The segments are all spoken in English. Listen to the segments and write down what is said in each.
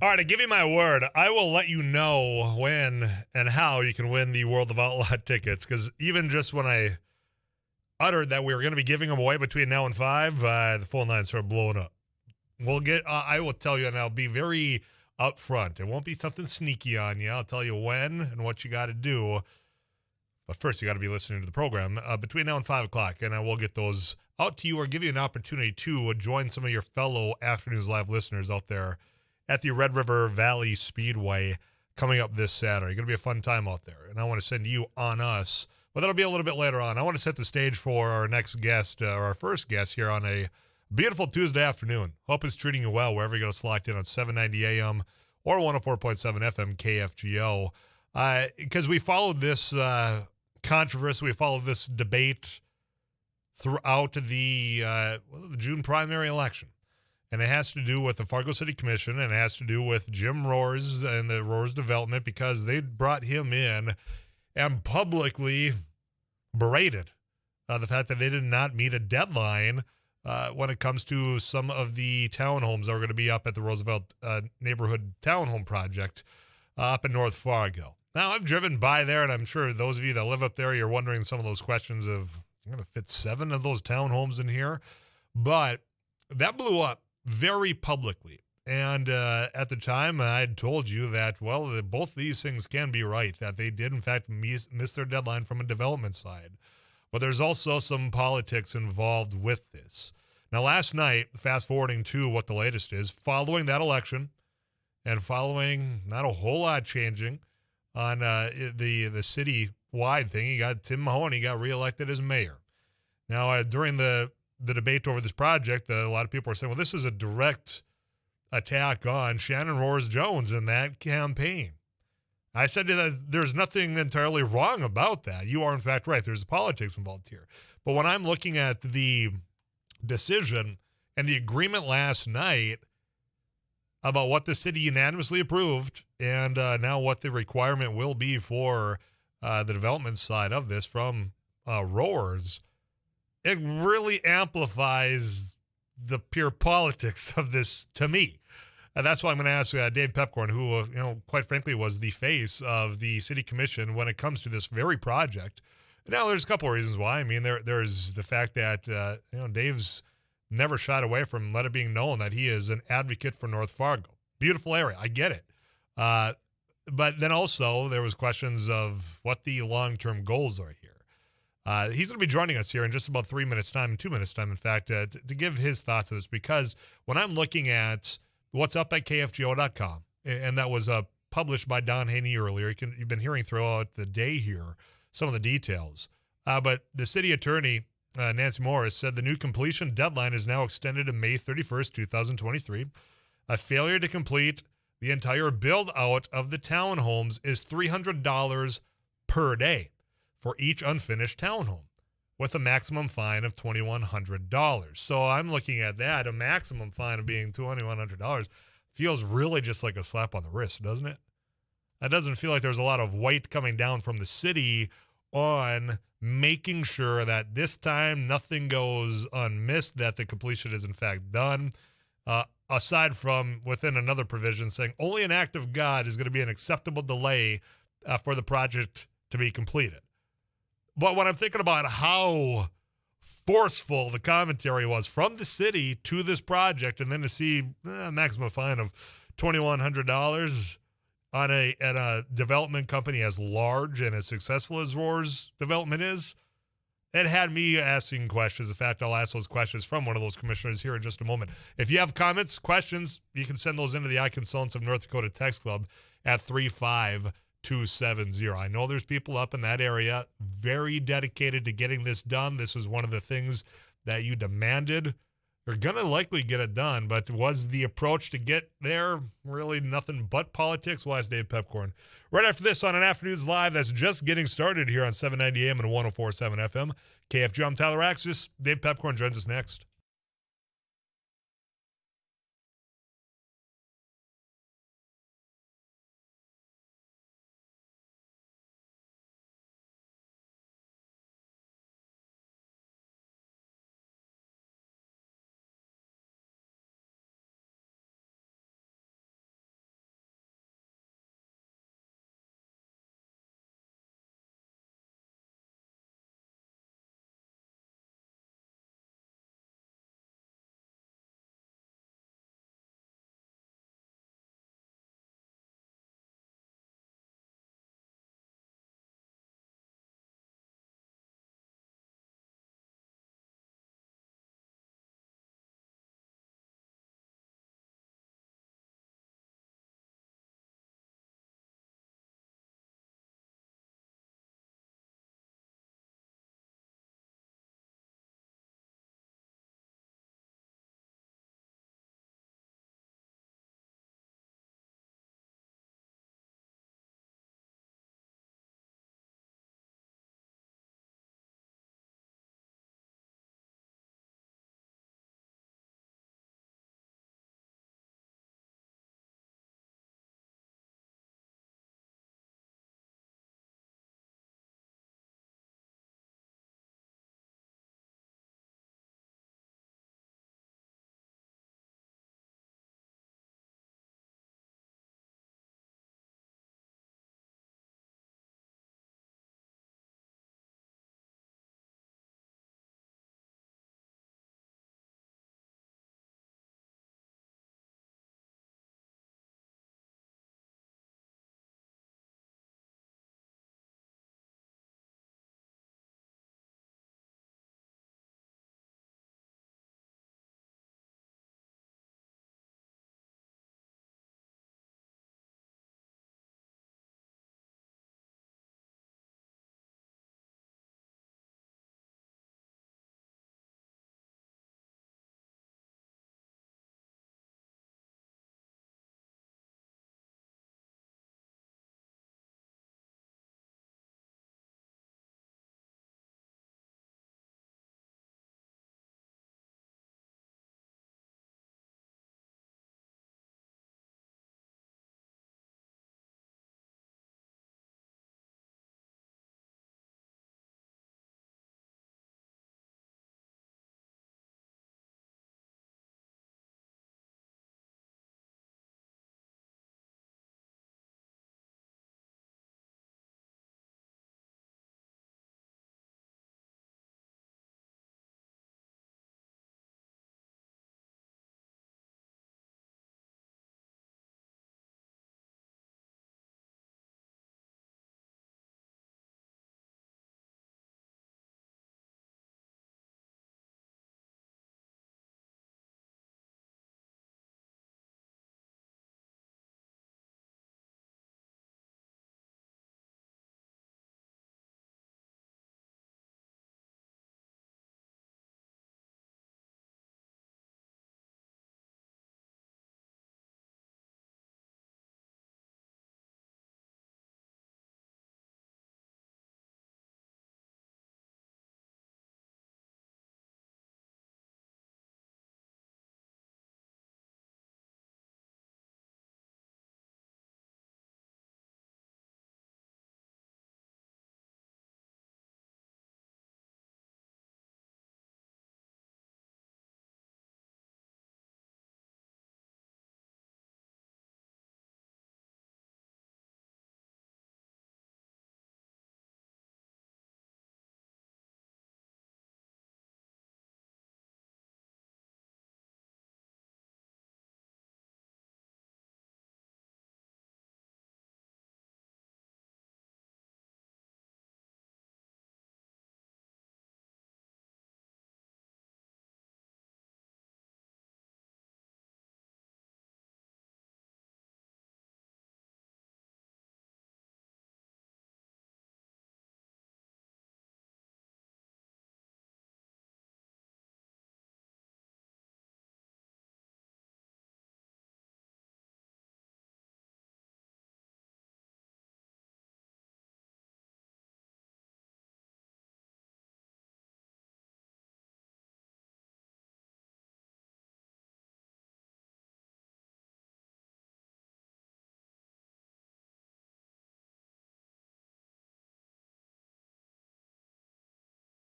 All right, I give you my word. I will let you know when and how you can win the World of Outlaw tickets. Because even just when I uttered that we were going to be giving them away between now and 5, the phone lines started blowing up. We'll get. I will tell you, and I'll be very upfront. It won't be something sneaky on you. I'll tell you when and what you got to do. But first, you got to be listening to the program between now and 5 o'clock, and I will get those out to you or give you an opportunity to join some of your fellow Afternoons Live listeners out there at the Red River Valley Speedway coming up this Saturday. Going to be a fun time out there, and I want to send you on us, but that'll be a little bit later on. I want to set the stage for our next guest, or our first guest here on a beautiful Tuesday afternoon. Hope it's treating you well wherever you're going to select in on 790 AM or 104.7 FM KFGO. Because we followed this controversy, we followed this debate throughout the June primary election. And it has to do with the Fargo City Commission, and it has to do with Jim Roars and the Roars development, because they brought him in and publicly berated the fact that they did not meet a deadline when it comes to some of the townhomes that are going to be up at the Roosevelt Neighborhood Townhome Project up in North Fargo. Now, I've driven by there, and I'm sure those of you that live up there, you're wondering some of those questions of, you're going to fit 7 of those townhomes in here? But that blew up very publicly. And at the time, I had told you that, well, both these things can be right, that they did, in fact, miss their deadline from a development side. But there's also some politics involved with this. Now, last night, fast forwarding to what the latest is, following that election and following not a whole lot changing on the city-wide thing, Tim Mahoney got reelected as mayor. Now, during the debate over this project, a lot of people are saying, well, this is a direct attack on Shannon Roars Jones in that campaign. I said that there's nothing entirely wrong about that. You are, in fact, right. There's politics involved here. But when I'm looking at the decision and the agreement last night about what the city unanimously approved and now what the requirement will be for the development side of this from Roars, it really amplifies the pure politics of this to me. And that's why I'm going to ask Dave Pepcorn, who, quite frankly, was the face of the city commission when it comes to this very project. Now, there's a couple of reasons why. I mean, there's the fact that, Dave's never shied away from let it being known that he is an advocate for North Fargo. Beautiful area. I get it. But then also there was questions of what the long-term goals are here. He's going to be joining us here in just about 2 minutes time, in fact, to give his thoughts on this, because when I'm looking at what's up at KFGO.com, and that was published by Don Haney earlier, you've been hearing throughout the day here some of the details. But the city attorney, Nancy Morris, said the new completion deadline is now extended to May 31st, 2023. A failure to complete the entire build-out of the townhomes is $300 per day for each unfinished townhome, with a maximum fine of $2,100. So I'm looking at that. A maximum fine of being $2,100 feels really just like a slap on the wrist, doesn't it? That doesn't feel like there's a lot of weight coming down from the city on making sure that this time nothing goes unmissed, that the completion is in fact done. Aside from within another provision saying only an act of God is going to be an acceptable delay for the project to be completed. But when I'm thinking about how forceful the commentary was from the city to this project, and then to see a maximum fine of $2,100 on a development company as large and as successful as Roar's development is, it had me asking questions. In fact, I'll ask those questions from one of those commissioners here in just a moment. If you have comments, questions, you can send those into the iConsultants of North Dakota text club at 35270. I know there's people up in that area very dedicated to getting this done. This was one of the things that you demanded. You're going to likely get it done, but was the approach to get there really nothing but politics? We'll ask Dave Pepcorn right after this on an Afternoons Live that's just getting started here on 790 AM and 104.7 FM. KFG, I'm Tyler Axis. Dave Pepcorn joins us next.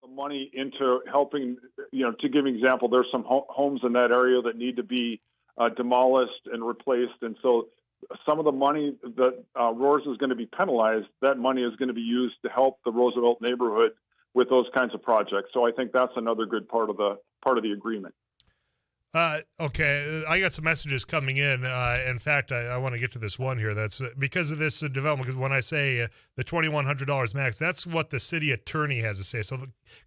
the money into helping, to give an example, there's some homes in that area that need to be demolished and replaced. And so some of the money that Roars is going to be penalized, that money is going to be used to help the Roosevelt neighborhood with those kinds of projects. So I think that's another good part of the agreement. Okay, I got some messages coming in. In fact, I want to get to this one here. That's because of this development. Because when I say the $2,100 max, that's what the city attorney has to say. So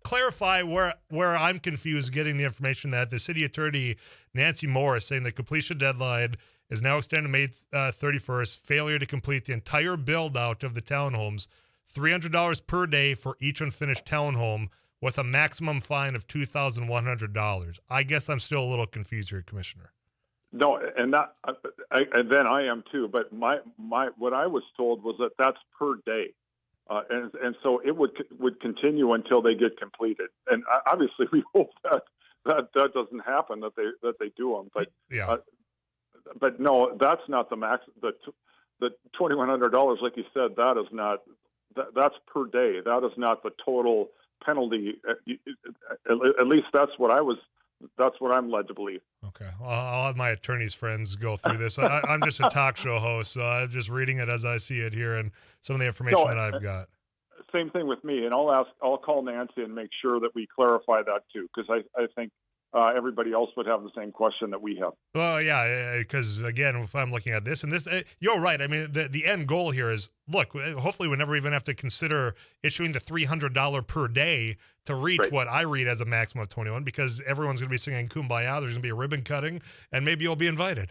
clarify where I'm confused getting the information that the city attorney, Nancy Morris, saying the completion deadline is now extended to May 31st. Failure to complete the entire build out of the townhomes, $300 per day for each unfinished townhome, with a maximum fine of $2,100. I guess I'm still a little confused here, Commissioner. No, and then I am too. But my what I was told was that that's per day, and so it would continue until they get completed. And obviously, we hope that doesn't happen, that they do them. But yeah, but no, that's not the max. The $2,100, like you said, that is not. That's per day. That is not the total penalty. At least that's what I'm led to believe. Okay, well, I'll have my attorney's friends go through this. I'm just a talk show host, so I'm just reading it as I see it here and some of the information that I've got. Same thing with me, and I'll call Nancy and make sure that we clarify that too, because I think everybody else would have the same question that we have. Well, yeah, because again, if I'm looking at this, and this, you're right. I mean, the end goal here is, look, hopefully we never even have to consider issuing the $300 per day to reach what I read as a maximum of 21, because everyone's going to be singing Kumbaya. There's going to be a ribbon cutting, and maybe you'll be invited,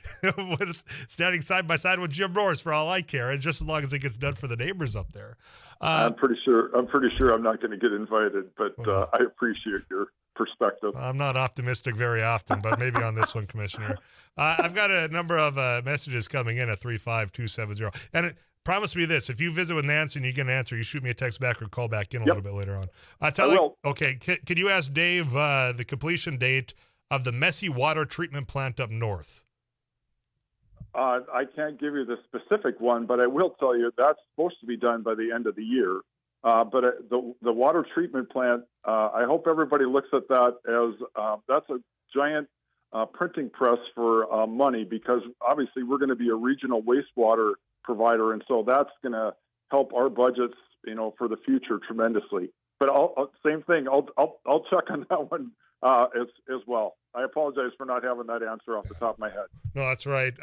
standing side by side with Jim Roars for all I care, and just as long as it gets done for the neighbors up there. I'm pretty sure I'm not going to get invited, but I appreciate your perspective. I'm not optimistic very often, but maybe on this one, Commissioner. I've got a number of messages coming in at 35270. And promise me this: if you visit with Nancy and you get an answer, you shoot me a text back or call back in a little bit later on. I will. Okay, can you ask Dave the completion date of the messy water treatment plant up north? I can't give you the specific one, but I will tell you that's supposed to be done by the end of the year. But the water treatment plant, I hope everybody looks at that as that's a giant printing press for money, because obviously we're going to be a regional wastewater provider, and so that's going to help our budgets, for the future tremendously. But same thing. I'll check on that one as well. I apologize for not having that answer off the top of my head. No, that's right.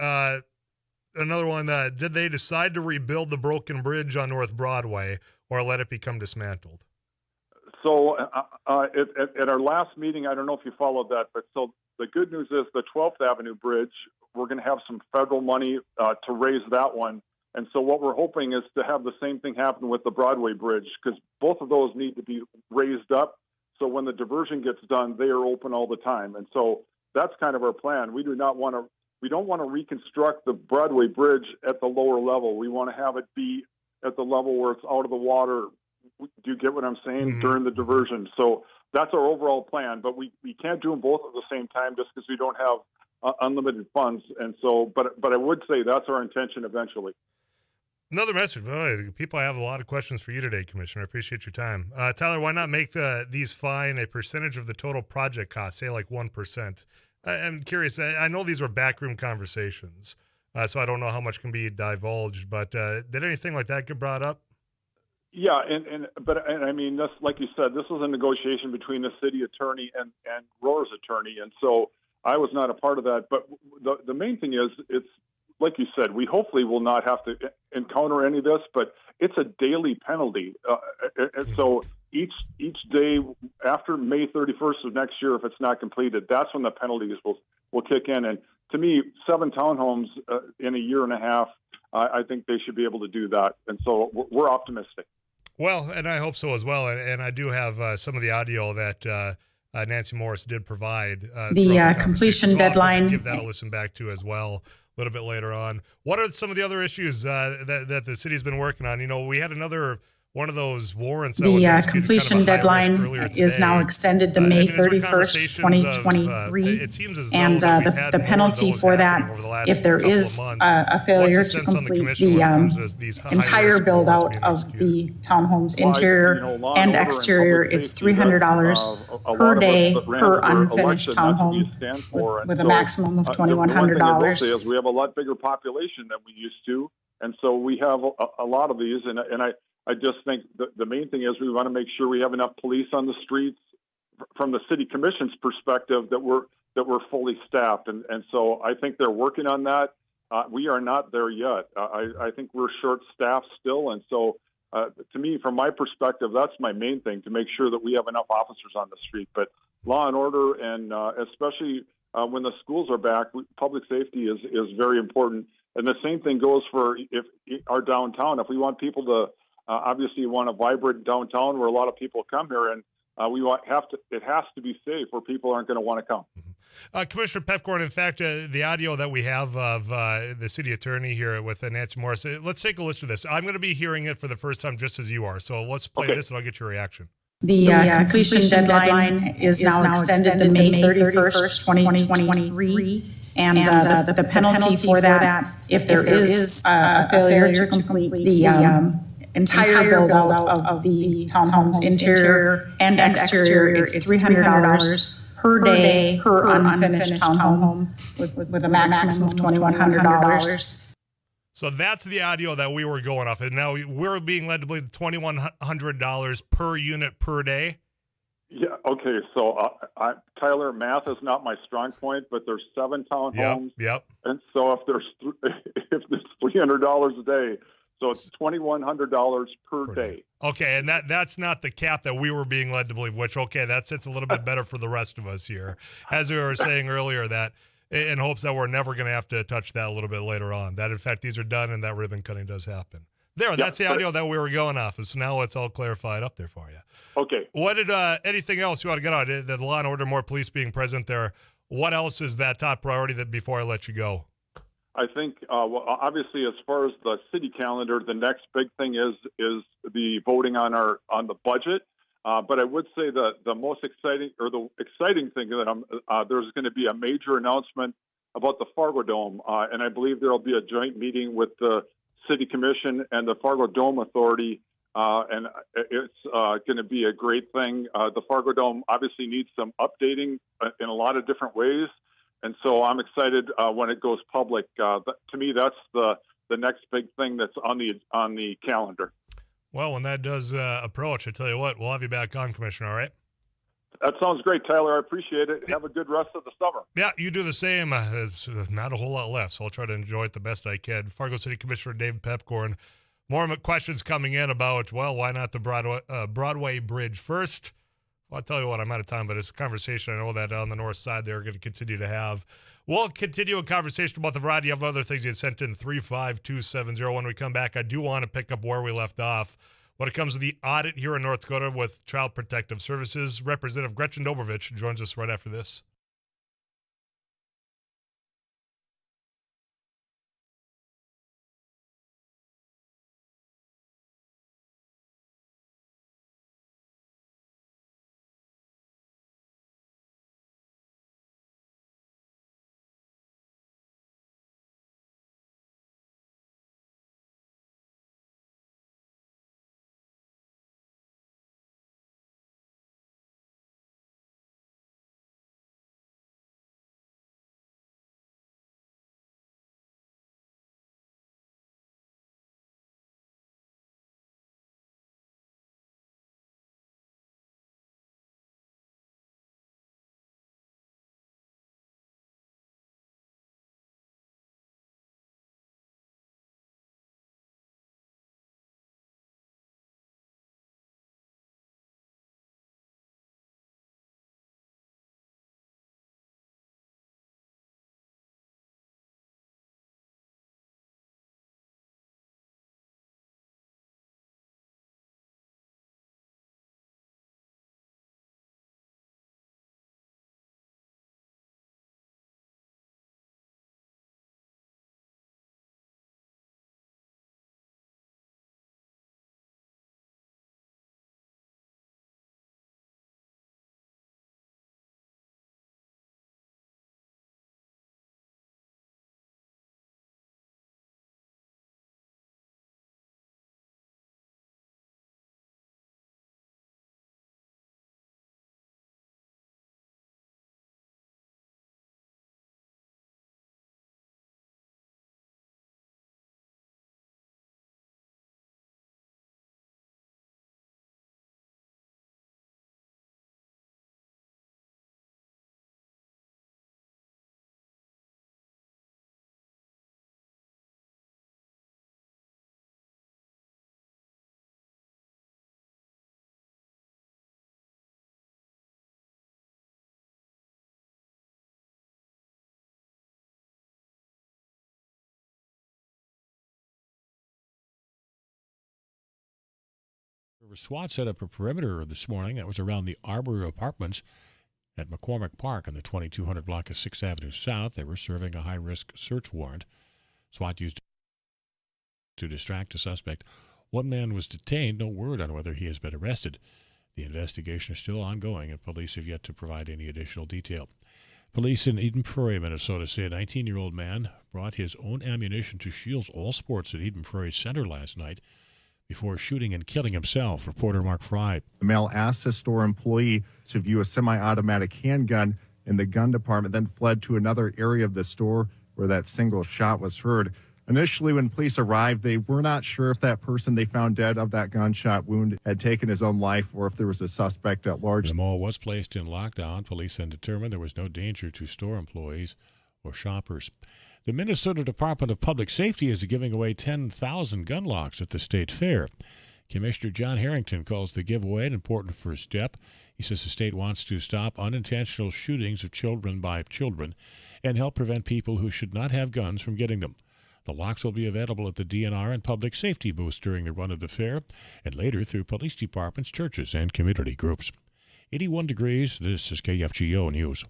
Another one. Did they decide to rebuild the broken bridge on North Broadway, or let it become dismantled? So at our last meeting, I don't know if you followed that, but so the good news is the 12th Avenue Bridge, we're going to have some federal money to raise that one. And so what we're hoping is to have the same thing happen with the Broadway Bridge, because both of those need to be raised up. So when the diversion gets done, they are open all the time. And so that's kind of our plan. We don't want to reconstruct the Broadway Bridge at the lower level. We want to have it be at the level where it's out of the water. Do you get what I'm saying? Mm-hmm. During the diversion. So that's our overall plan, but we can't do them both at the same time just because we don't have unlimited funds. And so, but I would say that's our intention eventually. Another message. People have a lot of questions for you today, Commissioner. I appreciate your time. Tyler, why not make these fine a percentage of the total project cost, say like 1%? I'm curious. I know these were backroom conversations, so I don't know how much can be divulged, but did anything like that get brought up? Yeah, but I mean, this, like you said, this was a negotiation between the city attorney and Roar's attorney, and so I was not a part of that. But the main thing is, it's like you said, we hopefully will not have to encounter any of this, but it's a daily penalty. And so each day after May 31st of next year, if it's not completed, that's when the penalties will kick in. And to me, 7 townhomes in a year and a half, I think they should be able to do that. And so we're optimistic. Well, and I hope so as well. And I do have some of the audio that Nancy Morris did provide. The completion deadline. Give that a listen back to as well a little bit later on. What are some of the other issues that the city's been working on? We had another one of those warrants that was The executed completion kind of a high risk deadline earlier today. is now extended to I May mean, these were 31st, conversations of, 2023. it seems as though And that we've had the more of penalty those for happening that, over the last if there couple of is months. a What's failure the to sense on the complete commission the when it comes to these entire high-risk build warrants out being of executed? the townhome's Well, interior law and order exterior, public it's safety, that's, $300 a per lot of us day that ran per for unfinished election, that's what we townhome stand with, for. And with a so, maximum of the one thing I will say $2,100. is we have a lot bigger population than we used to. And so we have a lot of these. And I just think the main thing is we want to make sure we have enough police on the streets from the city commission's perspective that we're fully staffed. And so I think they're working on that. We are not there yet. I think we're short staffed still. And so to me, from my perspective, that's my main thing, to make sure that we have enough officers on the street. But law and order, and especially when the schools are back, public safety is very important. And the same thing goes for if our downtown. If we want people to obviously want a vibrant downtown where a lot of people come here, and it has to be safe where people aren't going to want to come. Commissioner Pepcorn, in fact, the audio that we have of the city attorney here with Nancy Morris, let's take a listen to this. I'm going to be hearing it for the first time just as you are. So let's play this and I'll get your reaction. The completion deadline is now extended to May 31st, 2023. And the penalty for that, if there is a failure to complete the entire build out of the townhome's interior and exterior, it's $300 per day per unfinished townhome with a maximum of $2,100. So that's the audio that we were going off. And now we're being led to believe $2,100 per unit per day. Yeah. Okay. So, Tyler, math is not my strong point, but there's 7 townhomes. Yep. And so if there's $300 a day, so it's $2,100 per day. Okay, and that's not the cap that we were being led to believe. Which that sits a little bit better for the rest of us here, as we were saying earlier, that in hopes that we're never going to have to touch that a little bit later on. That in fact these are done and that ribbon cutting does happen. That's the audio that we were going off of. So now it's all clarified up there for you. Okay. What did anything else you want to get on? The law and order, more police being present there. What else is that top priority that before I let you go? I think, well, obviously, as far as the city calendar, the next big thing is the voting on the budget. But I would say the most exciting, or the exciting thing that there's going to be a major announcement about the Fargo Dome, and I believe there will be a joint meeting with the City Commission and the Fargo Dome Authority, and it's going to be a great thing. The Fargo Dome obviously needs some updating in a lot of different ways. And so I'm excited when it goes public. To me, that's the next big thing that's on the calendar. Well, when that does approach, I tell you what, we'll have you back on, Commissioner, all right? That sounds great, Tyler. I appreciate it. Have a good rest of the summer. Yeah, you do the same. There's not a whole lot left, so I'll try to enjoy it the best I can. Fargo City Commissioner David Pepcorn. More questions coming in about, well, why not the Broadway Bridge first? Well, I'll tell you what, I'm out of time, but it's a conversation I know that on the north side they're going to continue to have. We'll continue a conversation about the variety of other things you had sent in 35270. When we come back, I do want to pick up where we left off when it comes to the audit here in North Dakota with Child Protective Services. Representative Gretchen Dobrovich joins us right after this. SWAT set up a perimeter this morning that was around the Arbor Apartments at McCormick Park on the 2200 block of 6th Avenue South. They were serving a high-risk search warrant. SWAT used to distract a suspect. One man was detained. No word on whether he has been arrested. The investigation is still ongoing, and police have yet to provide any additional detail. Police in Eden Prairie, Minnesota, say a 19-year-old man brought his own ammunition to Shields All Sports at Eden Prairie Center last night before shooting and killing himself. Reporter Mark Fry. The male asked a store employee to view a semi-automatic handgun in the gun department, then fled to another area of the store where that single shot was heard. Initially, when police arrived, they were not sure if that person they found dead of that gunshot wound had taken his own life or if there was a suspect at large. The mall was placed in lockdown. Police then determined there was no danger to store employees or shoppers. The Minnesota Department of Public Safety is giving away 10,000 gun locks at the state fair. Commissioner John Harrington calls the giveaway an important first step. He says the state wants to stop unintentional shootings of children by children and help prevent people who should not have guns from getting them. The locks will be available at the DNR and public safety booths during the run of the fair and later through police departments, churches, and community groups. 81 degrees. This is KFGO News.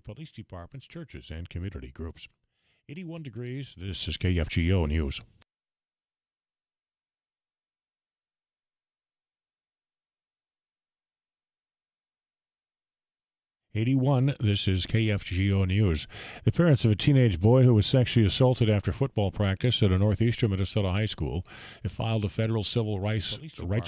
Police departments, churches, and community groups. 81 degrees. This is KFGO News. 81, this is KFGO News. The parents of a teenage boy who was sexually assaulted after football practice at a northeastern Minnesota high school have filed a federal civil rights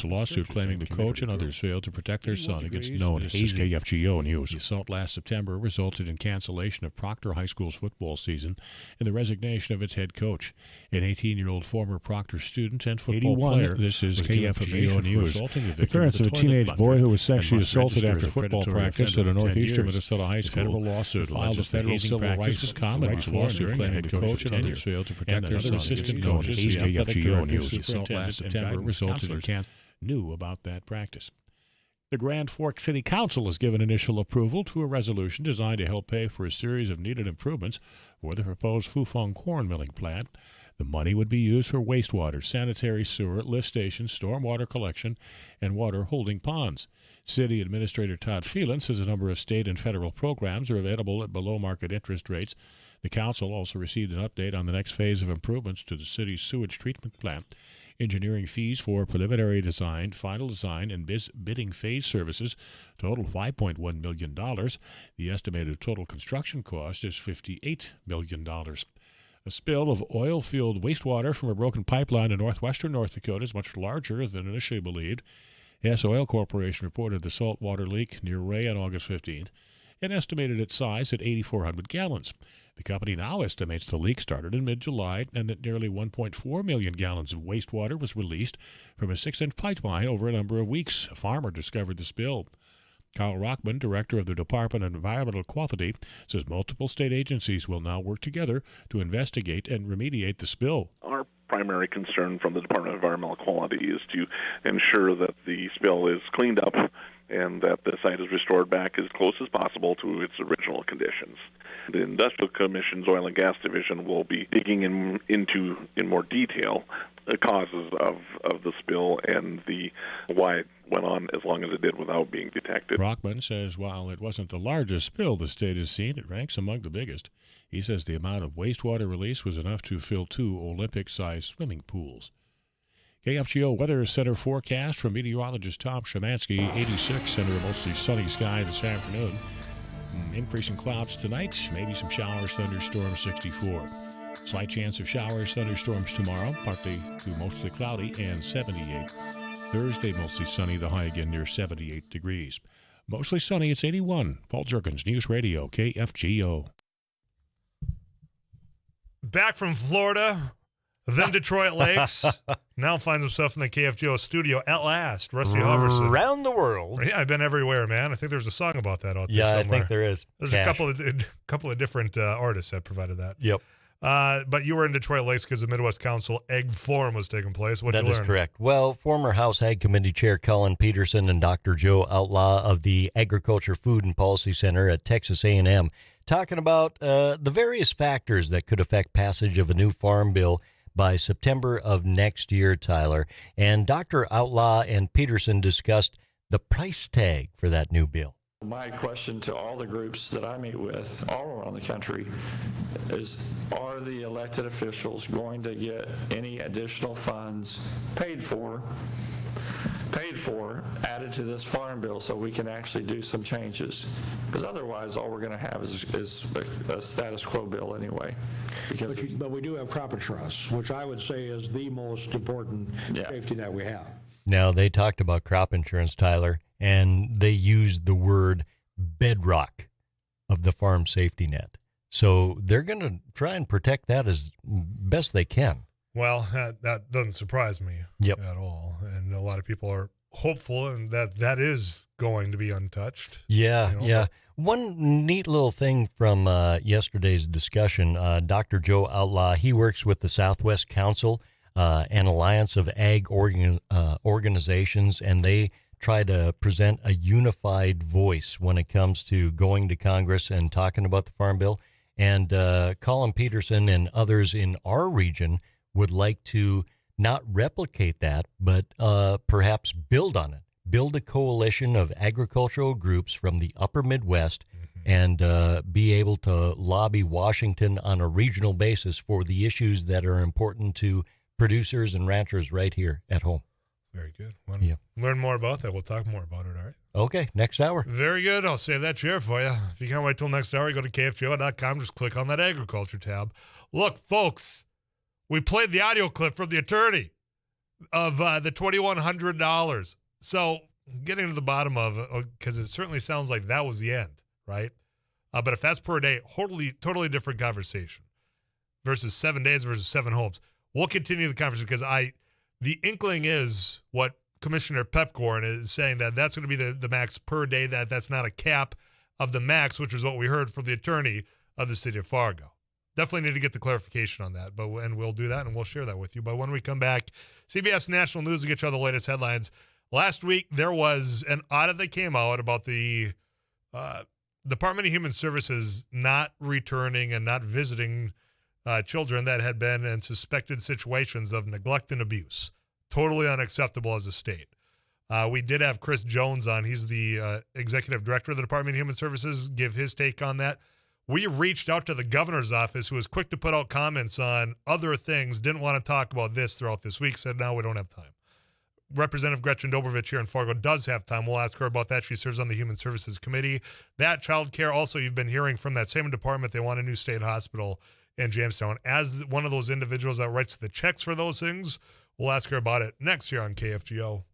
lawsuit claiming the coach and others failed to protect their son against known hazing. KFGO News. The assault last September resulted in cancellation of Proctor High School's football season and the resignation of its head coach. An 18-year-old former Proctor student and football player. This is KFGO News. The parents of a teenage boy who was sexually assaulted after football practice at a northeastern Minnesota high school federal lawsuit filed a federal civil rights lawsuit claiming the coach and others failed to protect their son assistant coaches. KFGO News. The assault last September resulted in knew about that practice. The Grand Forks City Council has given initial approval to a resolution designed to help pay for a series of needed improvements for the proposed Fufeng corn milling plant. The money would be used for wastewater, sanitary sewer, lift stations, stormwater collection, and water holding ponds. City Administrator Todd Phelan says a number of state and federal programs are available at below-market interest rates. The council also received an update on the next phase of improvements to the city's sewage treatment plant. Engineering fees for preliminary design, final design, and bidding phase services total $5.1 million. The estimated total construction cost is $58 million. A spill of oil-fueled wastewater from a broken pipeline in northwestern North Dakota is much larger than initially believed. Hess Oil Corporation reported the saltwater leak near Ray on August 15th and estimated its size at 8,400 gallons. The company now estimates the leak started in mid-July and that nearly 1.4 million gallons of wastewater was released from a 6-inch pipeline over a number of weeks. A farmer discovered the spill. Kyle Rockman, director of the Department of Environmental Quality, says multiple state agencies will now work together to investigate and remediate the spill. Our primary concern from the Department of Environmental Quality is to ensure that the spill is cleaned up and that the site is restored back as close as possible to its original conditions. The Industrial Commission's Oil and Gas Division will be digging into more detail the causes of the spill and the why it went on as long as it did without being detected. Rockman says while it wasn't the largest spill the state has seen, it ranks among the biggest. He says the amount of wastewater release was enough to fill 2 Olympic-sized swimming pools. KFGO Weather Center forecast from meteorologist Tom Szymanski. 86 under a mostly sunny sky this afternoon. Increasing clouds tonight, maybe some showers, thunderstorms, 64. Slight chance of showers, thunderstorms tomorrow, partly to mostly cloudy, and 78. Thursday, mostly sunny, the high again near 78 degrees. Mostly sunny, it's 81. Paul Jerkins, News Radio, KFGO. Back from Florida, then Detroit Lakes. Now finds himself in the KFGO studio at last. Rusty Halverson. Around the world. Yeah, I've been everywhere, man. I think there's a song about that out there somewhere. I think there is. There's a couple of different artists that provided that. Yep. But you were in Detroit Lakes because the Midwest Council Egg Forum was taking place. What'd you learn? That is correct. Well, former House Ag Committee Chair Colin Peterson and Dr. Joe Outlaw of the Agriculture, Food, and Policy Center at Texas A&M talking about the various factors that could affect passage of a new farm bill by September of next year, Tyler. And Dr. Outlaw and Peterson discussed the price tag for that new bill. My question to all the groups that I meet with all around the country is, are the elected officials going to get any additional funds paid for, added to this farm bill so we can actually do some changes? Because otherwise, all we're going to have is a status quo bill anyway. But we do have crop insurance, which I would say is the most important safety net we have. Now, they talked about crop insurance, Tyler, and they used the word bedrock of the farm safety net. So they're going to try and protect that as best they can. Well, that doesn't surprise me at all. And a lot of people are hopeful and that is going to be untouched. Yeah. One neat little thing from yesterday's discussion, Dr. Joe Outlaw, he works with the Southwest Council, an alliance of ag organizations, and they try to present a unified voice when it comes to going to Congress and talking about the Farm Bill. And Colin Peterson and others in our region would like to not replicate that, but perhaps build on it, build a coalition of agricultural groups from the upper Midwest and be able to lobby Washington on a regional basis for the issues that are important to producers and ranchers right here at home. Very good. Learn more about that. We'll talk more about it, all right? Okay, next hour. Very good. I'll save that chair for you. If you can't wait till next hour, you go to kfgo.com, just click on that agriculture tab. Look, folks, we played the audio clip from the attorney of the $2,100. So getting to the bottom of it, because it certainly sounds like that was the end, right? But if that's per day, totally different conversation versus 7 days versus 7 homes. We'll continue the conversation because the inkling is what Commissioner Pepcorn is saying, that that's going to be the max per day, that's not a cap of the max, which is what we heard from the attorney of the city of Fargo. Definitely need to get the clarification on that, and we'll do that, and we'll share that with you. But when we come back, CBS National News will get you all the latest headlines. Last week, there was an audit that came out about the Department of Human Services not returning and not visiting children that had been in suspected situations of neglect and abuse. Totally unacceptable as a state. We did have Chris Jones on. He's the executive director of the Department of Human Services, give his take on that. We reached out to the governor's office, who was quick to put out comments on other things, didn't want to talk about this throughout this week, said, no, we don't have time. Representative Gretchen Dobrovich here in Fargo does have time. We'll ask her about that. She serves on the Human Services Committee. That child care, also, you've been hearing from that same department, they want a new state hospital in Jamestown. As one of those individuals that writes the checks for those things, we'll ask her about it next year on KFGO.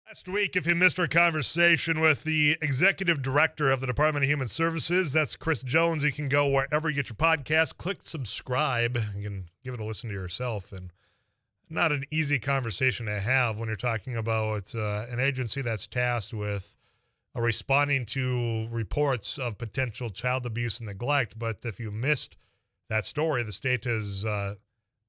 Last week, if you missed our conversation with the executive director of the Department of Human Services, that's Chris Jones. You can go wherever you get your podcast, click subscribe. You can give it a listen to yourself. And not an easy conversation to have when you're talking about an agency that's tasked with responding to reports of potential child abuse and neglect. But if you missed that story, the state has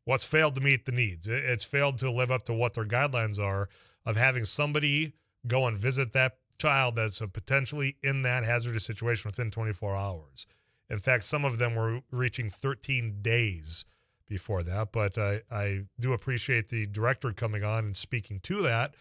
what's failed to meet the needs. It's failed to live up to what their guidelines are of having somebody go and visit that child that's potentially in that hazardous situation within 24 hours. In fact, some of them were reaching 13 days before that, but I do appreciate the director coming on and speaking to that.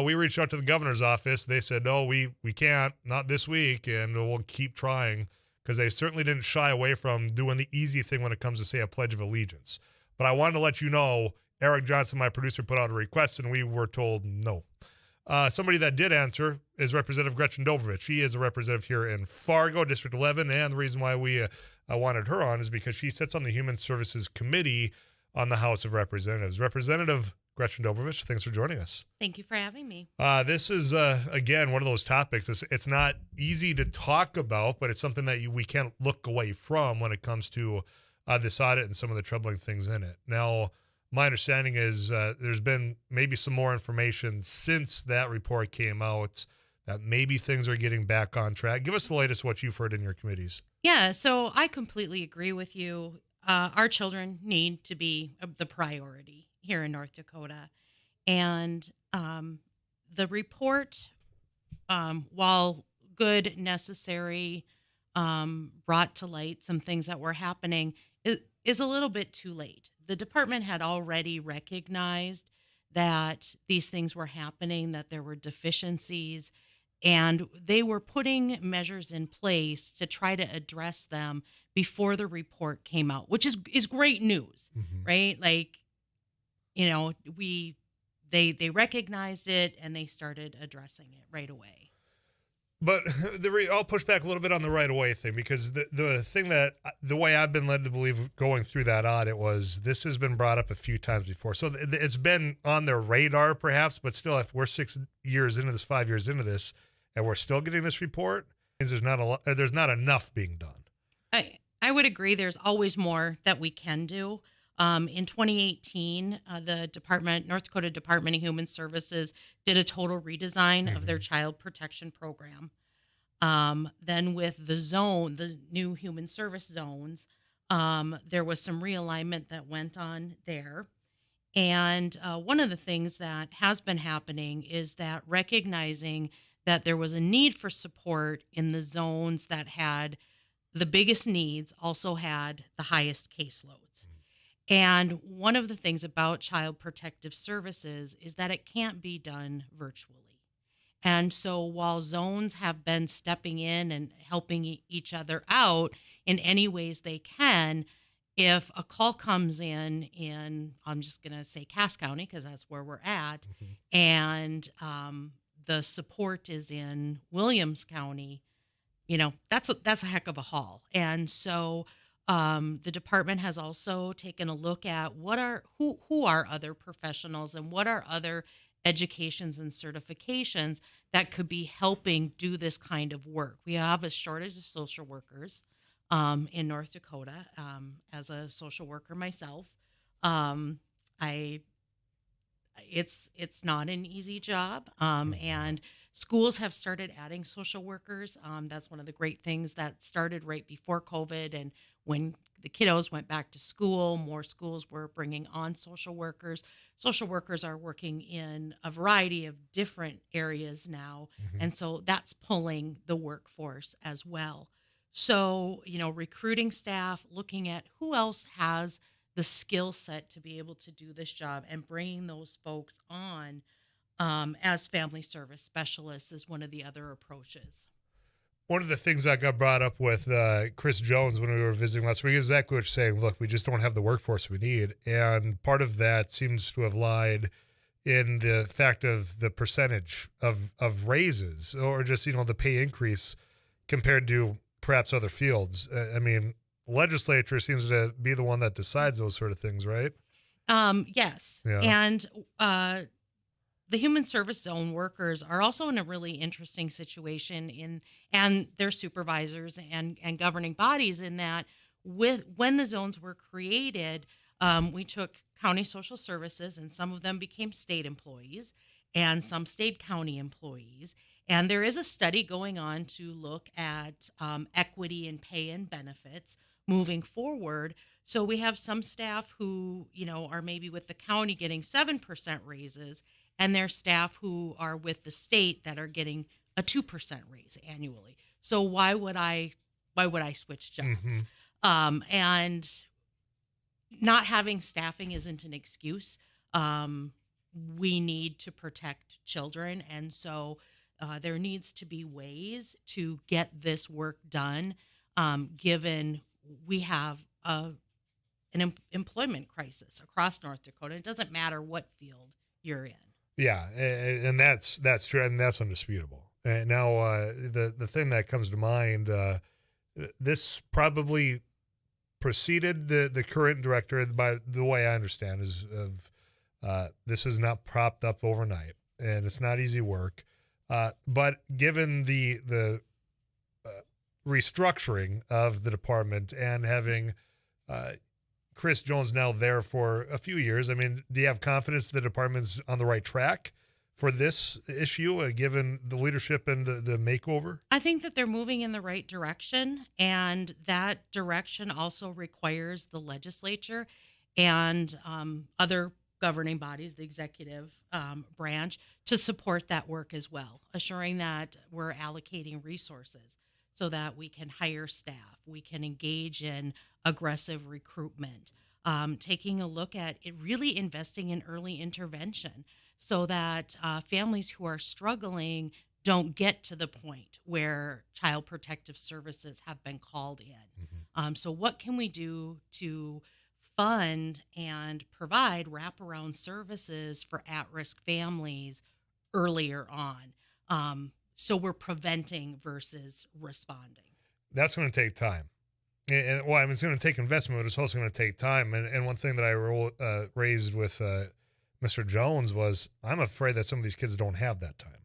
We reached out to the governor's office. They said, no, we can't, not this week, and we'll keep trying, because they certainly didn't shy away from doing the easy thing when it comes to, say, a Pledge of Allegiance. But I wanted to let you know, Eric Johnson, my producer, put out a request, and we were told no. Somebody that did answer is Representative Gretchen Dobrovich. She is a representative here in Fargo, District 11, and the reason why we wanted her on is because she sits on the Human Services Committee on the House of Representatives. Representative Gretchen Dobrovich, thanks for joining us. Thank you for having me. This is, again, one of those topics. It's not easy to talk about, but it's something that we can't look away from when it comes to this audit and some of the troubling things in it. Now, my understanding is there's been maybe some more information since that report came out that maybe things are getting back on track. Give us the latest what you've heard in your committees. Yeah, so I completely agree with you. Our children need to be the priority here in North Dakota. And the report, while good, necessary, brought to light some things that were happening, is a little bit too late. The department had already recognized that these things were happening, that there were deficiencies, and they were putting measures in place to try to address them before the report came out, which is great news, right? Like, you know, they recognized it and they started addressing it right away. But I'll push back a little bit on the right away thing, because the thing that the way I've been led to believe going through that audit was this has been brought up a few times before. So it's been on their radar perhaps, but still, if we're 6 years into this, 5 years into this, and we're still getting this report, there's not enough being done. I would agree. There's always more that we can do. In 2018, the North Dakota Department of Human Services did a total redesign of their child protection program. Then with the new human service zones, there was some realignment that went on there. And one of the things that has been happening is that recognizing that there was a need for support in the zones that had the biggest needs also had the highest caseloads. And one of the things about Child Protective Services is that it can't be done virtually. And so while zones have been stepping in and helping each other out in any ways they can, if a call comes in I'm just going to say Cass County because that's where we're at, and the support is in Williams County, you know, that's a heck of a haul. And so the department has also taken a look at who are other professionals and what are other educations and certifications that could be helping do this kind of work. We have a shortage of social workers in North Dakota. As a social worker myself, it's not an easy job, and schools have started adding social workers. That's one of the great things that started right before COVID, and when the kiddos went back to school, more schools were bringing on social workers. Social workers are working in a variety of different areas now, and so that's pulling the workforce as well. So, you know, recruiting staff, looking at who else has the skill set to be able to do this job, and bringing those folks on as family service specialists is one of the other approaches. One of the things that got brought up with Chris Jones when we were visiting last week is exactly what you're saying. Look, we just don't have the workforce we need. And part of that seems to have lied in the fact of the percentage of raises, or just, you know, the pay increase compared to perhaps other fields. I mean, legislature seems to be the one that decides those sort of things, right? Yes. Yeah. And the human service zone workers are also in a really interesting situation and their supervisors and governing bodies in that when the zones were created, we took county social services and some of them became state employees and some stayed county employees. And there is a study going on to look at equity in pay and benefits moving forward. So we have some staff who, are maybe with the county getting 7% raises, and their staff who are with the state that are getting a 2% raise annually. So why would I switch jobs? And not having staffing isn't an excuse. We need to protect children, and so there needs to be ways to get this work done, given we have an employment crisis across North Dakota. It doesn't matter what field you're in. Yeah, and that's true, and that's undisputable. Now, the thing that comes to mind, this probably preceded the current director. By the way I understand, this is not propped up overnight, and it's not easy work. But given the restructuring of the department and having Chris Jones now there for a few years, I mean, do you have confidence the department's on the right track for this issue, given the leadership and the makeover? I think that they're moving in the right direction, and that direction also requires the legislature and other governing bodies, the executive branch, to support that work as well, assuring that we're allocating resources so that we can hire staff, we can engage in aggressive recruitment, taking a look at it, really investing in early intervention so that families who are struggling don't get to the point where Child Protective Services have been called in. So what can we do to fund and provide wraparound services for at-risk families earlier on? So we're preventing versus responding. That's going to take time. And well, I mean, it's going to take investment, but it's also going to take time. And one thing that I raised with Mr. Jones was, I'm afraid that some of these kids don't have that time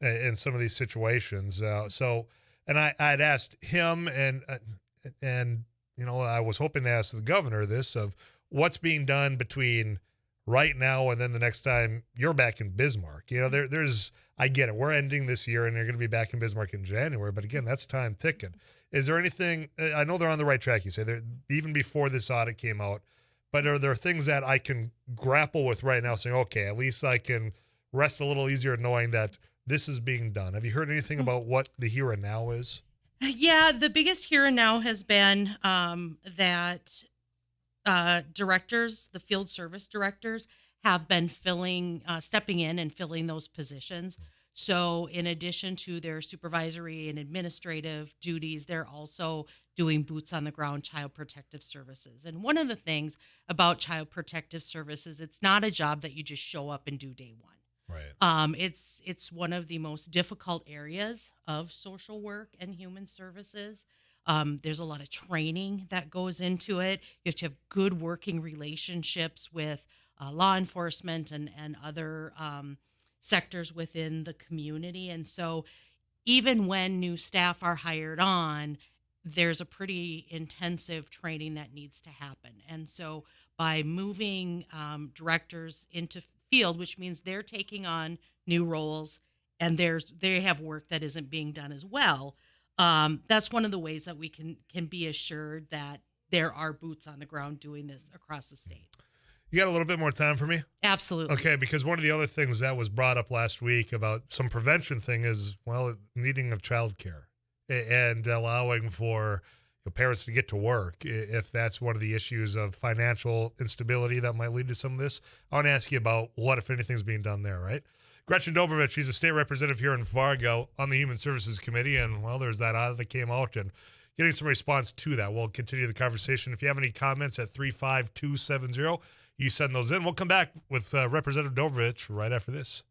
in some of these situations. And I'd asked him, and I was hoping to ask the governor this, of what's being done between right now and then the next time you're back in Bismarck. There's, I get it. We're ending this year and you're going to be back in Bismarck in January. But again, that's time ticking. Is there anything, I know they're on the right track, you say, even before this audit came out, but are there things that I can grapple with right now saying, okay, at least I can rest a little easier knowing that this is being done? Have you heard anything about what the here and now is? Yeah, the biggest here and now has been that directors, the field service directors, have been stepping in and filling those positions. So in addition to their supervisory and administrative duties, they're also doing boots on the ground child protective services. And one of the things about child protective services, it's not a job that you just show up and do day one. Right. It's one of the most difficult areas of social work and human services. There's a lot of training that goes into it. You have to have good working relationships with law enforcement and other sectors within the community. And so even when new staff are hired on, there's a pretty intensive training that needs to happen. And so by moving directors into field, which means they're taking on new roles and they have work that isn't being done as well, that's one of the ways that we can be assured that there are boots on the ground doing this across the state. You got a little bit more time for me? Absolutely. Okay, because one of the other things that was brought up last week about some prevention thing is, well, needing of childcare and allowing for parents to get to work if that's one of the issues of financial instability that might lead to some of this. I want to ask you about what, if anything's being done there, right? Gretchen Dobrovich, she's a state representative here in Fargo on the Human Services Committee, and, well, there's that audit that came out and getting some response to that. We'll continue the conversation. If you have any comments at 35270, you send those in. We'll come back with Representative Dobrovich right after this.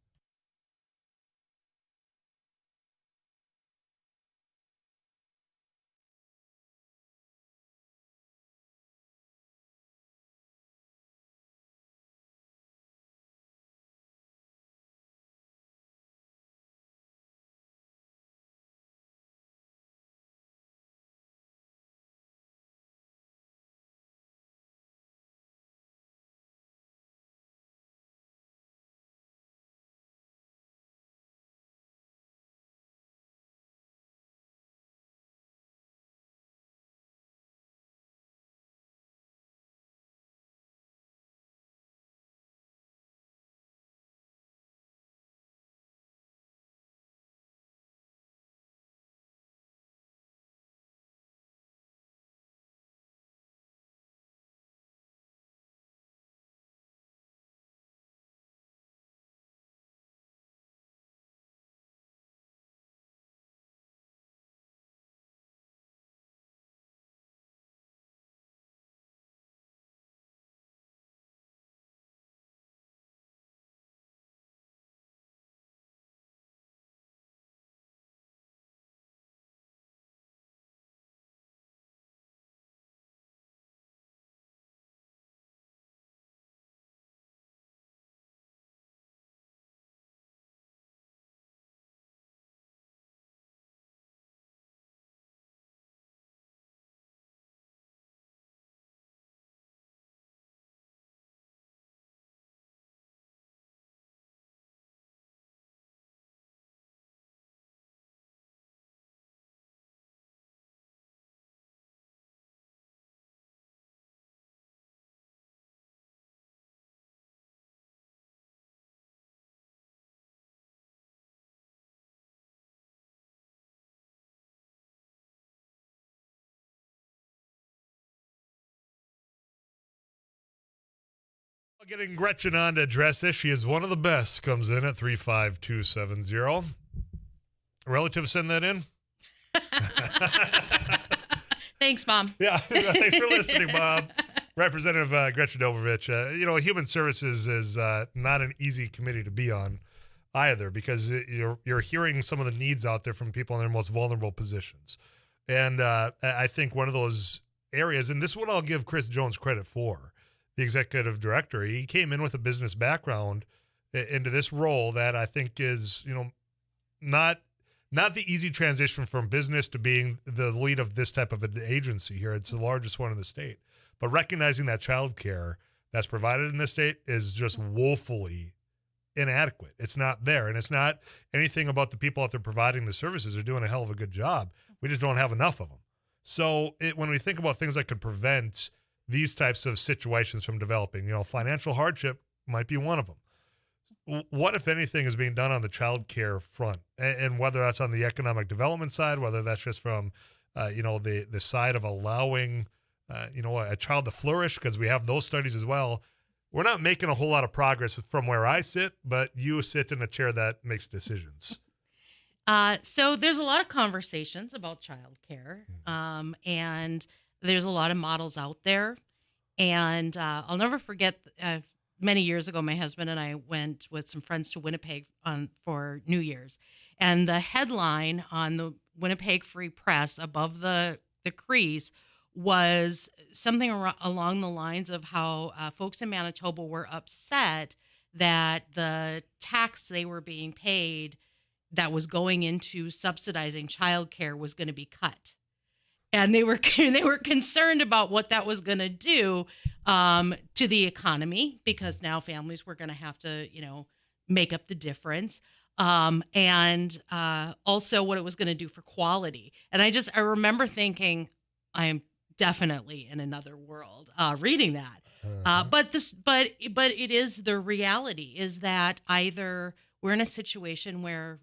getting Gretchen on to address this. She is one of the best. Comes in at 35270. Relative send that in? Thanks, Mom. Yeah, thanks for listening, Bob. Representative Gretchen Dobrovich. Human services is not an easy committee to be on either, because you're hearing some of the needs out there from people in their most vulnerable positions. And I think one of those areas, and this is what I'll give Chris Jones credit for, the executive director. He came in with a business background into this role that I think is, not the easy transition from business to being the lead of this type of an agency here. It's the largest one in the state. But recognizing that child care that's provided in this state is just woefully inadequate. It's not there. And it's not anything about the people out there providing the services. They're doing a hell of a good job. We just don't have enough of them. So when we think about things that could prevent these types of situations from developing, financial hardship might be one of them. What, if anything, is being done on the child care front? And whether that's on the economic development side, whether that's just from, the side of allowing, a child to flourish, because we have those studies as well. We're not making a whole lot of progress from where I sit, but you sit in a chair that makes decisions. So there's a lot of conversations about childcare, and there's a lot of models out there. And I'll never forget, many years ago, my husband and I went with some friends to Winnipeg for New Year's. And the headline on the Winnipeg Free Press above the crease was something along the lines of how folks in Manitoba were upset that the tax they were being paid that was going into subsidizing childcare was going to be cut. And they were concerned about what that was going to do to the economy, because now families were going to have to, make up the difference. And also what it was going to do for quality. And I remember thinking, I am definitely in another world reading that. But it is the reality is that either we're in a situation where,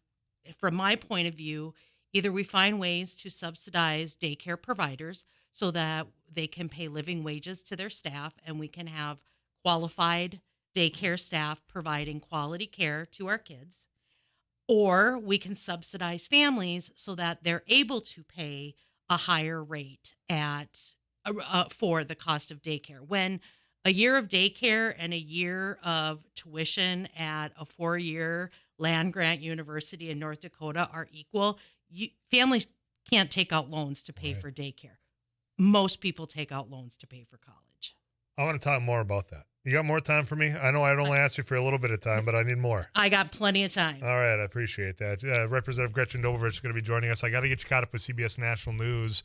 from my point of view, either we find ways to subsidize daycare providers so that they can pay living wages to their staff and we can have qualified daycare staff providing quality care to our kids, or we can subsidize families so that they're able to pay a higher rate for the cost of daycare. When a year of daycare and a year of tuition at a 4-year land-grant university in North Dakota are equal, families can't take out loans to pay for daycare. Most people take out loans to pay for college. I want to talk more about that. You got more time for me? I know I'd only asked you for a little bit of time, but I need more. I got plenty of time. All right, I appreciate that. Representative Gretchen Dobrovich is going to be joining us. I got to get you caught up with CBS National News.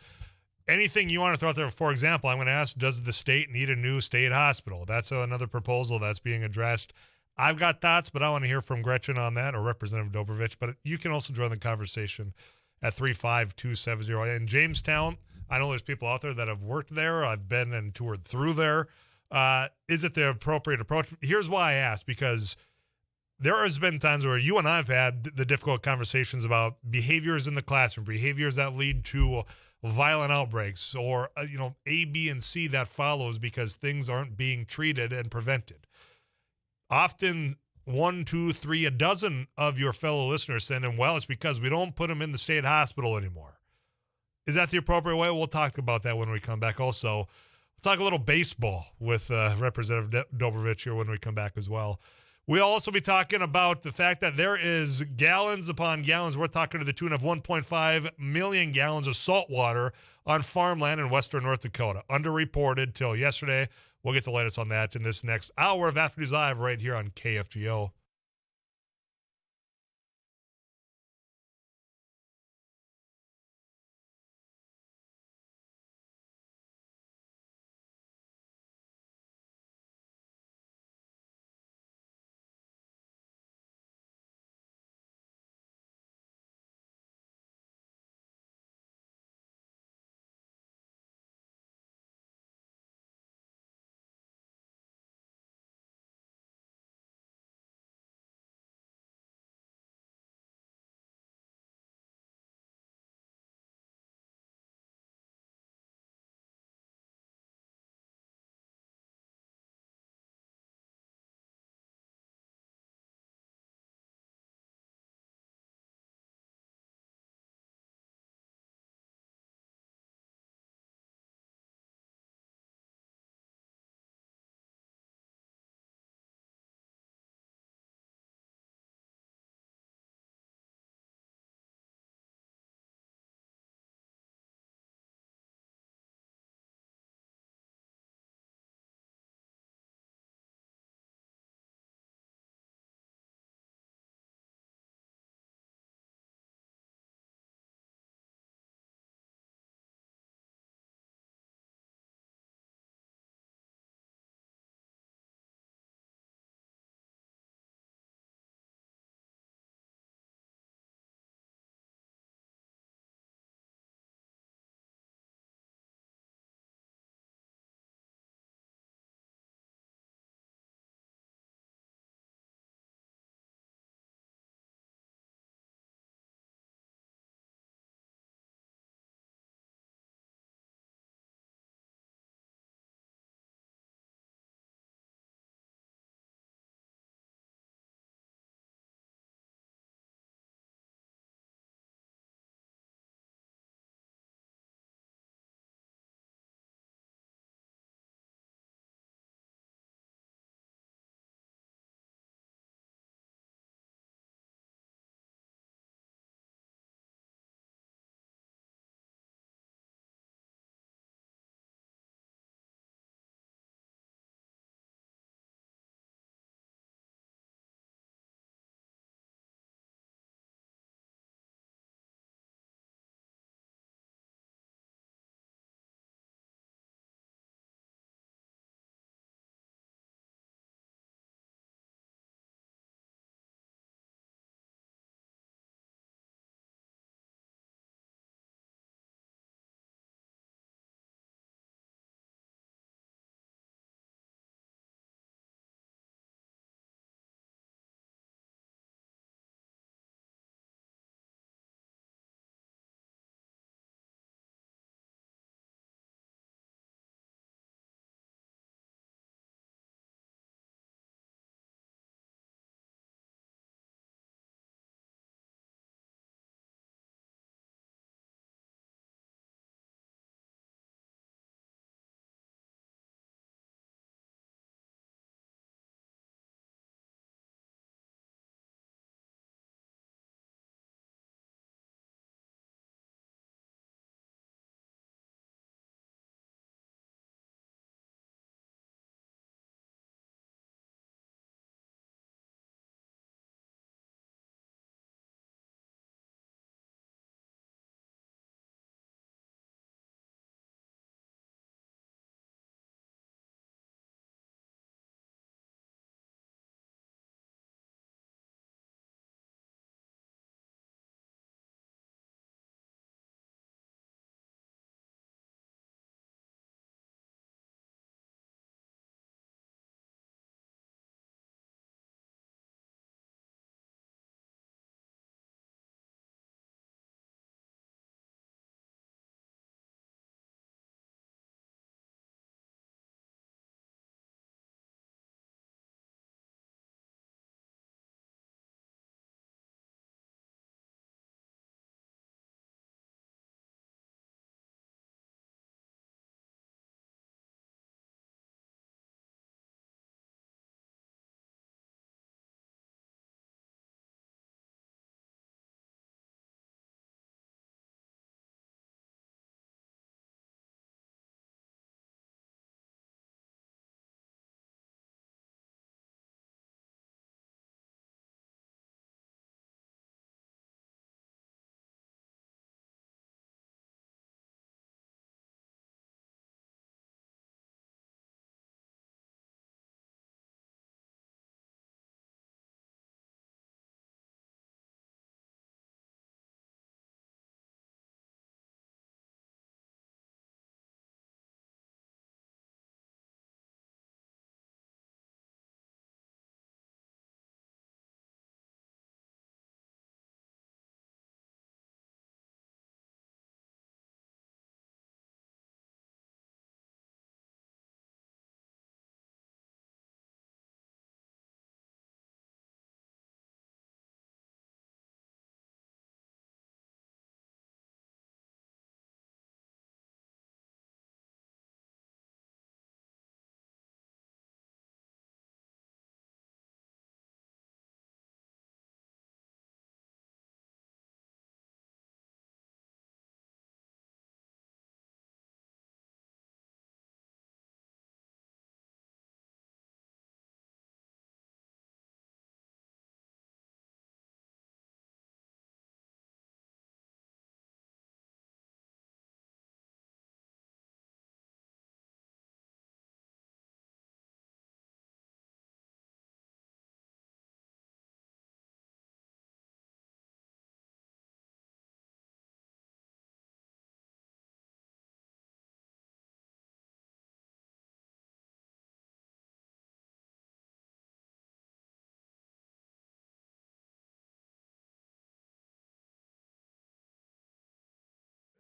Anything you want to throw out there? For example, I'm going to ask, does the state need a new state hospital? That's another proposal that's being addressed. I've got thoughts, but I want to hear from Gretchen on that, or Representative Dobrovich. But you can also join the conversation at 35270. In Jamestown, I know there's people out there that have worked there. I've been and toured through there. Is it the appropriate approach? Here's why I ask, because there has been times where you and I have had the difficult conversations about behaviors in the classroom, behaviors that lead to violent outbreaks, or, A, B, and C that follows because things aren't being treated and prevented. Often 1, 2, 3, a dozen of your fellow listeners send in, well, it's because we don't put them in the state hospital anymore. Is that the appropriate way? We'll talk about that when we come back. Also, we'll talk a little baseball with Representative Dobrovich here when we come back as well. We'll also be talking about the fact that there is gallons upon gallons. We're talking to the tune of 1.5 million gallons of salt water on farmland in western North Dakota. Underreported till yesterday. We'll get the latest on that in this next hour of Afternoons Live right here on KFGO.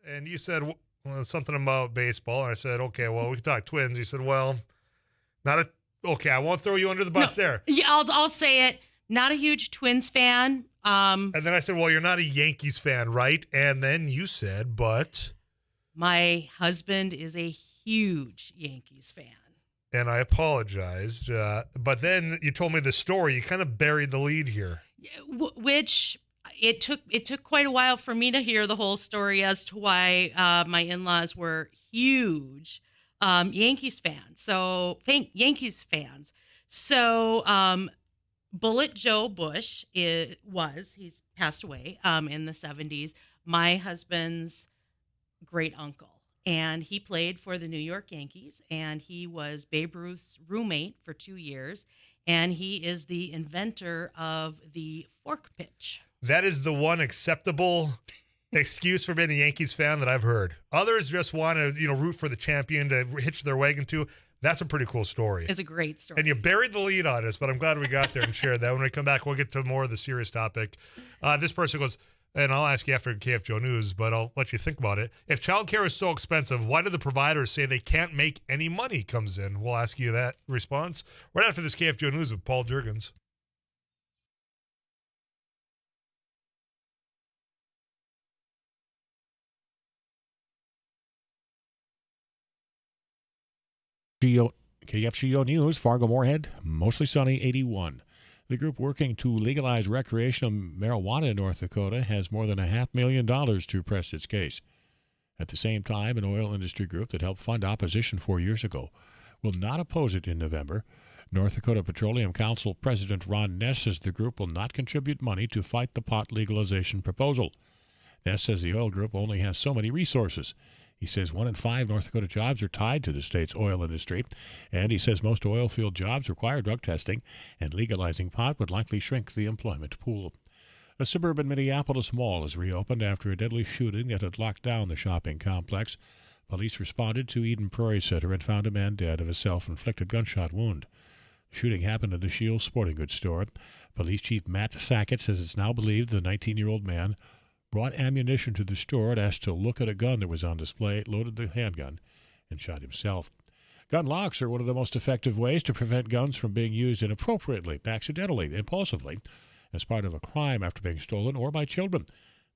and you said something about baseball, and I said, okay, well, we can talk Twins. You said, well, okay, I won't throw you under the bus there. Yeah, I'll say it. Not a huge Twins fan. And then I said, well, you're not a Yankees fan, right? And then you said, but... My husband is a huge Yankees fan. And I apologized. But then you told me the story. You kind of buried the lead here. Which it took quite a while for me to hear the whole story as to why my in-laws were huge Yankees fans. Yankees fans. So Bullet Joe Bush he's passed away in the 70s. My husband's great uncle, and he played for the New York Yankees, and he was Babe Ruth's roommate for 2 years, and he is the inventor of the fork pitch. That is the one acceptable excuse for being a Yankees fan that I've heard. Others just want to, root for the champion to hitch their wagon to. That's a pretty cool story. It's a great story. And you buried the lead on us, but I'm glad we got there and shared that. When we come back, we'll get to more of the serious topic. This person goes, and I'll ask you after KFGO News, but I'll let you think about it. If childcare is so expensive, why do the providers say they can't make any money comes in? We'll ask you that response right after this KFGO News with Paul Juergens. KFGO News, Fargo-Moorhead, mostly sunny, 81. The group working to legalize recreational marijuana in North Dakota has more than $500,000 to press its case. At the same time, an oil industry group that helped fund opposition 4 years ago will not oppose it in November. North Dakota Petroleum Council President Ron Ness says the group will not contribute money to fight the pot legalization proposal. Ness says the oil group only has so many resources. He says 1 in 5 North Dakota jobs are tied to the state's oil industry, and he says most oil field jobs require drug testing, and legalizing pot would likely shrink the employment pool. A suburban Minneapolis mall is reopened after a deadly shooting that had locked down the shopping complex. Police responded to Eden Prairie Center and found a man dead of a self-inflicted gunshot wound. The shooting happened at the Shields sporting goods store. Police Chief Matt Sackett says it's now believed the 19-year-old man brought ammunition to the store and asked to look at a gun that was on display, loaded the handgun, and shot himself. Gun locks are one of the most effective ways to prevent guns from being used inappropriately, accidentally, impulsively, as part of a crime after being stolen or by children.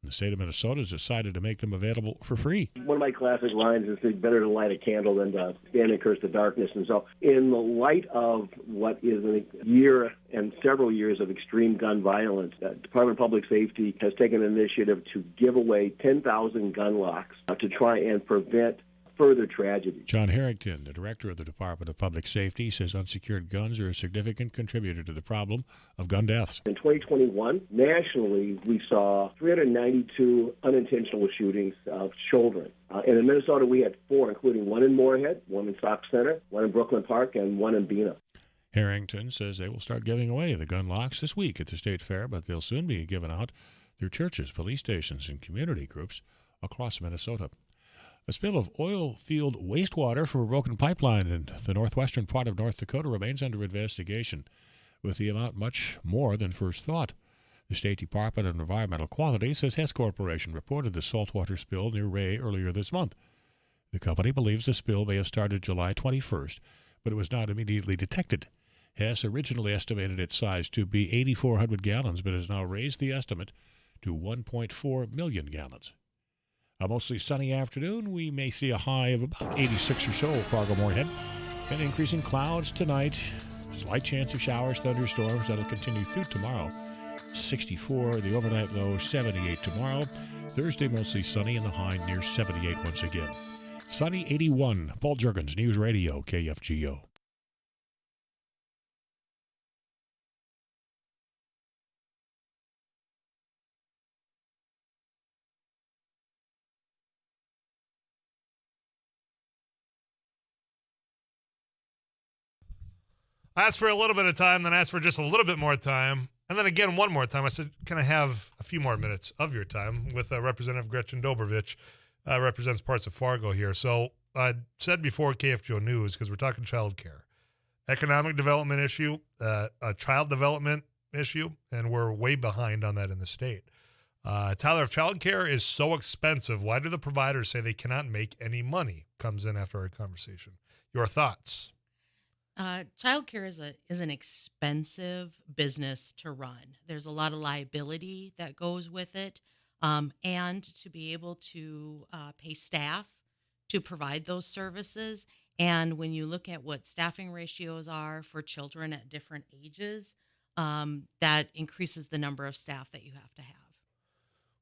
The state of Minnesota has decided to make them available for free. One of my classic lines is it's better to light a candle than to stand and curse the darkness. And so in the light of what is a year and several years of extreme gun violence, the Department of Public Safety has taken an initiative to give away 10,000 gun locks to try and prevent further tragedy. John Harrington, the director of the Department of Public Safety, says unsecured guns are a significant contributor to the problem of gun deaths. In 2021, nationally, we saw 392 unintentional shootings of children. And in Minnesota, we had 4, including one in Moorhead, one in Sauk Center, one in Brooklyn Park, and one in Bena. Harrington says they will start giving away the gun locks this week at the state fair, but they'll soon be given out through churches, police stations, and community groups across Minnesota. A spill of oil field wastewater from a broken pipeline in the northwestern part of North Dakota remains under investigation, with the amount much more than first thought. The State Department of Environmental Quality says Hess Corporation reported the saltwater spill near Ray earlier this month. The company believes the spill may have started July 21st, but it was not immediately detected. Hess originally estimated its size to be 8,400 gallons, but has now raised the estimate to 1.4 million gallons. A mostly sunny afternoon. We may see a high of about 86 or so, Fargo-Moorhead. And increasing clouds tonight. Slight chance of showers, thunderstorms. That'll continue through tomorrow. 64, the overnight low, 78 tomorrow. Thursday, mostly sunny, and the high near 78 once again. Sunny, 81. Paul Juergens, News Radio, KFGO. I asked for a little bit of time, then asked for just a little bit more time, and then again one more time. I said, can I have a few more minutes of your time with Representative Gretchen Dobrovich, represents parts of Fargo here. So I said before KFGO News, because we're talking child care, economic development issue, a child development issue, and we're way behind on that in the state. Tyler, if childcare is so expensive, why do the providers say they cannot make any money? Comes in after our conversation. Your thoughts? Childcare is an expensive business to run. There's a lot of liability that goes with it, and to be able to pay staff to provide those services. And when you look at what staffing ratios are for children at different ages, that increases the number of staff that you have to have.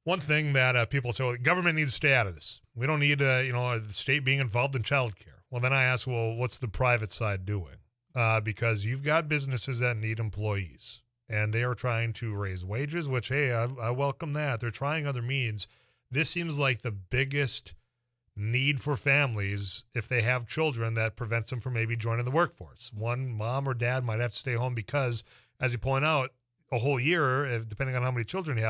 One thing that people say, well, the government needs to stay out of this. We don't need, the state being involved in childcare. Well, then I ask, well, what's the private side doing? Because you've got businesses that need employees, and they are trying to raise wages, which, hey, I welcome that. They're trying other means. This seems like the biggest need for families if they have children that prevents them from maybe joining the workforce. One, mom or dad might have to stay home because, as you point out, a whole year, depending on how many children he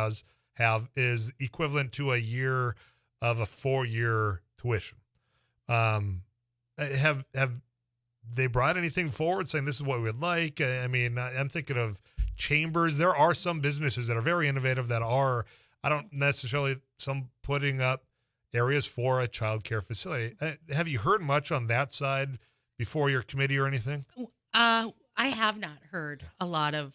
have is equivalent to a year of a 4-year tuition. Have they brought anything forward saying this is what we'd like? I mean, I'm thinking of chambers. There are some businesses that are very innovative that are, I don't necessarily, some putting up areas for a child care facility. Have you heard much on that side before your committee or anything? I have not heard a lot of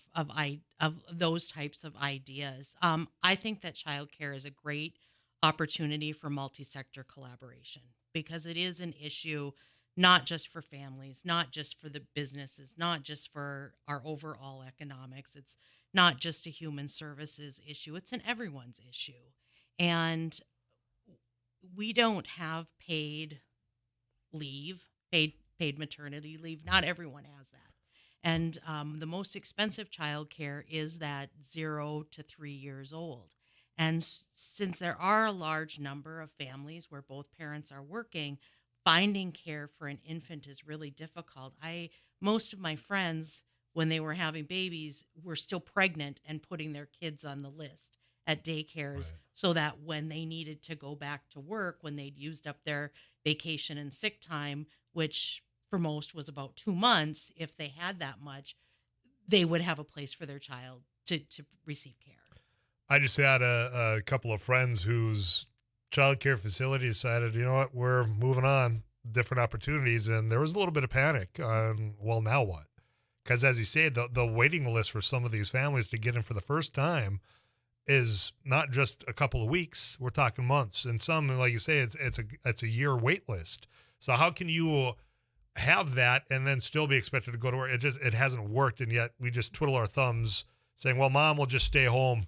those types of ideas. I think that childcare is a great opportunity for multi-sector collaboration because it is an issue not just for families, not just for the businesses, not just for our overall economics. It's not just a human services issue. It's an everyone's issue. And we don't have paid leave, paid maternity leave. Not everyone has that. And the most expensive childcare is that 0 to 3 years old. And since there are a large number of families where both parents are working, finding care for an infant is really difficult. Most of my friends, when they were having babies, were still pregnant and putting their kids on the list at daycares so that when they needed to go back to work, when they'd used up their vacation and sick time, which for most was about 2 months, if they had that much, they would have a place for their child to receive care. I just had a couple of friends whose child care facility decided, you know what, we're moving on, different opportunities, and there was a little bit of panic on, well, now what? Because as you say, the waiting list for some of these families to get in for the first time is not just a couple of weeks. We're talking months, and some, like you say, it's a year wait list. So how can you have that and then still be expected to go to work? It hasn't worked, and yet we just twiddle our thumbs saying, well, mom will just stay home,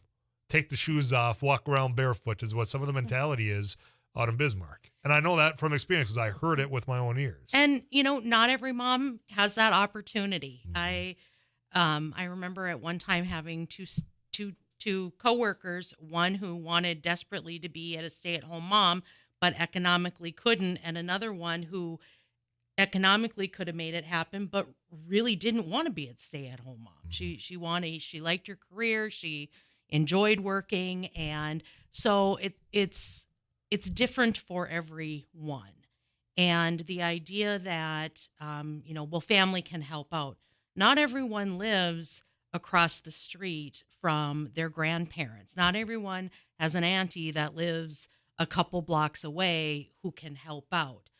take the shoes off, walk around barefoot is what some of the mentality is out in Bismarck. And I know that from experience because I heard it with my own ears. And, not every mom has that opportunity. Mm-hmm. I remember at one time having two coworkers, one who wanted desperately to be a stay-at-home mom, but economically couldn't, and another one who economically could have made it happen, but really didn't want to be a stay-at-home mom. Mm-hmm. She liked her career. She enjoyed working. And so it's different for everyone. And the idea that, family can help out. Not everyone lives across the street from their grandparents. Not everyone has an auntie that lives a couple blocks away who can help out.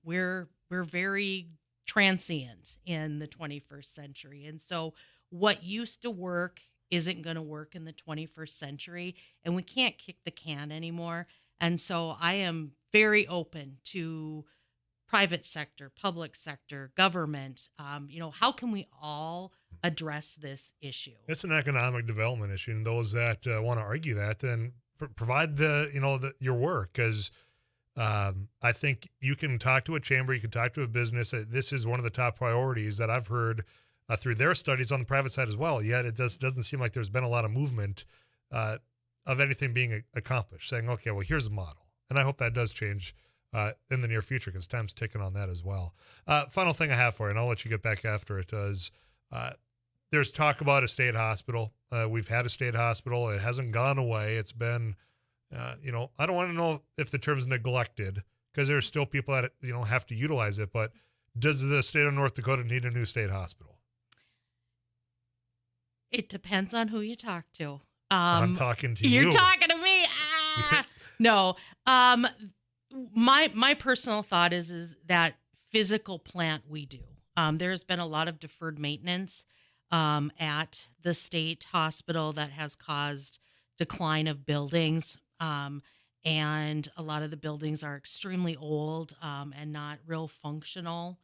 We're very transient in the 21st century. And so what used to work isn't going to work in the 21st century, and we can't kick the can anymore. And so I am very open to private sector, public sector, government. How can we all address this issue? It's an economic development issue, and those that want to argue that, then provide your work, because I think you can talk to a chamber, you can talk to a business. This is one of the top priorities that I've heard through their studies on the private side as well. Yet it doesn't seem like there's been a lot of movement of anything being accomplished, saying, okay, well, here's a model. And I hope that does change in the near future, because time's ticking on that as well. Final thing I have for you, and I'll let you get back after it, is there's talk about a state hospital. We've had a state hospital. It hasn't gone away. It's been, I don't want to know if the term's neglected, because there's still people that, have to utilize it. But does the state of North Dakota need a new state hospital? It depends on who you talk to. I'm talking to you. You're talking to me. No. My personal thought is that physical plant we do. There's been a lot of deferred maintenance at the state hospital that has caused decline of buildings. And a lot of the buildings are extremely old and not real functional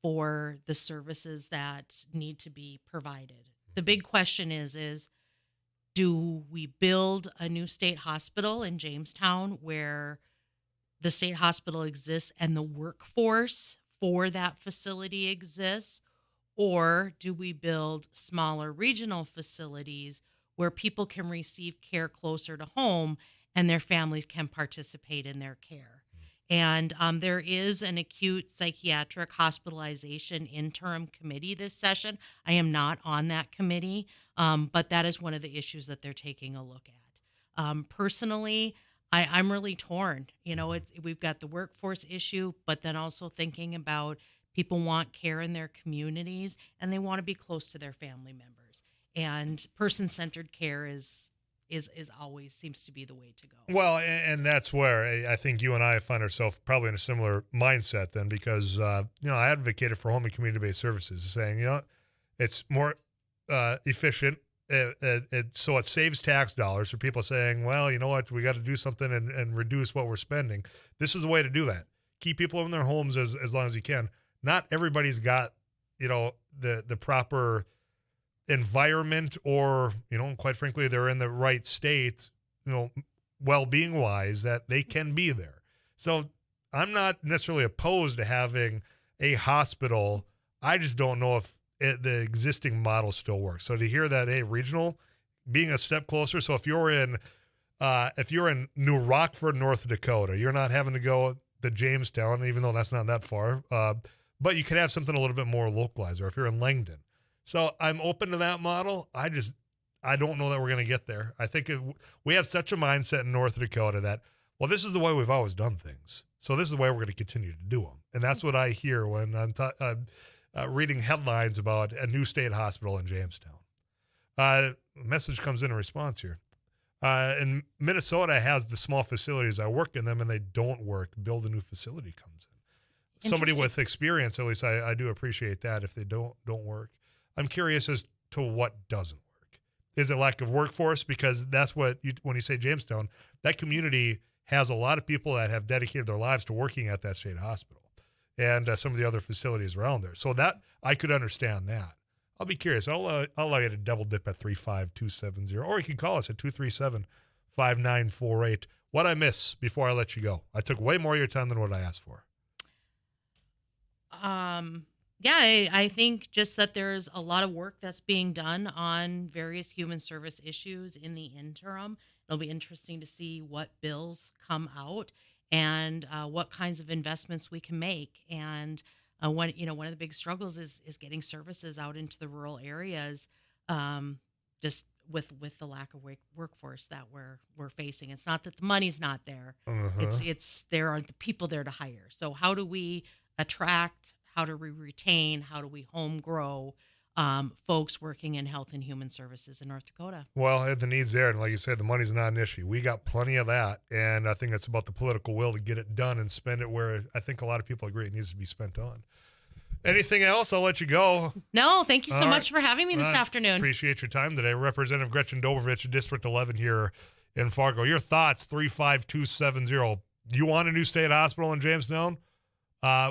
for the services that need to be provided. The big question is do we build a new state hospital in Jamestown where the state hospital exists and the workforce for that facility exists? Or do we build smaller regional facilities where people can receive care closer to home and their families can participate in their care? And there is an acute psychiatric hospitalization interim committee this session. I am not on that committee, but that is one of the issues that they're taking a look at. Personally, I'm really torn. We've got the workforce issue, but then also thinking about people want care in their communities and they want to be close to their family members. And person-centered care is always seems to be the way to go. Well, and that's where I think you and I find ourselves probably in a similar mindset then, because I advocated for home and community-based services, saying it's more efficient. So it saves tax dollars for people saying, well, you know what, we got to do something and reduce what we're spending. This is the way to do that. Keep people in their homes as long as you can. Not everybody's got, the proper environment or, quite frankly, they're in the right state, well-being wise, that they can be there. So I'm not necessarily opposed to having a hospital. I just don't know if the existing model still works. So to hear that, hey, regional being a step closer. So if you're in New Rockford, North Dakota, you're not having to go to Jamestown, even though that's not that far. But you could have something a little bit more localized, or if you're in Langdon. So I'm open to that model. I don't know that we're going to get there. I think we have such a mindset in North Dakota that, well, this is the way we've always done things. So this is the way we're going to continue to do them. And that's what I hear when I'm reading headlines about a new state hospital in Jamestown. A message comes in response here. And Minnesota has the small facilities. I work in them and they don't work. Build a new facility comes in. Somebody with experience, at least I do appreciate that if they don't work. I'm curious as to what doesn't work. Is it lack of workforce? Because that's what when you say Jamestown, that community has a lot of people that have dedicated their lives to working at that state hospital and some of the other facilities around there. So that I could understand that. I'll be curious. I'll allow you to double dip at 35270, or you can call us at 237-5948. What I miss before I let you go? I took way more of your time than what I asked for. I think just that there's a lot of work that's being done on various human service issues in the interim. It'll be interesting to see what bills come out and what kinds of investments we can make. And one of the big struggles is getting services out into the rural areas, just with the lack of workforce that we're facing. It's not that the money's not there. It's there aren't the people there to hire. So how do we attract? How do we retain? How do we home grow folks working in health and human services in North Dakota? Well, the need's there. And like you said, the money's not an issue. We got plenty of that. And I think it's about the political will to get it done and spend it where I think a lot of people agree it needs to be spent on. Anything else? I'll let you go. No, thank you so much for having me this afternoon. Appreciate your time today. Representative Gretchen Dobrovich, District 11 here in Fargo. Your thoughts, 35270. You want a new state hospital in Jamestown?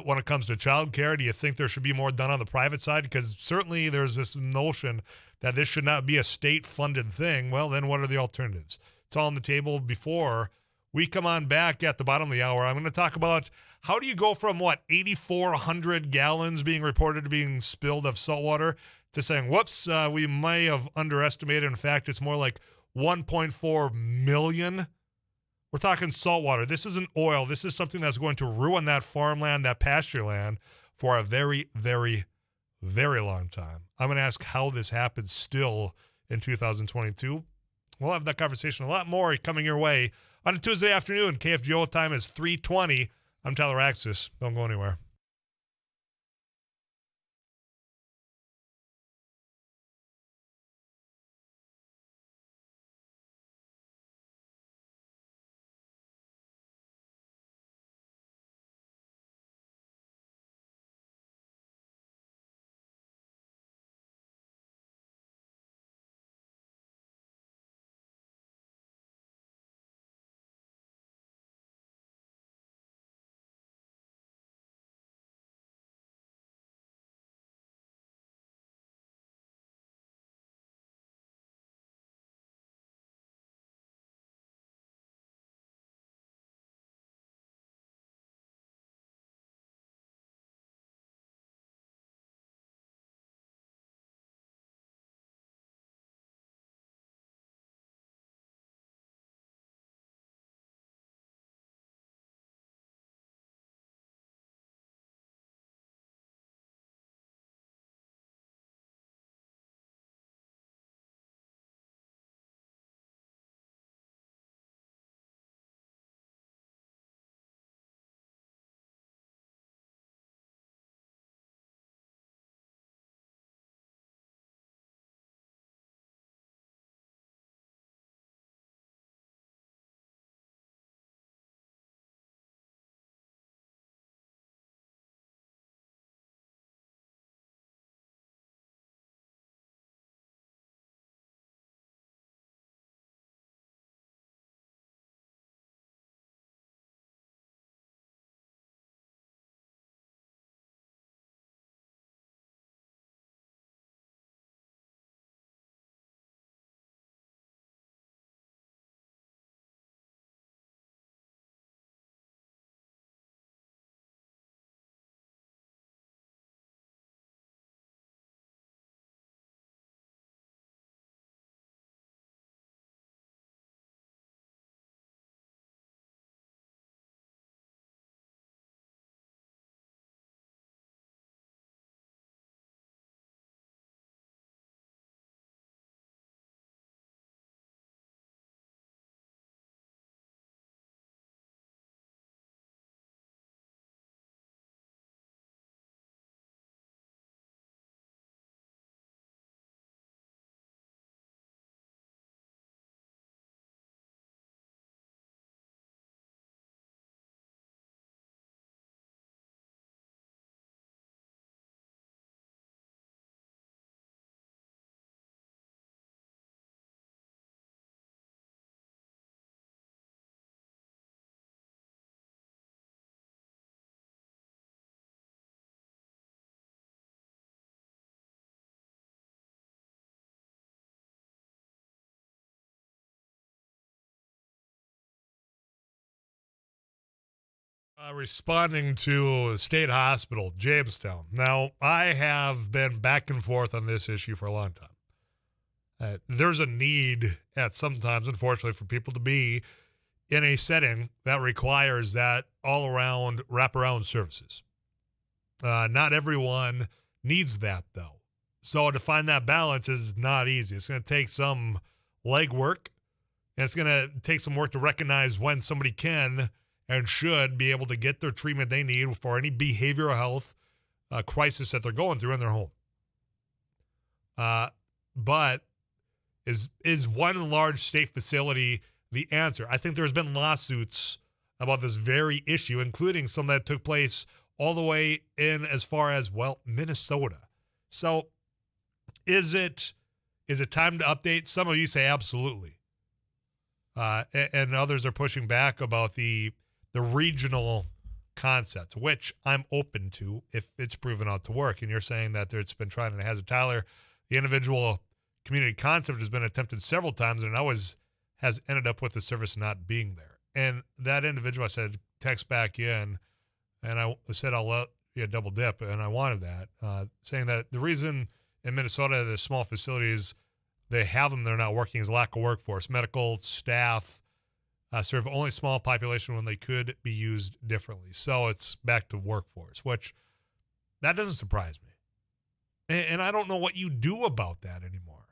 When it comes to child care, do you think there should be more done on the private side? Because certainly there's this notion that this should not be a state-funded thing. Well, then what are the alternatives? It's all on the table. Before we come on back at the bottom of the hour, I'm going to talk about how do you go from, 8,400 gallons being reported to being spilled of saltwater to saying, whoops, we may have underestimated. In fact, it's more like 1.4 million. We're talking saltwater. This isn't oil. This is something that's going to ruin that farmland, that pasture land for a very, very, very long time. I'm going to ask how this happens still in 2022. We'll have that conversation a lot more coming your way on a Tuesday afternoon. KFGO time is 3:20. I'm Tyler Axis. Don't go anywhere. Responding to State Hospital, Jamestown. Now, I have been back and forth on this issue for a long time. There's a need at sometimes, unfortunately, for people to be in a setting that requires that all-around wraparound services. Not everyone needs that, though. So to find that balance is not easy. It's going to take some legwork, and it's going to take some work to recognize when somebody can and should be able to get their treatment they need for any behavioral health crisis that they're going through in their home. But is one large state facility the answer? I think there's been lawsuits about this very issue, including some that took place all the way in as far as, well, Minnesota. So is it time to update? Some of you say absolutely. And others are pushing back about the regional concept, which I'm open to if it's proven out to work. And you're saying that it's been tried in Hazard Tyler. The individual community concept has been attempted several times, and it always has ended up with the service not being there. And that individual, I said, text back in, and I said, I'll let you double dip, and I wanted that, saying that the reason in Minnesota the small facilities, they have them, they're not working, is lack of workforce. Medical staff serve only small population when they could be used differently. So it's back to workforce, which that doesn't surprise me. And I don't know what you do about that anymore.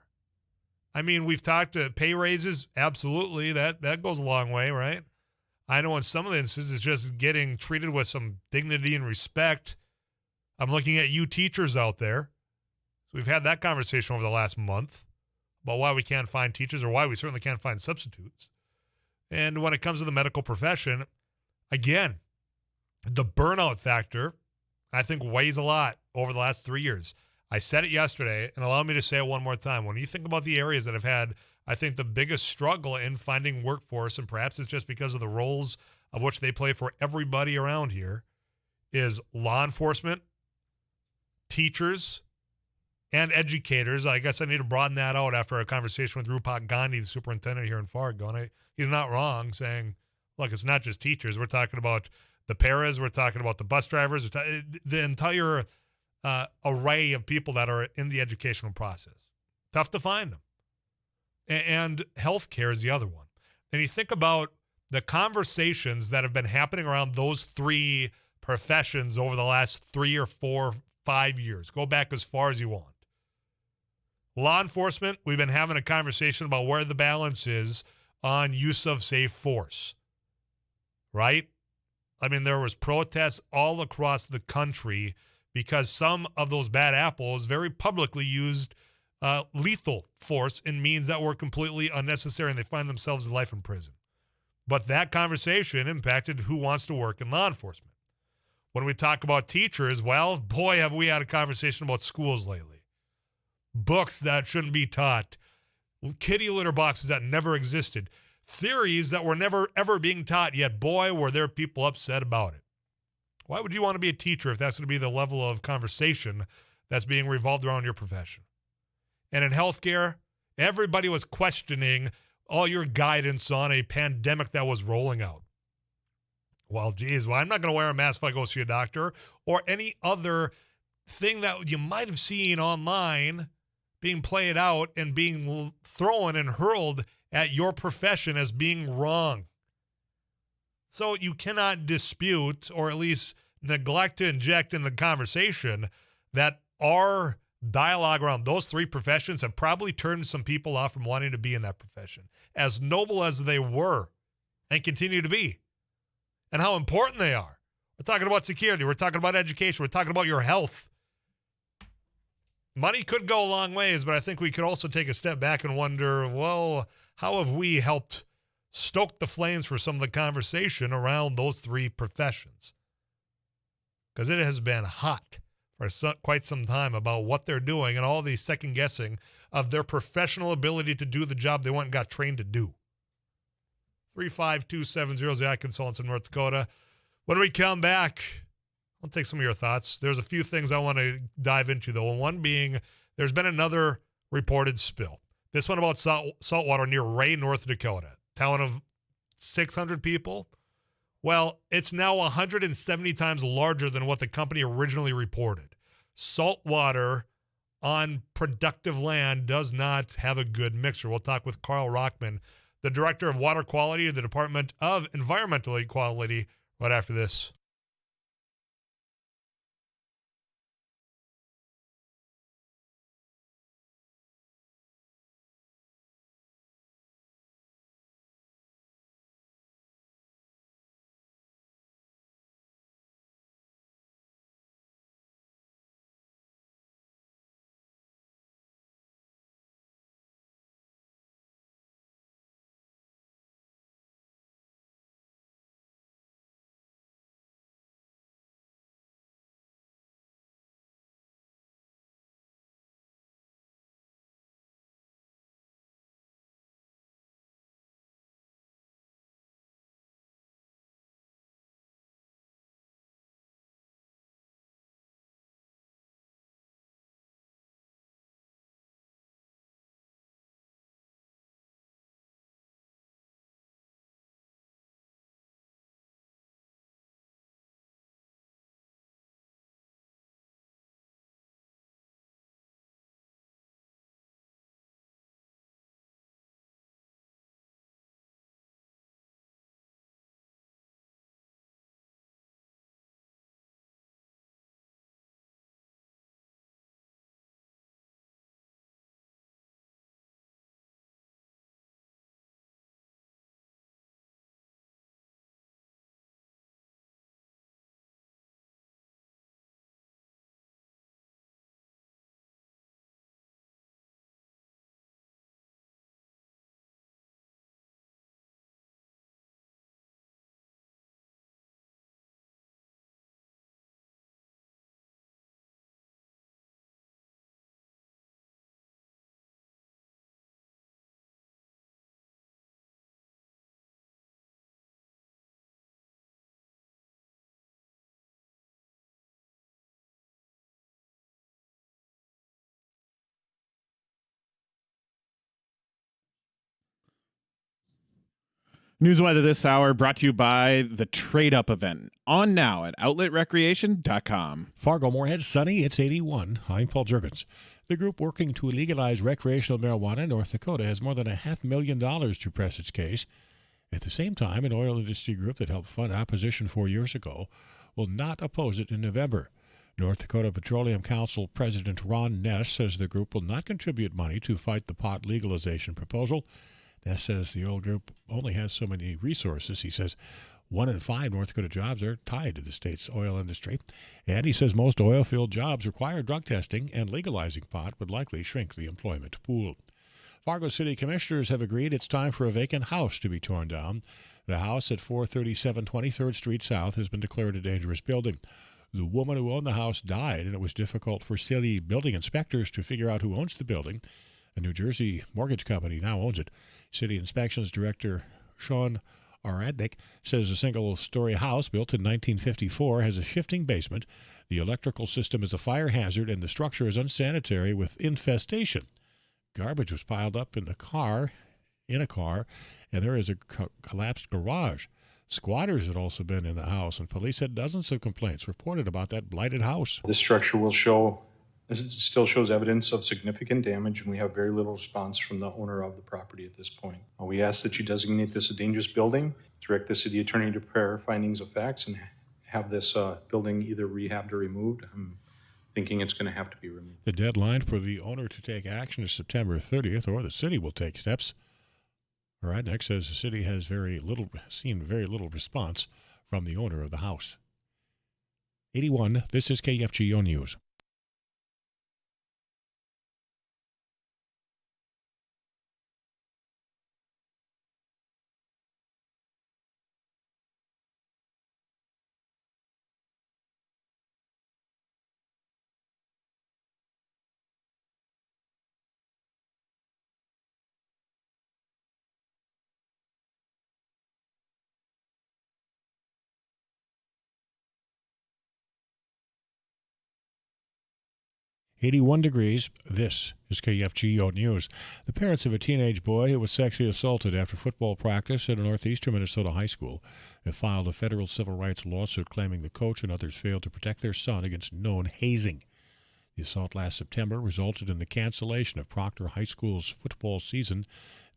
I mean, we've talked to pay raises. Absolutely. That goes a long way, right? I know in some of the instances it's just getting treated with some dignity and respect. I'm looking at you teachers out there. So we've had that conversation over the last month about why we can't find teachers, or why we certainly can't find substitutes. And when it comes to the medical profession, again, the burnout factor, I think, weighs a lot over the last 3 years. I said it yesterday, and allow me to say it one more time. When you think about the areas that have had, I think, the biggest struggle in finding workforce, and perhaps it's just because of the roles of which they play for everybody around here, is law enforcement, teachers, and educators. I guess I need to broaden that out after a conversation with Rupak Gandhi, the superintendent here in Fargo. And he's not wrong saying, look, it's not just teachers. We're talking about the paras. We're talking about the bus drivers. The entire array of people that are in the educational process. Tough to find them. And healthcare is the other one. And you think about the conversations that have been happening around those three professions over the last 3 or 4, 5 years. Go back as far as you want. Law enforcement, we've been having a conversation about where the balance is on use of safe force, right? I mean, there was protests all across the country because some of those bad apples very publicly used lethal force in means that were completely unnecessary, and they find themselves in life in prison. But that conversation impacted who wants to work in law enforcement. When we talk about teachers, well, boy, have we had a conversation about schools lately. Books that shouldn't be taught, kitty litter boxes that never existed, theories that were never, ever being taught, yet, boy, were there people upset about it. Why would you want to be a teacher if that's going to be the level of conversation that's being revolved around your profession? And in healthcare, everybody was questioning all your guidance on a pandemic that was rolling out. Well, geez, I'm not going to wear a mask if I go see a doctor, or any other thing that you might have seen online being played out and being thrown and hurled at your profession as being wrong. So you cannot dispute, or at least neglect to inject in the conversation, that our dialogue around those three professions have probably turned some people off from wanting to be in that profession, as noble as they were and continue to be, and how important they are. We're talking about security. We're talking about education. We're talking about your health. Money could go a long ways, but I think we could also take a step back and wonder, well, how have we helped stoke the flames for some of the conversation around those three professions? Because it has been hot for quite some time about what they're doing and all the second guessing of their professional ability to do the job they went and got trained to do. 35270 ZI Consultants in North Dakota. When we come back, I'll take some of your thoughts. There's a few things I want to dive into, though. And one being, there's been another reported spill. This one about saltwater near Ray, North Dakota. Town of 600 people. Well, it's now 170 times larger than what the company originally reported. Salt water on productive land does not have a good mixture. We'll talk with Carl Rockman, the Director of Water Quality of the Department of Environmental Equality, right after this. Newsweather this hour brought to you by the Trade Up event. On now at outletrecreation.com. Fargo-Moorhead, sunny, it's 81. I'm Paul Jurgens. The group working to legalize recreational marijuana in North Dakota has more than $500,000 to press its case. At the same time, an oil industry group that helped fund opposition 4 years ago will not oppose it in November. North Dakota Petroleum Council President Ron Ness says the group will not contribute money to fight the pot legalization proposal. Ness says the oil group only has so many resources. He says 1 in 5 North Dakota jobs are tied to the state's oil industry. And he says most oil field jobs require drug testing, and legalizing pot would likely shrink the employment pool. Fargo City Commissioners have agreed it's time for a vacant house to be torn down. The house at 437 23rd Street South has been declared a dangerous building. The woman who owned the house died, and it was difficult for city building inspectors to figure out who owns the building. A New Jersey mortgage company now owns it. City Inspections Director Sean Aradnik says a single-story house built in 1954 has a shifting basement. The electrical system is a fire hazard, and the structure is unsanitary with infestation. Garbage was piled up in a car, and there is a collapsed garage. Squatters had also been in the house, and police had dozens of complaints reported about that blighted house. This structure still shows evidence of significant damage, and we have very little response from the owner of the property at this point. We ask that you designate this a dangerous building, direct the city attorney to prepare findings of facts, and have this building either rehabbed or removed. I'm thinking it's going to have to be removed. The deadline for the owner to take action is September 30th, or the city will take steps. Radnick says the city has seen very little response from the owner of the house. 81, this is KFGO News. 81 degrees. This is KFGO News. The parents of a teenage boy who was sexually assaulted after football practice at a northeastern Minnesota high school have filed a federal civil rights lawsuit claiming the coach and others failed to protect their son against known hazing. The assault last September resulted in the cancellation of Proctor High School's football season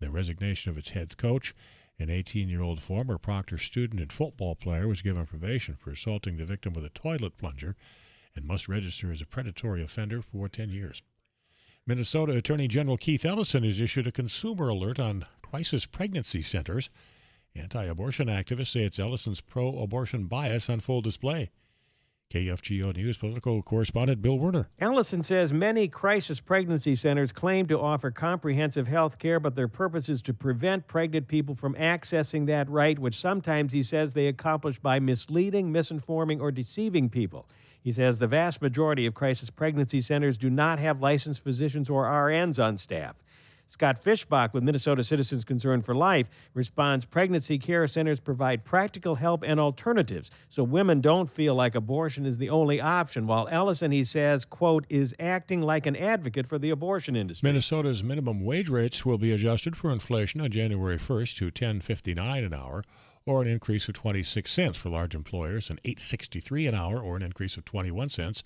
and the resignation of its head coach. An 18-year-old former Proctor student and football player was given probation for assaulting the victim with a toilet plunger and must register as a predatory offender for 10 years. Minnesota Attorney General Keith Ellison has issued a consumer alert on crisis pregnancy centers. Anti-abortion activists say it's Ellison's pro-abortion bias on full display. KFGO News political correspondent Bill Werner. Ellison says many crisis pregnancy centers claim to offer comprehensive health care, but their purpose is to prevent pregnant people from accessing that right, which sometimes he says they accomplish by misleading, misinforming, or deceiving people. He says the vast majority of crisis pregnancy centers do not have licensed physicians or RNs on staff. Scott Fischbach with Minnesota Citizens Concern for Life responds pregnancy care centers provide practical help and alternatives so women don't feel like abortion is the only option, while Ellison, he says, quote, is acting like an advocate for the abortion industry. Minnesota's minimum wage rates will be adjusted for inflation on January 1st to $10.59 an hour, or an increase of 26 cents for large employers, and $8.63 an hour, or an increase of 21 cents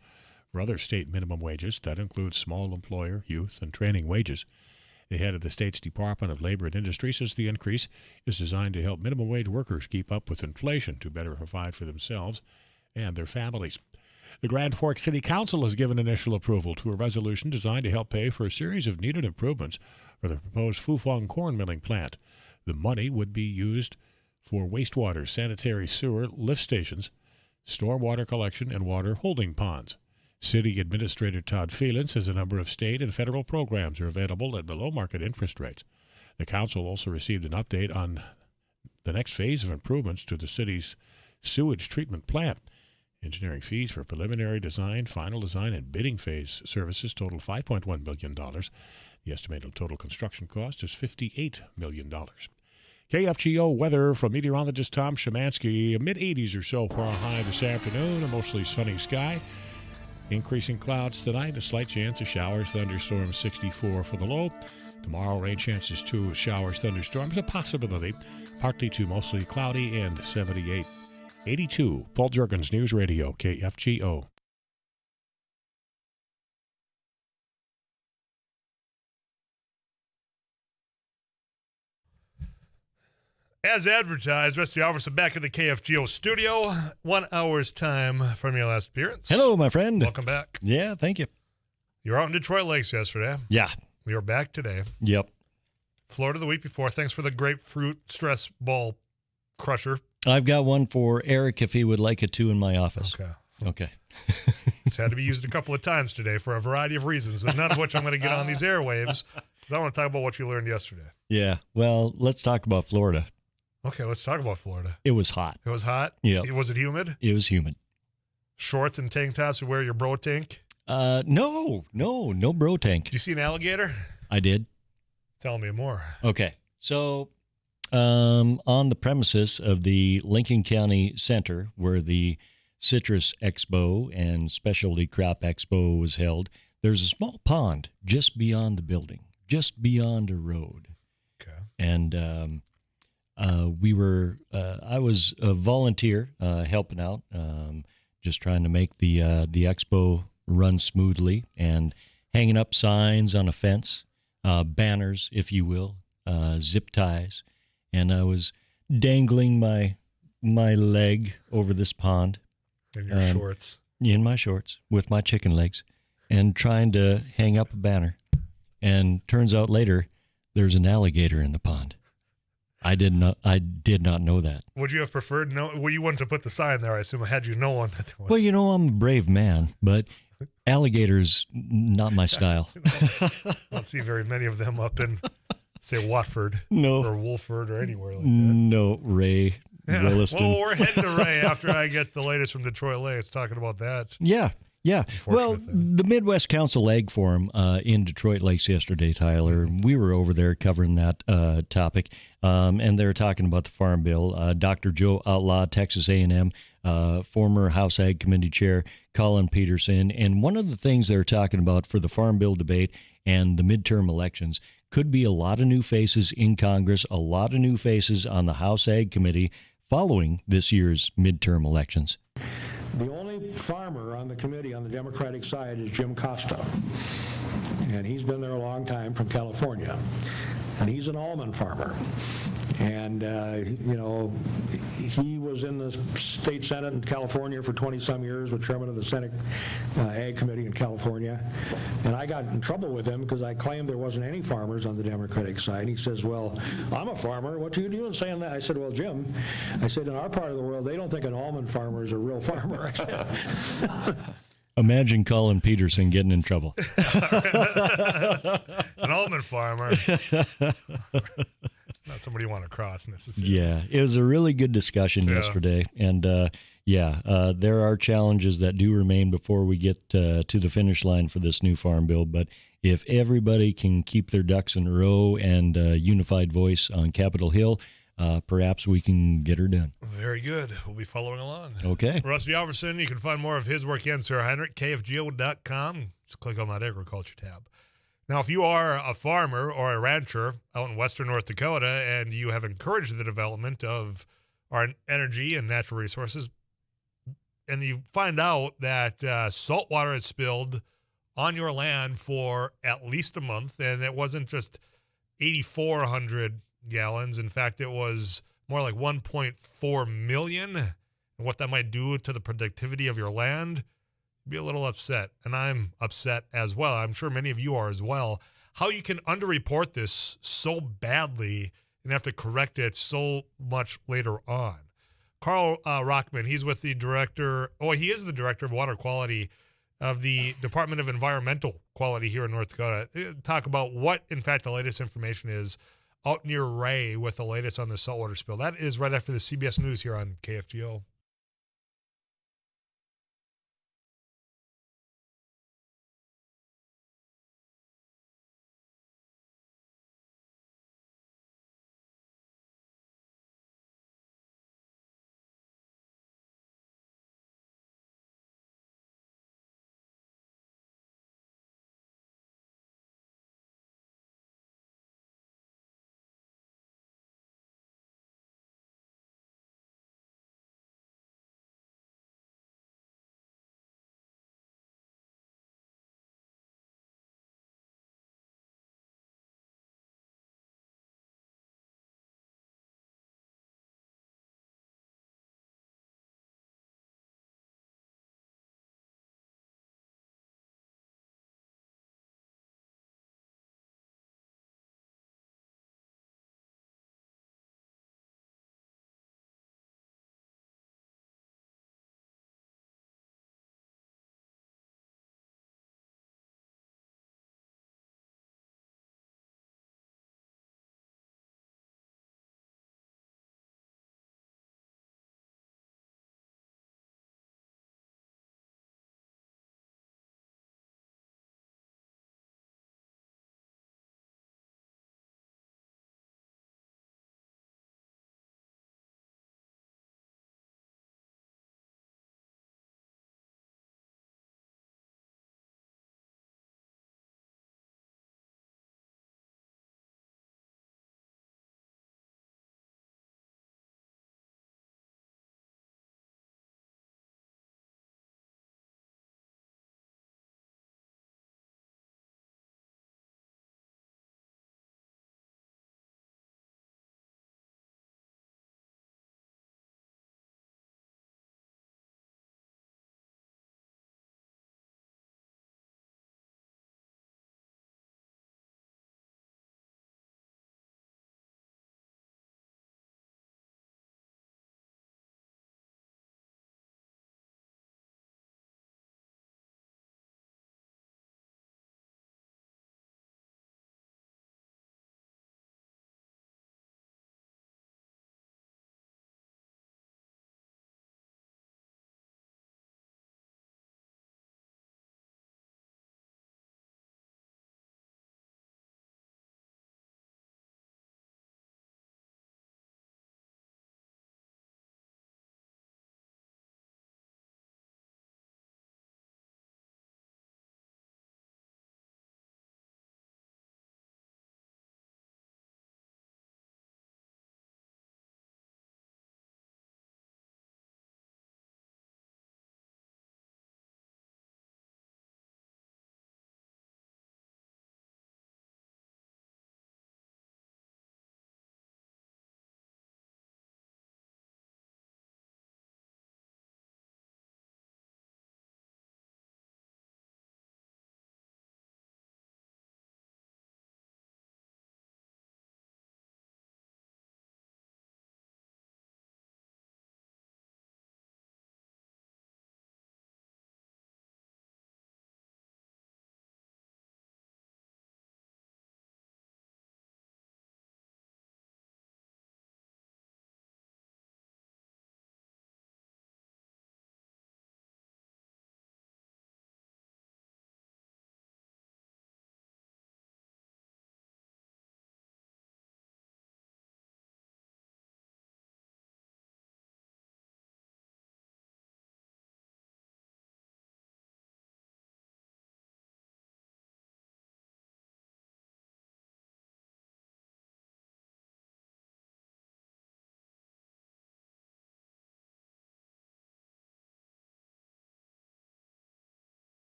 for other state minimum wages. That includes small employer, youth, and training wages. The head of the state's Department of Labor and Industry says the increase is designed to help minimum wage workers keep up with inflation to better provide for themselves and their families. The Grand Forks City Council has given initial approval to a resolution designed to help pay for a series of needed improvements for the proposed Fufeng corn milling plant. The money would be used for wastewater, sanitary sewer, lift stations, stormwater collection, and water holding ponds. City Administrator Todd Phelan says a number of state and federal programs are available at below-market interest rates. The council also received an update on the next phase of improvements to the city's sewage treatment plant. Engineering fees for preliminary design, final design, and bidding phase services total $5.1 million. The estimated total construction cost is $58 million. KFGO weather from meteorologist Tom Szymanski. Mid-80s or so for a high this afternoon. A mostly sunny sky. Increasing clouds tonight. A slight chance of showers, thunderstorms, 64 for the low. Tomorrow, rain chances 2 showers, thunderstorms, a possibility. Partly to mostly cloudy and 78. 82. Paul Juergens, News Radio, KFGO. As advertised, rest of the office are back at the KFGO studio. 1 hour's time from your last appearance. Hello, my friend. Welcome back. Yeah, thank you. You were out in Detroit Lakes yesterday. Yeah. We are back today. Yep. Florida the week before. Thanks for the grapefruit stress ball crusher. I've got one for Eric if he would like it too in my office. Okay. It's had to be used a couple of times today for a variety of reasons, and none of which I'm going to get on these airwaves, because I want to talk about what you learned yesterday. Yeah. Well, let's talk about Florida. Okay, let's talk about Florida. It was hot. It was hot? Yeah. Was it humid? It was humid. Shorts and tank tops to wear your bro tank? No bro tank. Did you see an alligator? I did. Tell me more. Okay. So on the premises of the Lincoln County Center, where the Citrus Expo and Specialty Crop Expo was held, there's a small pond just beyond the building, just beyond a road. Okay. And I was a volunteer helping out, just trying to make the expo run smoothly and hanging up signs on a fence, banners, if you will, zip ties. And I was dangling my leg over this pond. In your shorts. In my shorts with my chicken legs and trying to hang up a banner. And turns out later there's an alligator in the pond. I did not know that. Would you have preferred well, you wouldn't have put the sign there, I assume, had you known that there was. Well, I'm a brave man, but alligators not my style. I don't see very many of them up in, say, Watford or Wolford or anywhere like that. No, Ray, Williston. Well, we're heading to Ray after I get the latest from Detroit Lakes talking about that. Yeah. Well, the Midwest Council Ag Forum in Detroit Lakes yesterday, Tyler, we were over there covering that topic, and they were talking about the Farm Bill. Dr. Joe Outlaw, Texas A&M, former House Ag Committee Chair Colin Peterson. And one of the things they're talking about for the Farm Bill debate and the midterm elections could be a lot of new faces in Congress, a lot of new faces on the House Ag Committee following this year's midterm elections. The only farmer on the committee on the Democratic side is Jim Costa, and he's been there a long time from California, and he's an almond farmer. And, he was in the state Senate in California for 20-some years, was chairman of the Senate Ag Committee in California. And I got in trouble with him because I claimed there wasn't any farmers on the Democratic side. And he says, well, I'm a farmer. What are you doing saying that? I said, well, Jim, I said, in our part of the world, they don't think an almond farmer is a real farmer. I said, Imagine Colin Peterson getting in trouble. An almond farmer. Not somebody you want to cross necessarily. Yeah, it was a really good discussion yesterday. And there are challenges that do remain before we get to the finish line for this new farm bill. But if everybody can keep their ducks in a row and unified voice on Capitol Hill, perhaps we can get her done. Very good. We'll be following along. Okay. Rusty Alverson, you can find more of his work and Sir Heinrich, kfgo.com. Just click on that agriculture tab. Now, if you are a farmer or a rancher out in western North Dakota and you have encouraged the development of our energy and natural resources, and you find out that salt water is spilled on your land for at least a month, and it wasn't just 8,400 gallons. In fact, it was more like 1.4 million. And what that might do to the productivity of your land, be a little upset. And I'm upset as well. I'm sure many of you are as well. How you can underreport this so badly and have to correct it so much later on. Carl Rockman, he's with the director. Oh, he is the director of water quality of the Department of Environmental Quality here in North Dakota. Talk about what, in fact, the latest information is out near Ray with the latest on the saltwater spill. That is right after the CBS News here on KFGO.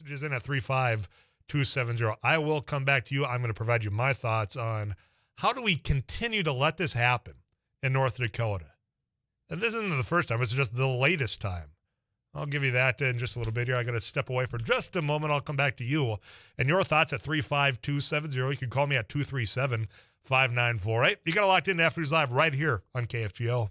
messages in at 35270. I will come back to you. I'm going to provide you my thoughts on how do we continue to let this happen in North Dakota. And this isn't the first time. It's just the latest time. I'll give you that in just a little bit here. I got to step away for just a moment. I'll come back to you and your thoughts at 35270. You can call me at 237-5948. You got locked into After News Live right here on KFGO.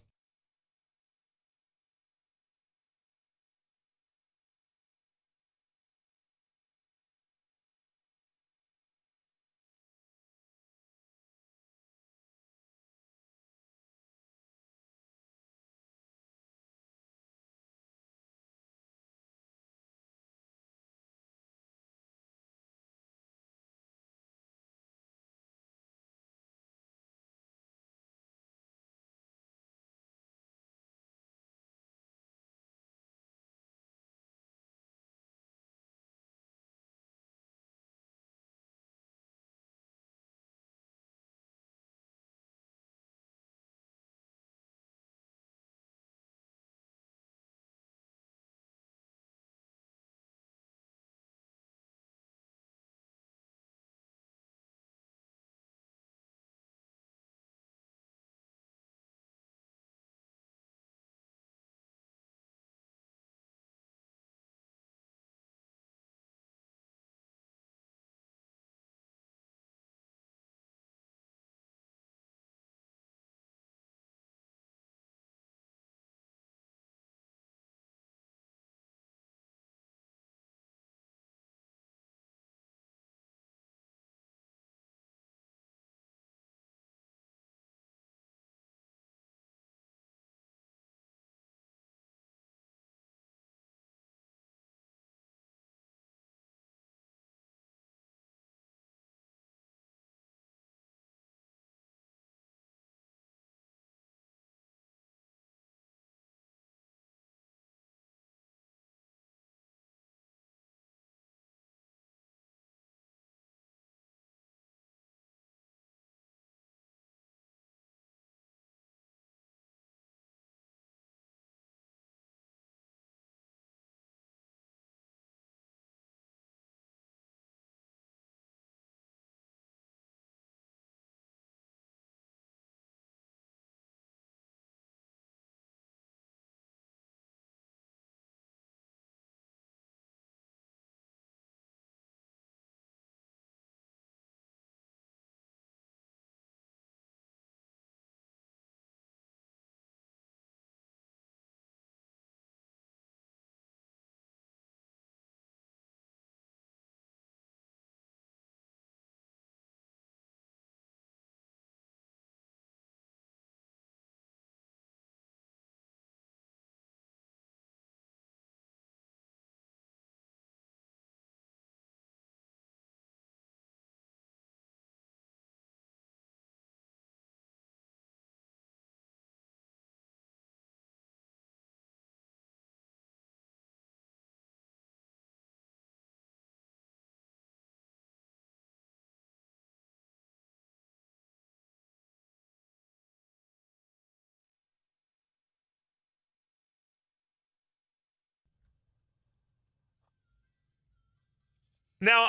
Now,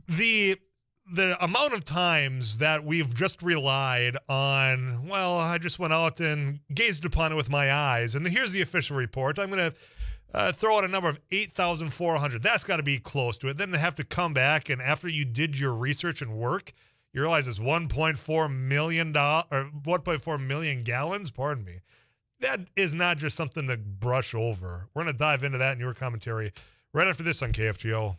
the amount of times that we've just relied on, well, I just went out and gazed upon it with my eyes, and here's the official report. I'm going to throw out a number of 8,400. That's got to be close to it. Then they have to come back, and after you did your research and work, you realize it's 1.4 million or 1.4 million gallons. Pardon me. That is not just something to brush over. We're going to dive into that in your commentary right after this on KFGO.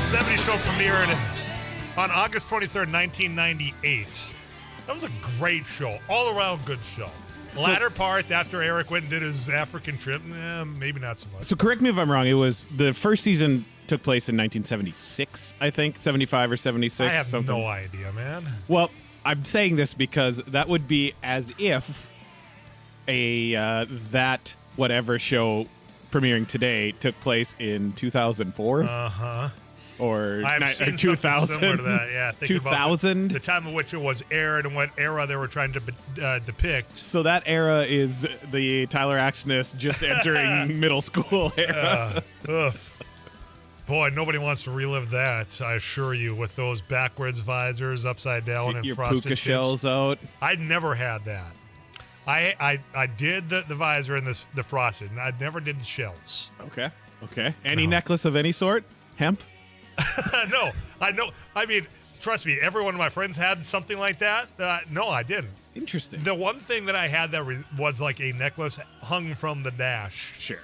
70 show premiered on August 23rd, 1998. That was a great show. All around good show. Latter part, after Eric went and did his African trip, maybe not so much. So correct me if I'm wrong. It was the first season took place in 1976, I think, 75 or 76. I have something. no idea, man. Well, I'm saying this because that would be as if that whatever show premiering today took place in 2004. Uh-huh. Or I've seen 2000. Similar to that, yeah. 2000? The time in which it was aired and what era they were trying to depict. So that era is the Tyler Axness just entering middle school era. Boy, nobody wants to relive that, I assure you, with those backwards visors, upside down, and your frosted puka tips. shells out. I never had that. I did the visor and the frosted, and I never did the shells. Okay. Any necklace of any sort? Hemp? No, I know. I mean, trust me, every one of my friends had something like that. No, I didn't. Interesting. The one thing that I had that was like a necklace hung from the dash. Sure.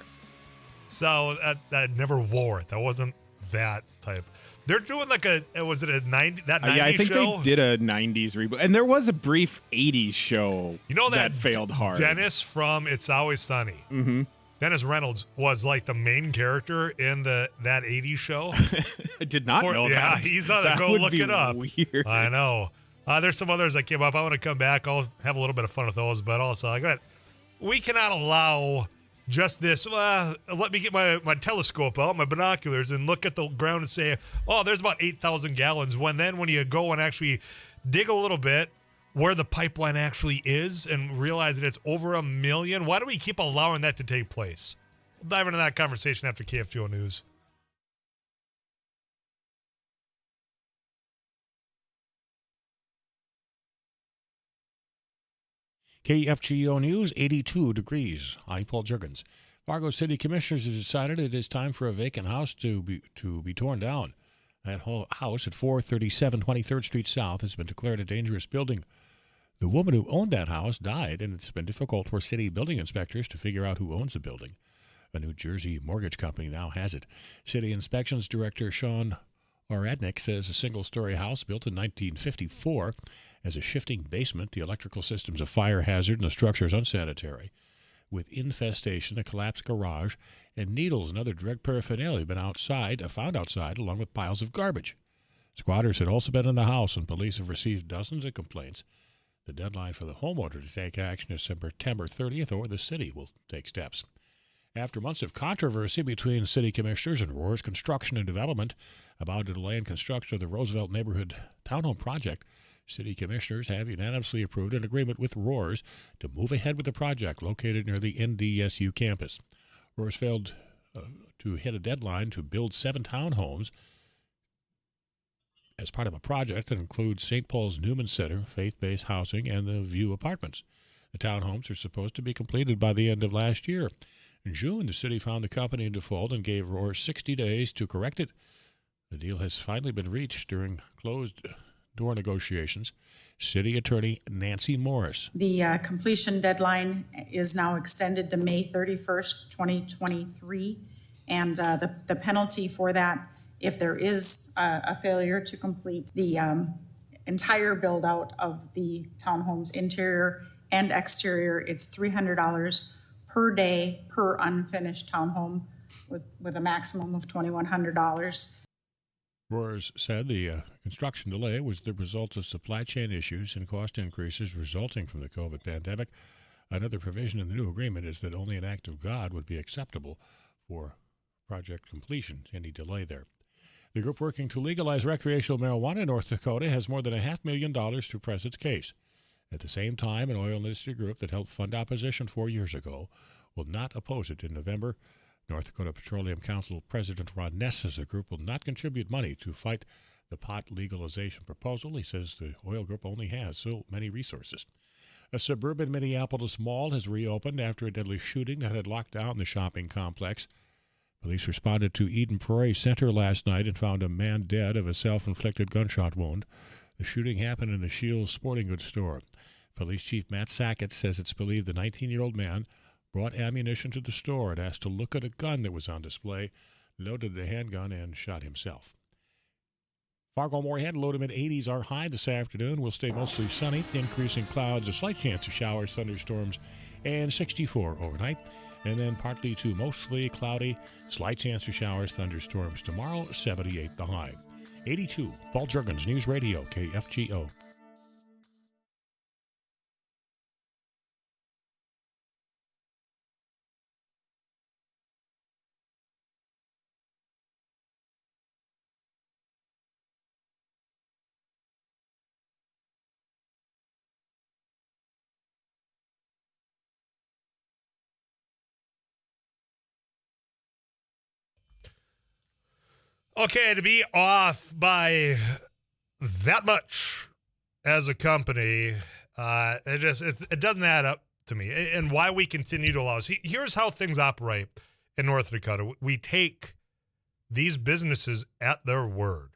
So I never wore it. That wasn't that type. They're doing like was it a 90s show? Yeah, I think they did a 90s reboot. And there was a brief 80s show that failed hard. Dennis from It's Always Sunny. Mm-hmm. Dennis Reynolds was like the main character in that 80s show. I did not know that. Yeah, he's on it. Go look it up. Weird. I know. There's some others that came up. I want to come back. I'll have a little bit of fun with those, but also we cannot allow just this. Let me get my telescope out, my binoculars, and look at the ground and say, oh, there's about 8,000 gallons. When you go and actually dig a little bit where the pipeline actually is and realize that it's over 1 million, why do we keep allowing that to take place? We'll dive into that conversation after KFGO News. KFGO News, 82 degrees. I'm Paul Juergens. Fargo City Commissioners have decided it is time for a vacant house to be torn down. That whole house at 437 23rd Street South has been declared a dangerous building. The woman who owned that house died, and it's been difficult for city building inspectors to figure out who owns the building. A New Jersey mortgage company now has it. City Inspections Director Sean Oradnik says a single-story house built in 1954 has a shifting basement, the electrical system's a fire hazard, and the structure is unsanitary. With infestation, a collapsed garage, and needles and other drug paraphernalia found outside, along with piles of garbage. Squatters had also been in the house, and police have received dozens of complaints. The deadline for the homeowner to take action is September 30th, or the city will take steps. After months of controversy between city commissioners and Roars Construction and Development about a delay in construction of the Roosevelt Neighborhood Townhome project, city commissioners have unanimously approved an agreement with Roars to move ahead with the project located near the NDSU campus. Roars failed to hit a deadline to build 7 townhomes as part of a project that includes St. Paul's Newman Center, faith-based housing, and the View Apartments. The townhomes are supposed to be completed by the end of last year. In June, the city found the company in default and gave Roars 60 days to correct it. The deal has finally been reached during closed-door negotiations. City Attorney Nancy Morris. The completion deadline is now extended to May 31st, 2023, and the penalty for that, if there is a failure to complete the entire build-out of the townhome's interior and exterior, it's $300 per day per unfinished townhome with a maximum of $2,100. Roars said the construction delay was the result of supply chain issues and cost increases resulting from the COVID pandemic. Another provision in the new agreement is that only an act of God would be acceptable for project completion. Any delay there. The group working to legalize recreational marijuana in North Dakota has more than $500,000 to press its case. At the same time, an oil industry group that helped fund opposition 4 years ago will not oppose it in November. North Dakota Petroleum Council President Ron Ness says the group will not contribute money to fight the pot legalization proposal. He says the oil group only has so many resources. A suburban Minneapolis mall has reopened after a deadly shooting that had locked down the shopping complex. Police responded to Eden Prairie Center last night and found a man dead of a self-inflicted gunshot wound. The shooting happened in the Shields sporting goods store. Police Chief Matt Sackett says it's believed the 19-year-old man brought ammunition to the store and asked to look at a gun that was on display, loaded the handgun, and shot himself. Fargo-Moorhead, low to mid-80s are high this afternoon. Will stay mostly sunny, increasing clouds, a slight chance of showers, thunderstorms, and 64 overnight. And then partly to mostly cloudy, slight chance of showers, thunderstorms tomorrow, 78 the high. 82, Paul Juergens, News Radio, KFGO. Okay, to be off by that much as a company, it doesn't add up to me. And why we continue to allow. See, here's how things operate in North Dakota. We take these businesses at their word,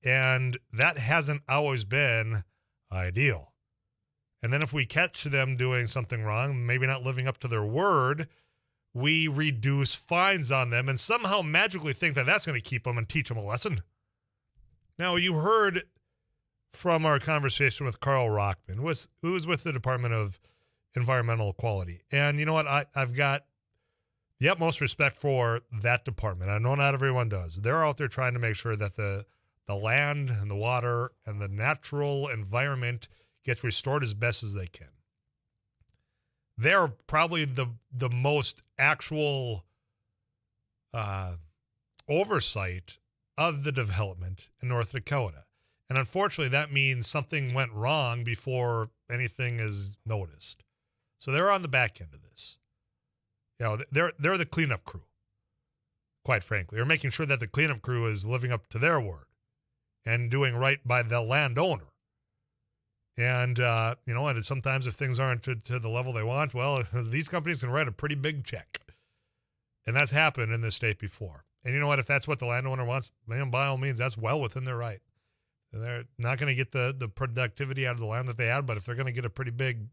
and that hasn't always been ideal. And then if we catch them doing something wrong, maybe not living up to their word, we reduce fines on them and somehow magically think that that's going to keep them and teach them a lesson. Now, you heard from our conversation with Carl Rockman, who was with the Department of Environmental Quality. And you know what? I've got the utmost respect for that department. I know not everyone does. They're out there trying to make sure that the land and the water and the natural environment gets restored as best as they can. They're probably the most actual oversight of the development in North Dakota. And unfortunately, that means something went wrong before anything is noticed. So they're on the back end of this. You know, they're the cleanup crew, quite frankly. They're making sure that the cleanup crew is living up to their word and doing right by the landowner. And, and sometimes if things aren't to the level they want, well, these companies can write a pretty big check. And that's happened in this state before. And you know what? If that's what the landowner wants, man, by all means, that's well within their right. They're not going to get the productivity out of the land that they had, but if they're going to get a pretty big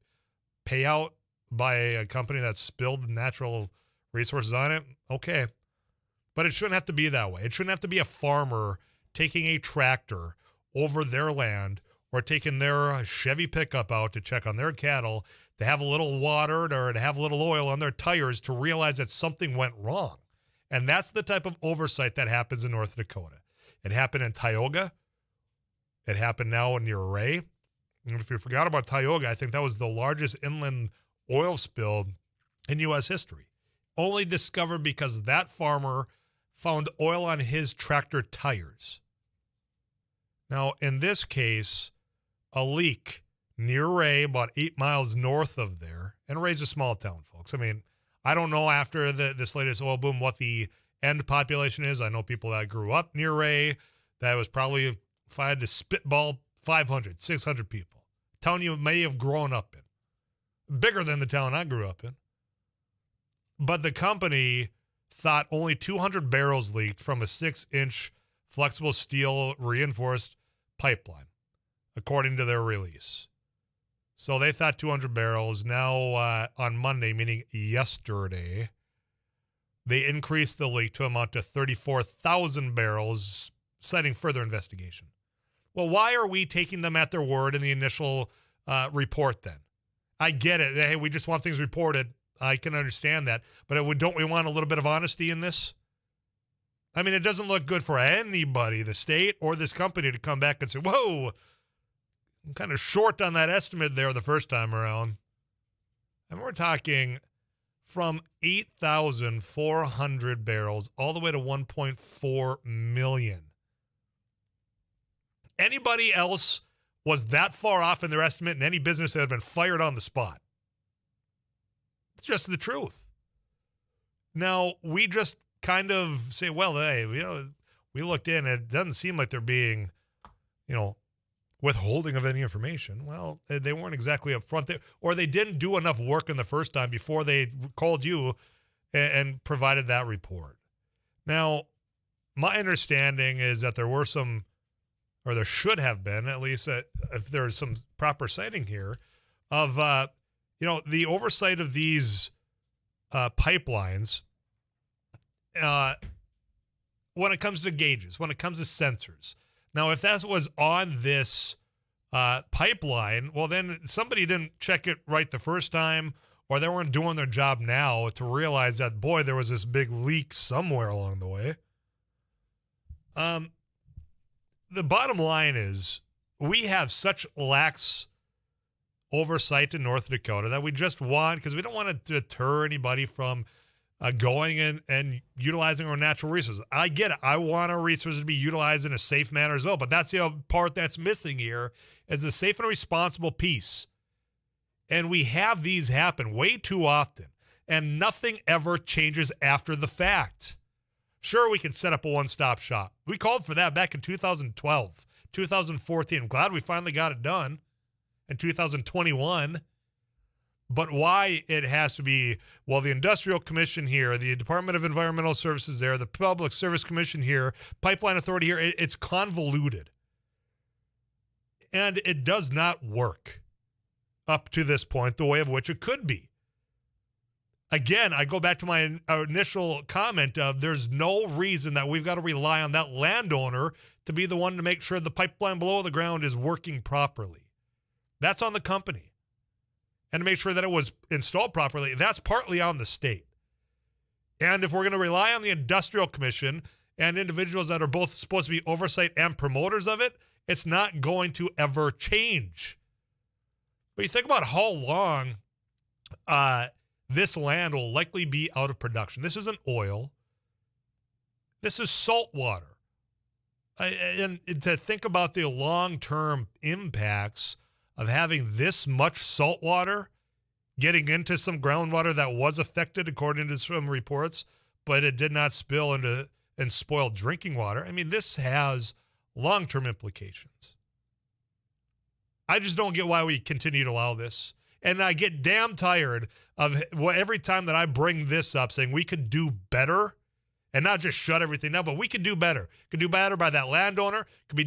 payout by a company that spilled natural resources on it, okay. But it shouldn't have to be that way. It shouldn't have to be a farmer taking a tractor over their land or taking their Chevy pickup out to check on their cattle, to have a little water or to have a little oil on their tires to realize that something went wrong. And that's the type of oversight that happens in North Dakota. It happened in Tioga. It happened now near Ray. And if you forgot about Tioga, I think that was the largest inland oil spill in U.S. history. Only discovered because that farmer found oil on his tractor tires. Now, in this case, a leak near Ray, about 8 miles north of there, and Ray's a small town, folks. I mean, I don't know after this latest oil boom what the end population is. I know people that grew up near Ray that was probably, if I had to spitball, 500, 600 people. Town you may have grown up in. Bigger than the town I grew up in. But the company thought only 200 barrels leaked from a 6-inch flexible steel reinforced pipeline, according to their release. So they thought 200 barrels. Now, on Monday, meaning yesterday, they increased the leak to amount to 34,000 barrels, citing further investigation. Well, why are we taking them at their word in the initial report then? I get it. Hey, we just want things reported. I can understand that. But don't we want a little bit of honesty in this? I mean, it doesn't look good for anybody, the state or this company, to come back and say, whoa, I'm kind of short on that estimate there the first time around. And we're talking from 8,400 barrels all the way to 1.4 million. Anybody else was that far off in their estimate, and any business that had been fired on the spot. It's just the truth. Now, we just kind of say, well, hey, we looked in, and it doesn't seem like they're being, withholding of any information. Well, they weren't exactly upfront there, or they didn't do enough work in the first time before they called you and provided that report. Now, my understanding is that there were some, or there should have been, at least if there's some proper citing here, of, the oversight of these pipelines when it comes to gauges, when it comes to sensors. Now, if that was on this pipeline, well, then somebody didn't check it right the first time, or they weren't doing their job now to realize that, boy, there was this big leak somewhere along the way. The bottom line is we have such lax oversight in North Dakota that we just want, because we don't want to deter anybody from going in and utilizing our natural resources. I get it. I want our resources to be utilized in a safe manner as well, but that's the part that's missing here is the safe and responsible piece. And we have these happen way too often, and nothing ever changes after the fact. Sure, we can set up a one-stop shop. We called for that back in 2012, 2014. I'm glad we finally got it done in 2021. But why it has to be, well, the Industrial Commission here, the Department of Environmental Services there, the Public Service Commission here, Pipeline Authority here, it's convoluted. And it does not work up to this point the way of which it could be. Again, I go back to my initial comment of there's no reason that we've got to rely on that landowner to be the one to make sure the pipeline below the ground is working properly. That's on the company. And to make sure that it was installed properly, that's partly on the state. And if we're going to rely on the Industrial Commission and individuals that are both supposed to be oversight and promoters of it, it's not going to ever change. But you think about how long this land will likely be out of production. This isn't oil. This is salt water. And to think about the long-term impacts of having this much salt water getting into some groundwater that was affected according to some reports, but it did not spill into and spoil drinking water. I mean, this has long-term implications. I just don't get why we continue to allow this. And I get damn tired of every time that I bring this up saying we could do better and not just shut everything down, but we could do better. Could do better by that landowner. Could be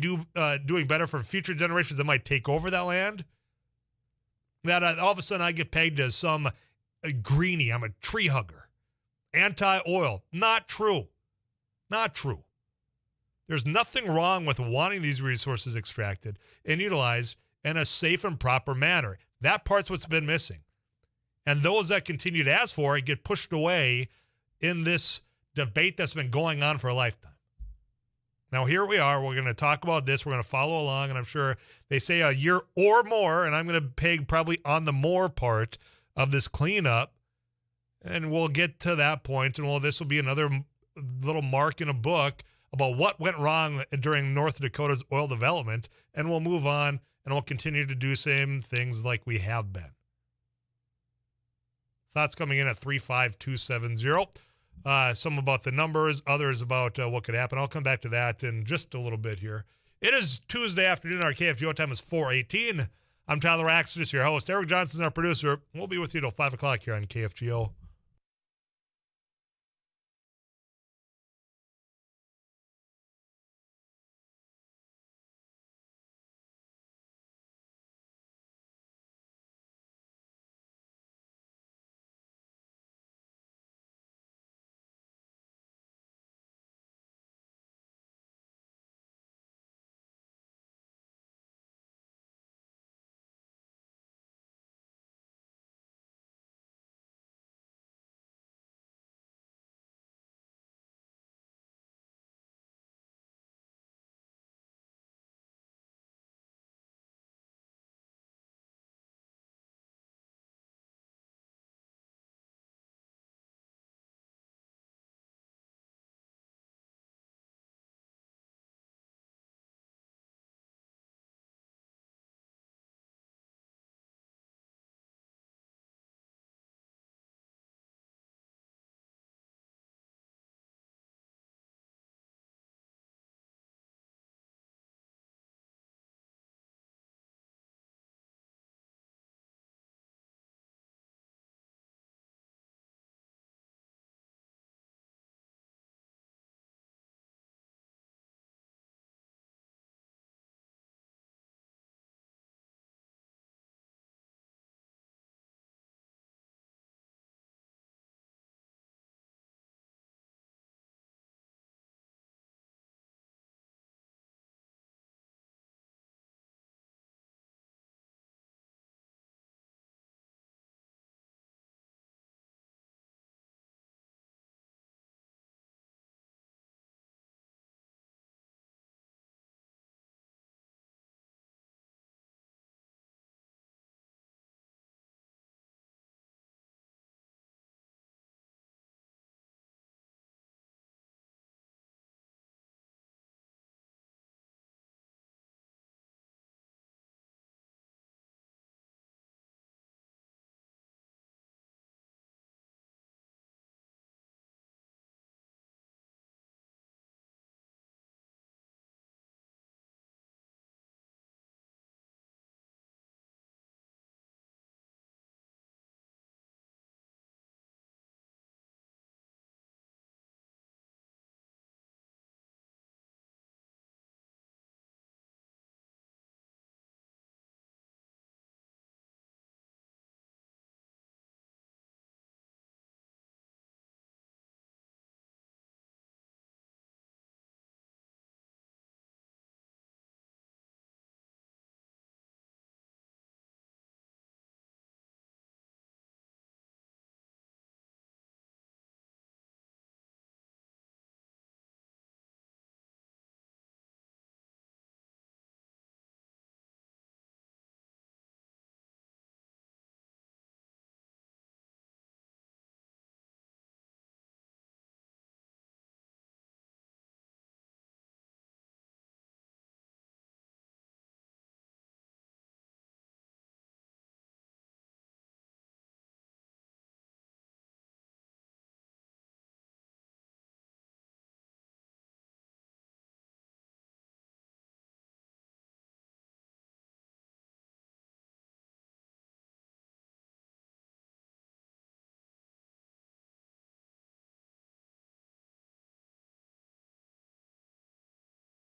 doing better for future generations that might take over that land. That all of a sudden I get pegged as some greenie. I'm a tree hugger. Anti-oil. Not true. Not true. There's nothing wrong with wanting these resources extracted and utilized in a safe and proper manner. That part's what's been missing. And those that continue to ask for it get pushed away in this debate that's been going on for a lifetime. Now, here we are. We're going to talk about this. We're going to follow along, and I'm sure they say a year or more, and I'm going to peg probably on the more part of this cleanup, and we'll get to that point, and this will be another little mark in a book about what went wrong during North Dakota's oil development, and we'll move on, and we'll continue to do same things like we have been. Thoughts coming in at 35270. Some about the numbers, others about what could happen. I'll come back to that in just a little bit here. It is Tuesday afternoon. Our KFGO time is 4:18. I'm Tyler Axis, your host. Eric Johnson's our producer. We'll be with you till 5 o'clock here on KFGO.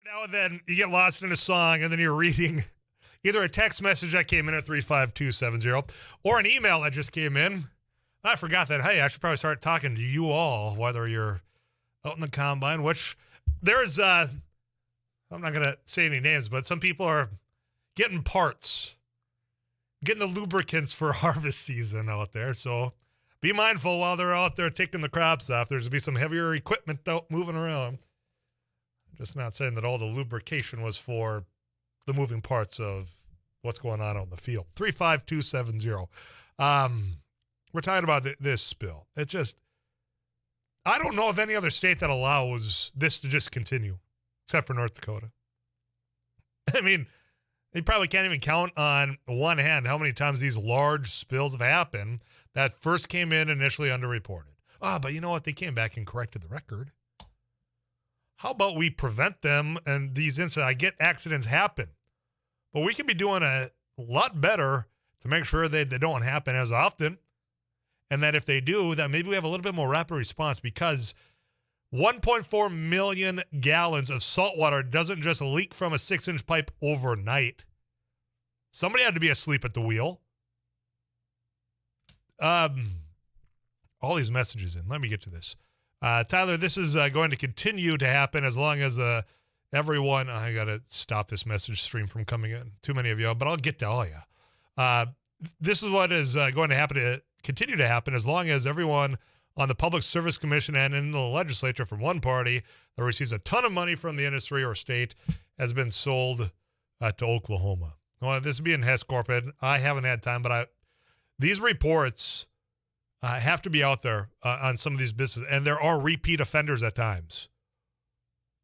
Now and then you get lost in a song and then you're reading either a text message that came in at 35270 or an email that just came in. I forgot that, hey, I should probably start talking to you all, whether you're out in the combine, which there's, I'm not going to say any names, but some people are getting parts, getting the lubricants for harvest season out there. So be mindful while they're out there taking the crops off. There's going to be some heavier equipment out moving around. I'm just not saying that all the lubrication was for the moving parts of what's going on the field. 35270. We're talking about this spill. It just, I don't know of any other state that allows this to just continue, except for North Dakota. I mean, you probably can't even count on one hand how many times these large spills have happened that first came in initially underreported. But you know what? They came back and corrected the record. How about we prevent them and these incidents? I get accidents happen, but we can be doing a lot better to make sure that they don't happen as often. And that if they do, that maybe we have a little bit more rapid response, because 1.4 million gallons of salt water doesn't just leak from a 6-inch pipe overnight. Somebody had to be asleep at the wheel. All these messages in. Let me get to this. Tyler, this is going to continue to happen as long as everyone... I got to stop this message stream from coming in. Too many of you, but I'll get to all you. This is what is going to happen to continue to happen as long as everyone on the Public Service Commission and in the legislature from one party that receives a ton of money from the industry or state has been sold to Oklahoma. Well, this would be in Hess Corporate. I haven't had time, but these reports have to be out there on some of these businesses, and there are repeat offenders at times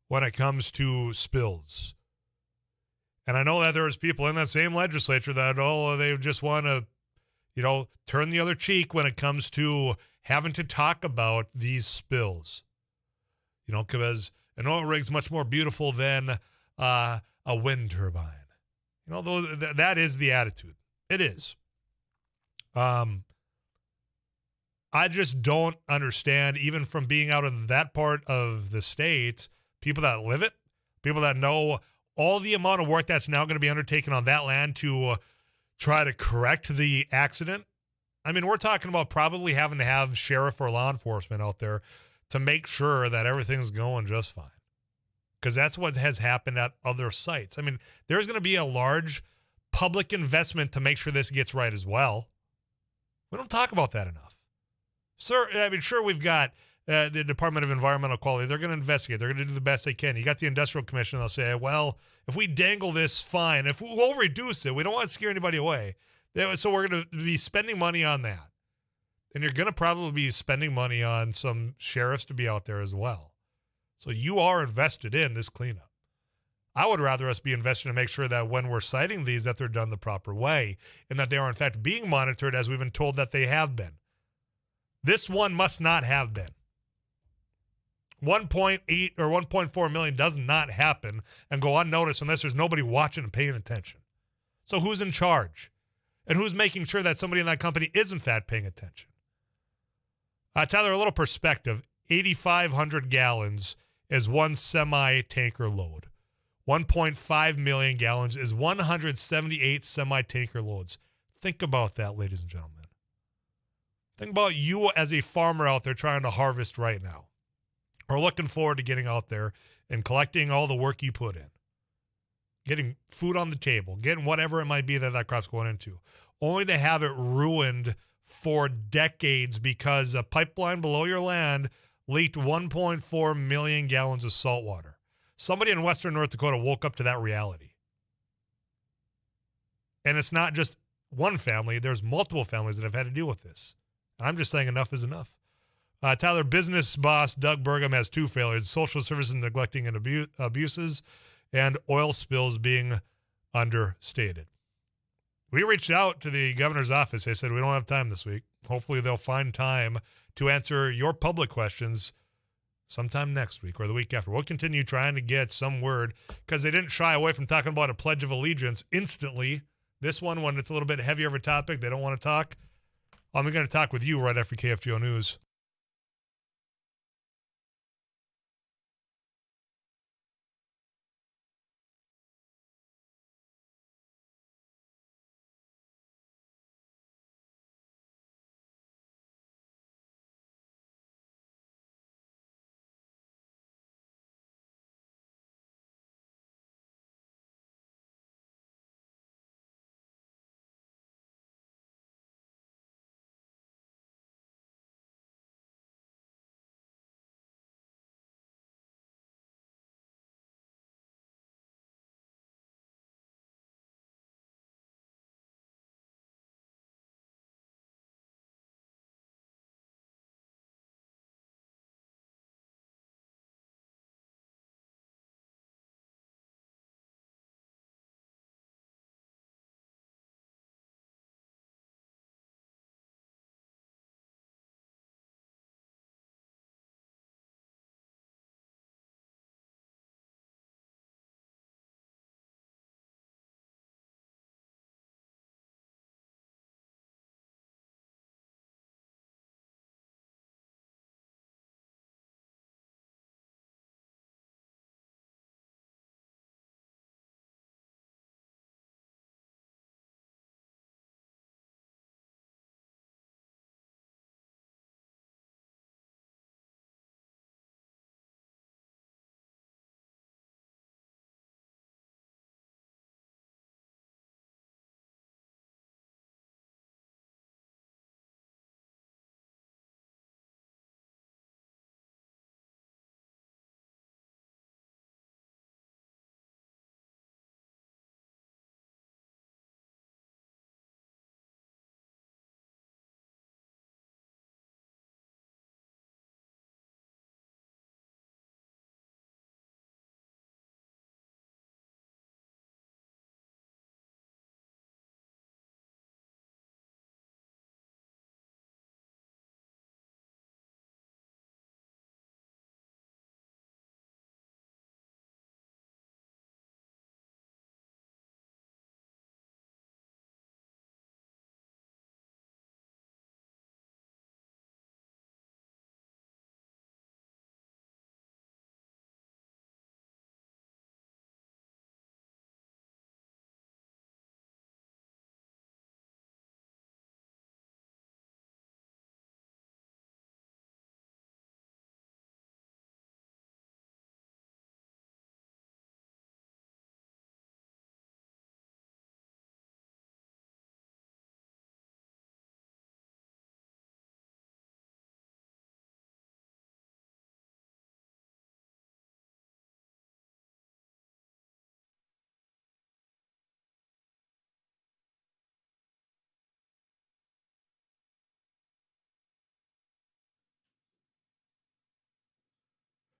when it comes to spills. And I know that there's people in that same legislature that, they just want to, turn the other cheek when it comes to having to talk about these spills. Because an oil rig's much more beautiful than a wind turbine. That is the attitude. It is. I just don't understand, even from being out in that part of the state, people that live it, people that know all the amount of work that's now going to be undertaken on that land to try to correct the accident. I mean, we're talking about probably having to have sheriff or law enforcement out there to make sure that everything's going just fine. Because that's what has happened at other sites. I mean, there's going to be a large public investment to make sure this gets right as well. We don't talk about that enough. Sir, sure, we've got the Department of Environmental Quality. They're going to investigate. They're going to do the best they can. You got the Industrial Commission. They'll say, well, if we dangle this, fine. If we'll reduce it, we don't want to scare anybody away. So we're going to be spending money on that. And you're going to probably be spending money on some sheriffs to be out there as well. So you are invested in this cleanup. I would rather us be invested to make sure that when we're citing these, that they're done the proper way and that they are, in fact, being monitored as we've been told that they have been. This one must not have been. 1.8 or 1.4 million does not happen and go unnoticed unless there's nobody watching and paying attention. So who's in charge? And who's making sure that somebody in that company is, in fact, paying attention? Tyler, a little perspective. 8,500 gallons is one semi-tanker load. 1.5 million gallons is 178 semi-tanker loads. Think about that, ladies and gentlemen. Think about you as a farmer out there trying to harvest right now, or looking forward to getting out there and collecting all the work you put in, getting food on the table, getting whatever it might be that crop's going into, only to have it ruined for decades because a pipeline below your land leaked 1.4 million gallons of salt water. Somebody in western North Dakota woke up to that reality. And it's not just one family. There's multiple families that have had to deal with this. I'm just saying enough is enough. Tyler, business boss Doug Burgum has two failures: social services neglecting and abuses, and oil spills being understated. We reached out to the governor's office. They said, we don't have time this week. Hopefully they'll find time to answer your public questions sometime next week or the week after. We'll continue trying to get some word, because they didn't shy away from talking about a Pledge of Allegiance instantly. This one, when it's a little bit heavier of a topic, they don't want to talk. I'm going to talk with you right after KFGO News.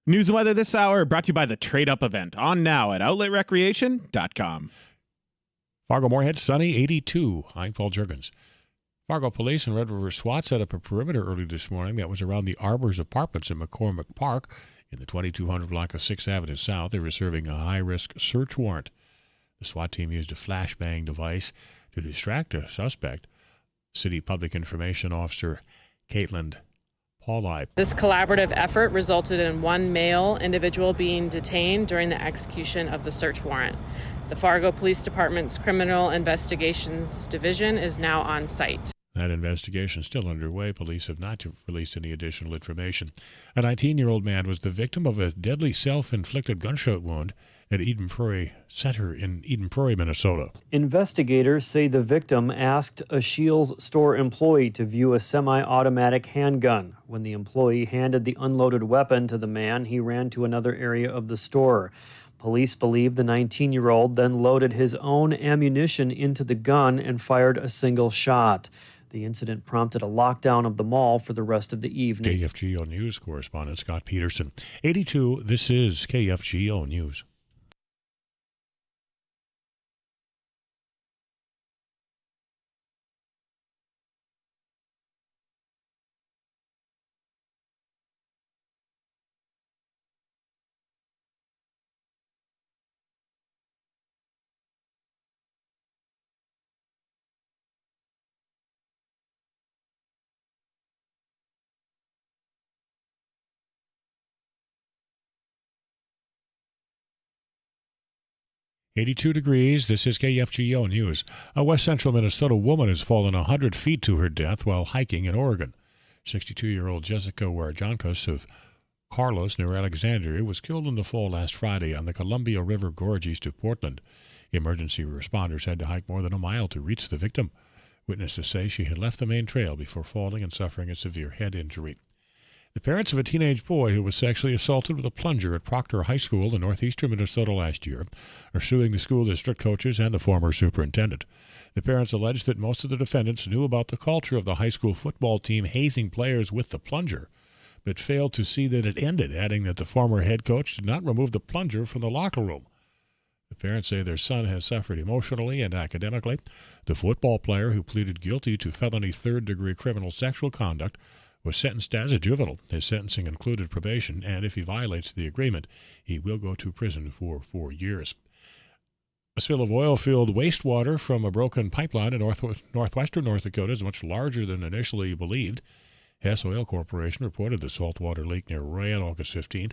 News and weather this hour brought to you by the Trade Up event on now at outletrecreation.com. Fargo-Moorhead, sunny, 82. I'm Paul Juergens. Fargo Police and Red River SWAT set up a perimeter early this morning that was around the Arbors Apartments in McCormick Park in the 2200 block of 6th Avenue South. They were serving a high-risk search warrant. The SWAT team used a flashbang device to distract a suspect. City Public Information Officer Caitlin Pauli. This collaborative effort resulted in one male individual being detained during the execution of the search warrant. The Fargo Police Department's Criminal Investigations Division is now on site. That investigation is still underway. Police have not released any additional information. A 19-year-old man was the victim of a deadly self-inflicted gunshot wound at Eden Prairie Center in Eden Prairie, Minnesota. Investigators say the victim asked a Shields store employee to view a semi-automatic handgun. When the employee handed the unloaded weapon to the man, he ran to another area of the store. Police believe the 19-year-old then loaded his own ammunition into the gun and fired a single shot. The incident prompted a lockdown of the mall for the rest of the evening. KFGO News correspondent Scott Peterson. 82, this is KFGO News. "82 degrees, this is KFGO News. A West Central Minnesota woman has fallen 100 feet to her death while hiking in Oregon. 62-year-old Jessica Warjankos of Carlos near Alexandria was killed in the fall last Friday on the Columbia River Gorge east of Portland. Emergency responders had to hike more than a mile to reach the victim. Witnesses say she had left the main trail before falling and suffering a severe head injury. The parents of a teenage boy who was sexually assaulted with a plunger at Proctor High School in northeastern Minnesota last year are suing the school district coaches and the former superintendent. The parents allege that most of the defendants knew about the culture of the high school football team hazing players with the plunger, but failed to see that it ended, adding that the former head coach did not remove the plunger from the locker room. The parents say their son has suffered emotionally and academically. The football player, who pleaded guilty to felony third-degree criminal sexual conduct, was sentenced as a juvenile. His sentencing included probation, and if he violates the agreement, he will go to prison for 4 years. A spill of oil-filled wastewater from a broken pipeline in northwestern North Dakota is much larger than initially believed. Hess Oil Corporation reported the saltwater leak near Ray on August 15th.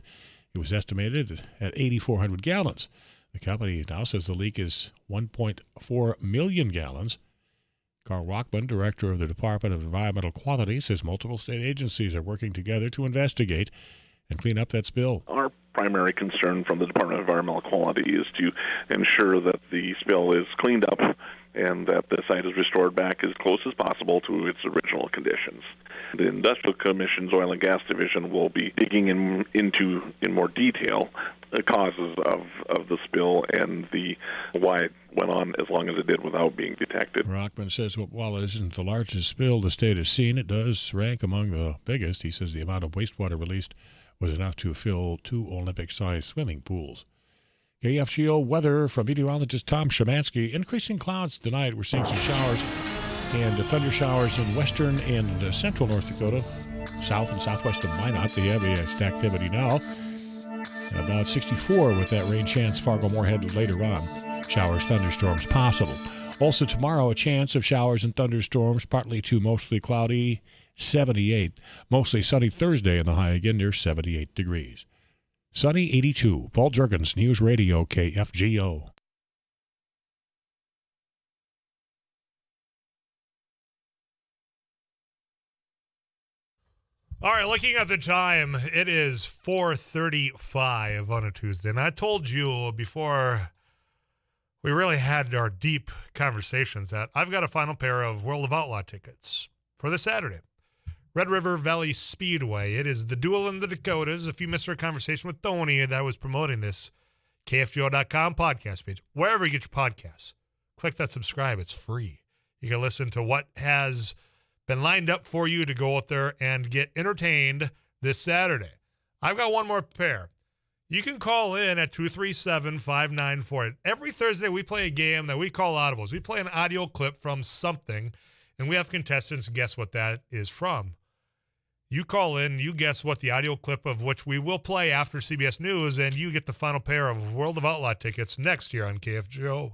It was estimated at 8,400 gallons. The company now says the leak is 1.4 million gallons. Carl Rockman, director of the Department of Environmental Quality, says multiple state agencies are working together to investigate and clean up that spill. Our primary concern from the Department of Environmental Quality is to ensure that the spill is cleaned up and that the site is restored back as close as possible to its original conditions. The Industrial Commission's Oil and Gas Division will be digging into more detail the causes of the spill and why it went on as long as it did without being detected. Rockman says while it isn't the largest spill the state has seen, it does rank among the biggest. He says the amount of wastewater released was enough to fill 2 Olympic-sized swimming pools. KFGO weather from meteorologist Tom Szymanski. Increasing clouds tonight. We're seeing some showers and thunder showers in western and central North Dakota, south and southwest of Minot. The heaviest activity now. About 64 with that rain chance. Fargo-Moorhead later on. Showers, thunderstorms possible. Also tomorrow, a chance of showers and thunderstorms, partly to mostly cloudy, 78. Mostly sunny Thursday, and the high again near 78 degrees. Sunny 82. Paul Juergens, News Radio, KFGO. All right, looking at the time, it is 4:35 on a Tuesday. And I told you before we really had our deep conversations that I've got a final pair of World of Outlaw tickets for this Saturday. Red River Valley Speedway. It is the duel in the Dakotas. If you missed our conversation with Tony that was promoting this, KFGO.com podcast page, wherever you get your podcasts, click that subscribe. It's free. You can listen to what has been lined up for you to go out there and get entertained this Saturday. I've got one more pair. You can call in at 237-5948. Every Thursday, we play a game that we call Audibles. We play an audio clip from something, and we have contestants guess what that is from. You call in, you guess what the audio clip of which we will play after CBS News, and you get the final pair of World of Outlaw tickets next year on KFGO.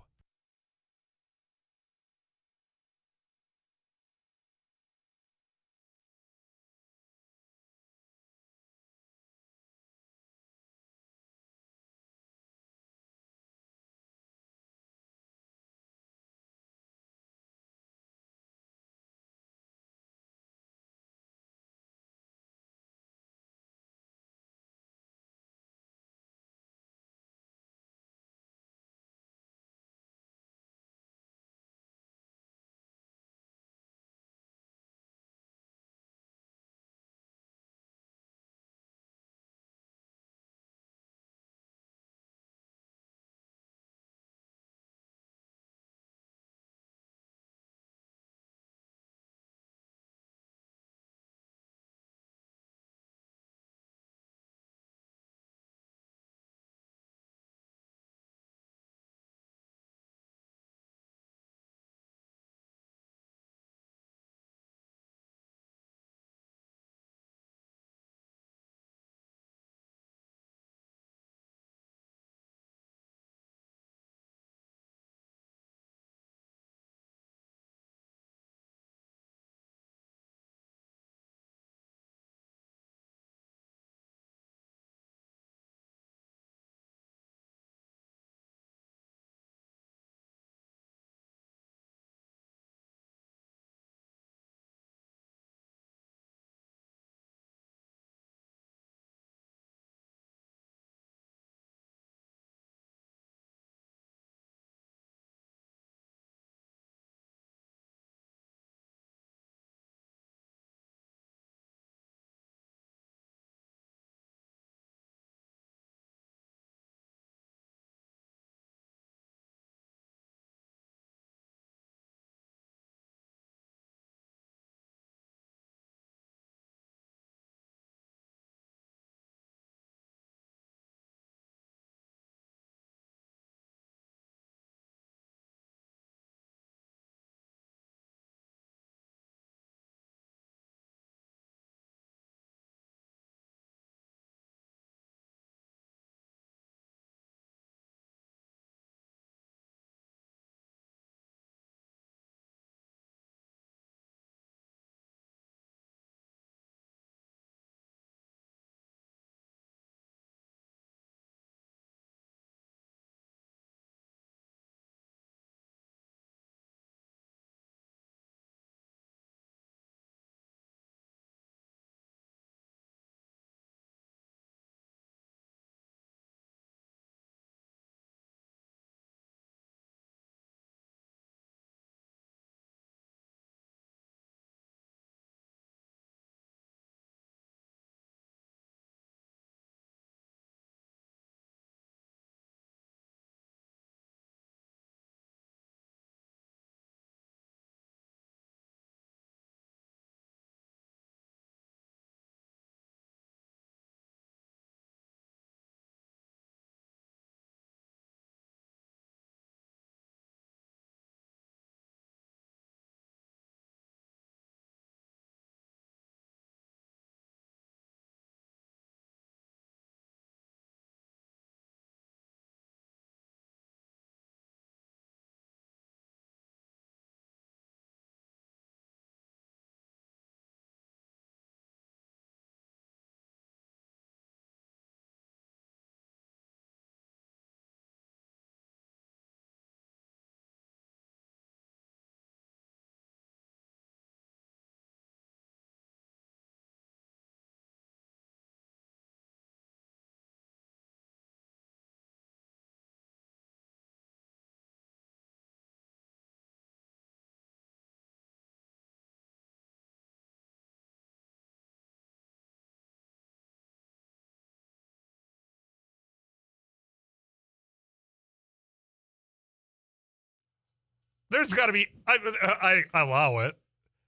There's got to be, I allow it.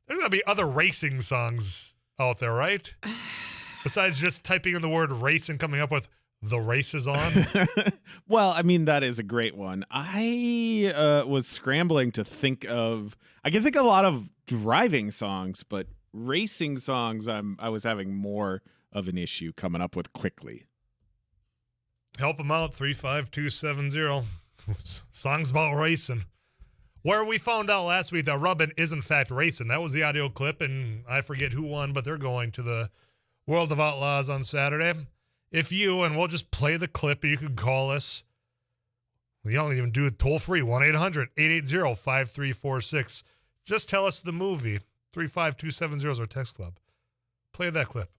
There's got to be other racing songs out there, right? Besides just typing in the word race and coming up with the race is on? Well, I mean, that is a great one. I was scrambling to think of, I can think of a lot of driving songs, but racing songs, I was having more of an issue coming up with quickly. Help them out, 35270. Songs about racing. Where we found out last week that Rubbin is in fact racing. That was the audio clip, and I forget who won, but they're going to the World of Outlaws on Saturday. If you, and we'll just play the clip, and you can call us. We don't even do it toll free, 1-800-880-5346. Just tell us the movie. 35270 is our text club. Play that clip.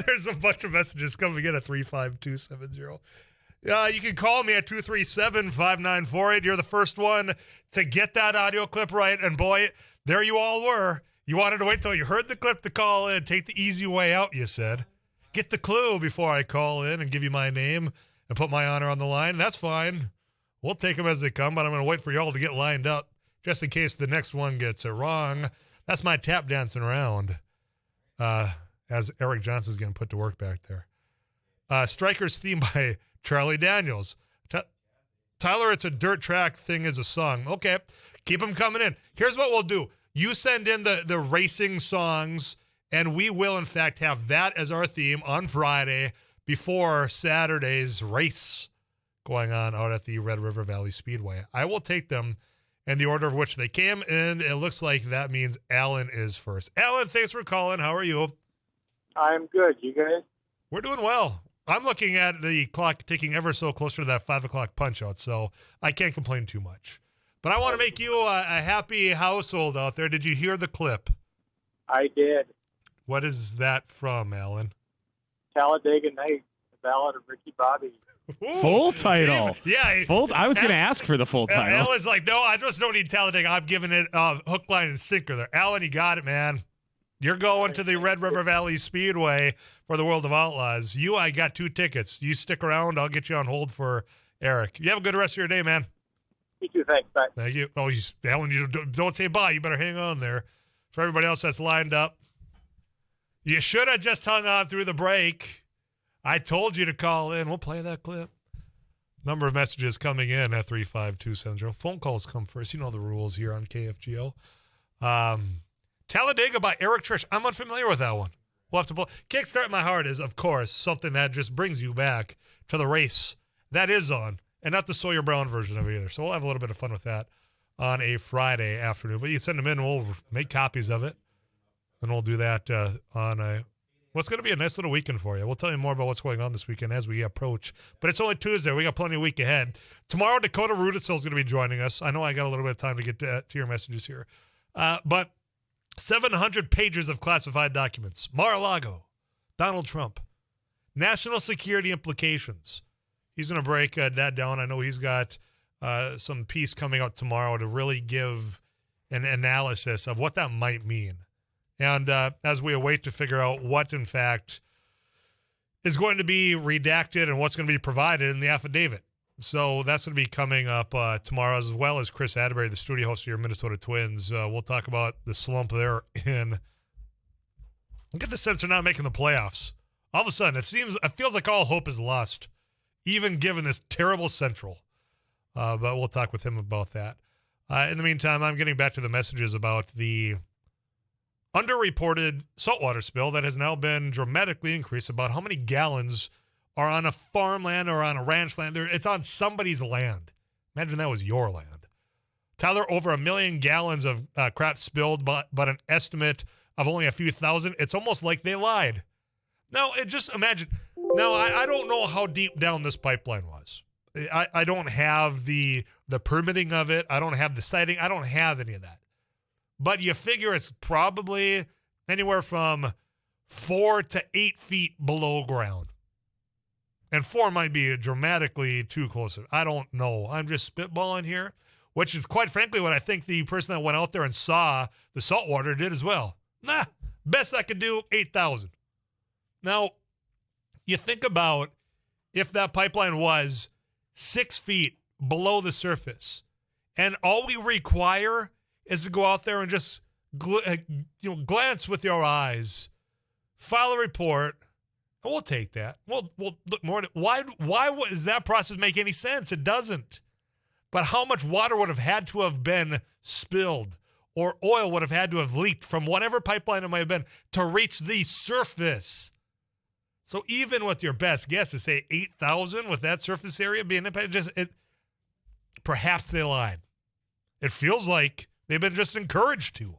There's a bunch of messages coming in at 35270. You can call me at 237-5948. You're the first one to get that audio clip right. And boy, there you all were. You wanted to wait till you heard the clip to call in. Take the easy way out, you said. Get the clue before I call in and give you my name and put my honor on the line. That's fine. We'll take them as they come, but I'm going to wait for y'all to get lined up just in case the next one gets it wrong. That's my tap dancing around. As Eric Johnson's getting put to work back there. Striker's theme by Charlie Daniels. Tyler, it's a dirt track thing is a song. Okay, keep them coming in. Here's what we'll do. You send in the racing songs, and we will, in fact, have that as our theme on Friday before Saturday's race going on out at the Red River Valley Speedway. I will take them in the order of which they came, and it looks like that means Alan is first. Alan, thanks for calling. How are you? I'm good. You guys? We're doing well. I'm looking at the clock ticking ever so closer to that 5 o'clock punch out, so I can't complain too much. But I want to make you a happy household out there. Did you hear the clip? I did. What is that from, Alan? Talladega Nights, the Ballad of Ricky Bobby. Ooh, Full title. Yeah. I was going to ask for the full title. Alan's like, no, I just don't need Talladega. I'm giving it hook, line, and sinker there. Alan, you got it, man. You're going to the Red River Valley Speedway for the World of Outlaws. I got 2 tickets. You stick around. I'll get you on hold for Eric. You have a good rest of your day, man. You too. Thanks. Bye. Thank you. Oh, Alan, you don't say bye. You better hang on there. For everybody else that's lined up, you should have just hung on through the break. I told you to call in. We'll play that clip. Number of messages coming in at 35270. Phone calls come first. You know the rules here on KFGO. Talladega by Eric Trish. I'm unfamiliar with that one. We'll have to pull. Kickstart My Heart is, of course, something that just brings you back to the race that is on, and not the Sawyer Brown version of it either. So we'll have a little bit of fun with that on a Friday afternoon. But you send them in, and we'll make copies of it, and we'll do that on what's going to be a nice little weekend for you. We'll tell you more about what's going on this weekend as we approach. But it's only Tuesday. We got plenty of week ahead. Tomorrow, Dakota Rudisill is going to be joining us. I know I got a little bit of time to get to your messages here. But 700 pages of classified documents. Mar-a-Lago, Donald Trump, national security implications. He's going to break that down. I know he's got some piece coming out tomorrow to really give an analysis of what that might mean. And as we await to figure out what, in fact, is going to be redacted and what's going to be provided in the affidavit. So that's going to be coming up tomorrow, as well as Chris Atterbury, the studio host of your Minnesota Twins. We'll talk about the slump there I get the sense they're not making the playoffs. All of a sudden, it feels like all hope is lost, even given this terrible Central. But we'll talk with him about that. In the meantime, I'm getting back to the messages about the underreported saltwater spill that has now been dramatically increased about how many gallons are on a farmland or on a ranch land. It's on somebody's land. Imagine that was your land. Tyler, over 1 million gallons of crap spilled, but an estimate of only a few thousand. It's almost like they lied. Now, just imagine. Now, I don't know how deep down this pipeline was. I don't have the permitting of it. I don't have the siting. I don't have any of that. But you figure it's probably anywhere from 4 to 8 feet below ground. And 4 might be dramatically too close. I don't know. I'm just spitballing here. which is quite frankly what I think the person that went out there and saw the saltwater did as well. Nah, best I could do, 8,000. Now, you think about if that pipeline was 6 feet below the surface, and all we require is to go out there and just glance with your eyes, file a report, and we'll take that. We'll look more. Why does that process make any sense? It doesn't. But how much water would have had to have been spilled, or oil would have had to have leaked from whatever pipeline it might have been to reach the surface? So even with your best guess to say 8,000 with that surface area being impacted, perhaps they lied. It feels like they've been just encouraged to.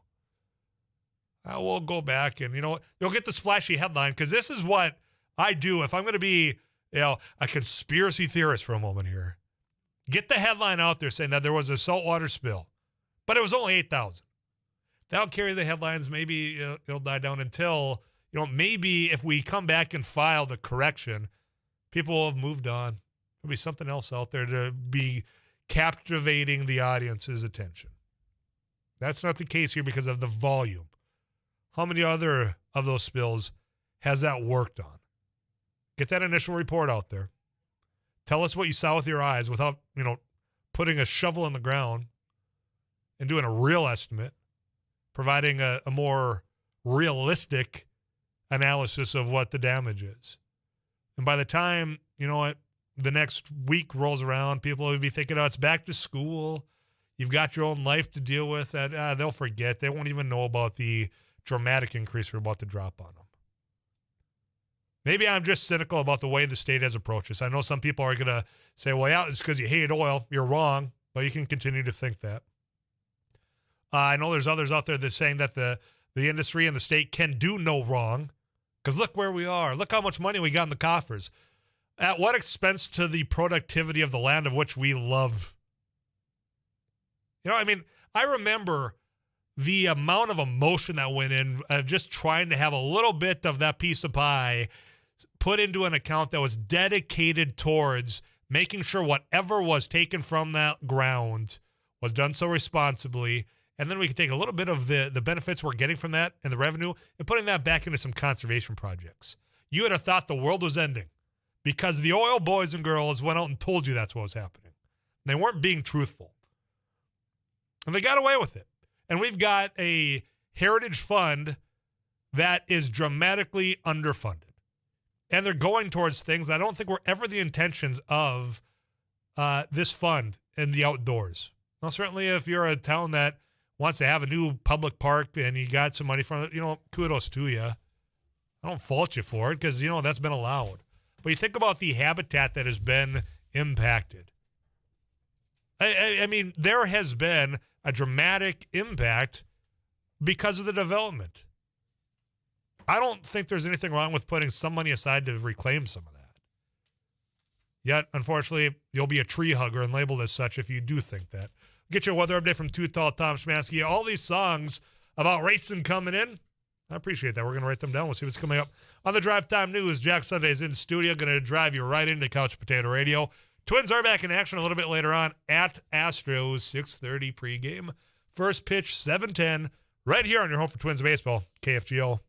We'll go back and, you'll get the splashy headline, because this is what I do if I'm going to be, a conspiracy theorist for a moment here. Get the headline out there saying that there was a saltwater spill, but it was only 8,000. That'll carry the headlines. Maybe it'll die down until, maybe if we come back and file the correction, people will have moved on. There'll be something else out there to be captivating the audience's attention. That's not the case here because of the volume. How many other of those spills has that worked on? Get that initial report out there. Tell us what you saw with your eyes without, putting a shovel in the ground and doing a real estimate, providing a more realistic analysis of what the damage is. And by the time, the next week rolls around, people will be thinking, it's back to school. You've got your own life to deal with. That they'll forget. They won't even know about the dramatic increase we're about to drop on them. Maybe I'm just cynical about the way the state has approached this. I know some people are going to say, well, yeah, it's because you hate oil. You're wrong, but you can continue to think that. I know there's others out there that's saying that the industry and the state can do no wrong, because look where we are. Look how much money we got in the coffers. At what expense to the productivity of the land of which we love? I remember the amount of emotion that went in just trying to have a little bit of that piece of pie put into an account that was dedicated towards making sure whatever was taken from that ground was done so responsibly. And then we could take a little bit of the benefits we're getting from that and the revenue and putting that back into some conservation projects. You would have thought the world was ending because the oil boys and girls went out and told you that's what was happening. They weren't being truthful. And they got away with it. And we've got a heritage fund that is dramatically underfunded. And they're going towards things that I don't think were ever the intentions of this fund in the outdoors. Now, certainly if you're a town that wants to have a new public park and you got some money from it, kudos to you. I don't fault you for it because, that's been allowed. But you think about the habitat that has been impacted. I mean, there has been a dramatic impact because of the development. I don't think there's anything wrong with putting some money aside to reclaim some of that. Yet, unfortunately, you'll be a tree hugger and labeled as such if you do think that. Get your weather update from Too Tall Tom Schmansky. All these songs about racing coming in, I appreciate that. We're going to write them down. We'll see what's coming up. On the Drive Time News, Jack Sunday's in the studio, going to drive you right into Couch Potato Radio. Twins are back in action a little bit later on at Astros, 6:30 pregame. First pitch, 7:10, right here on your home for Twins baseball, KFGO.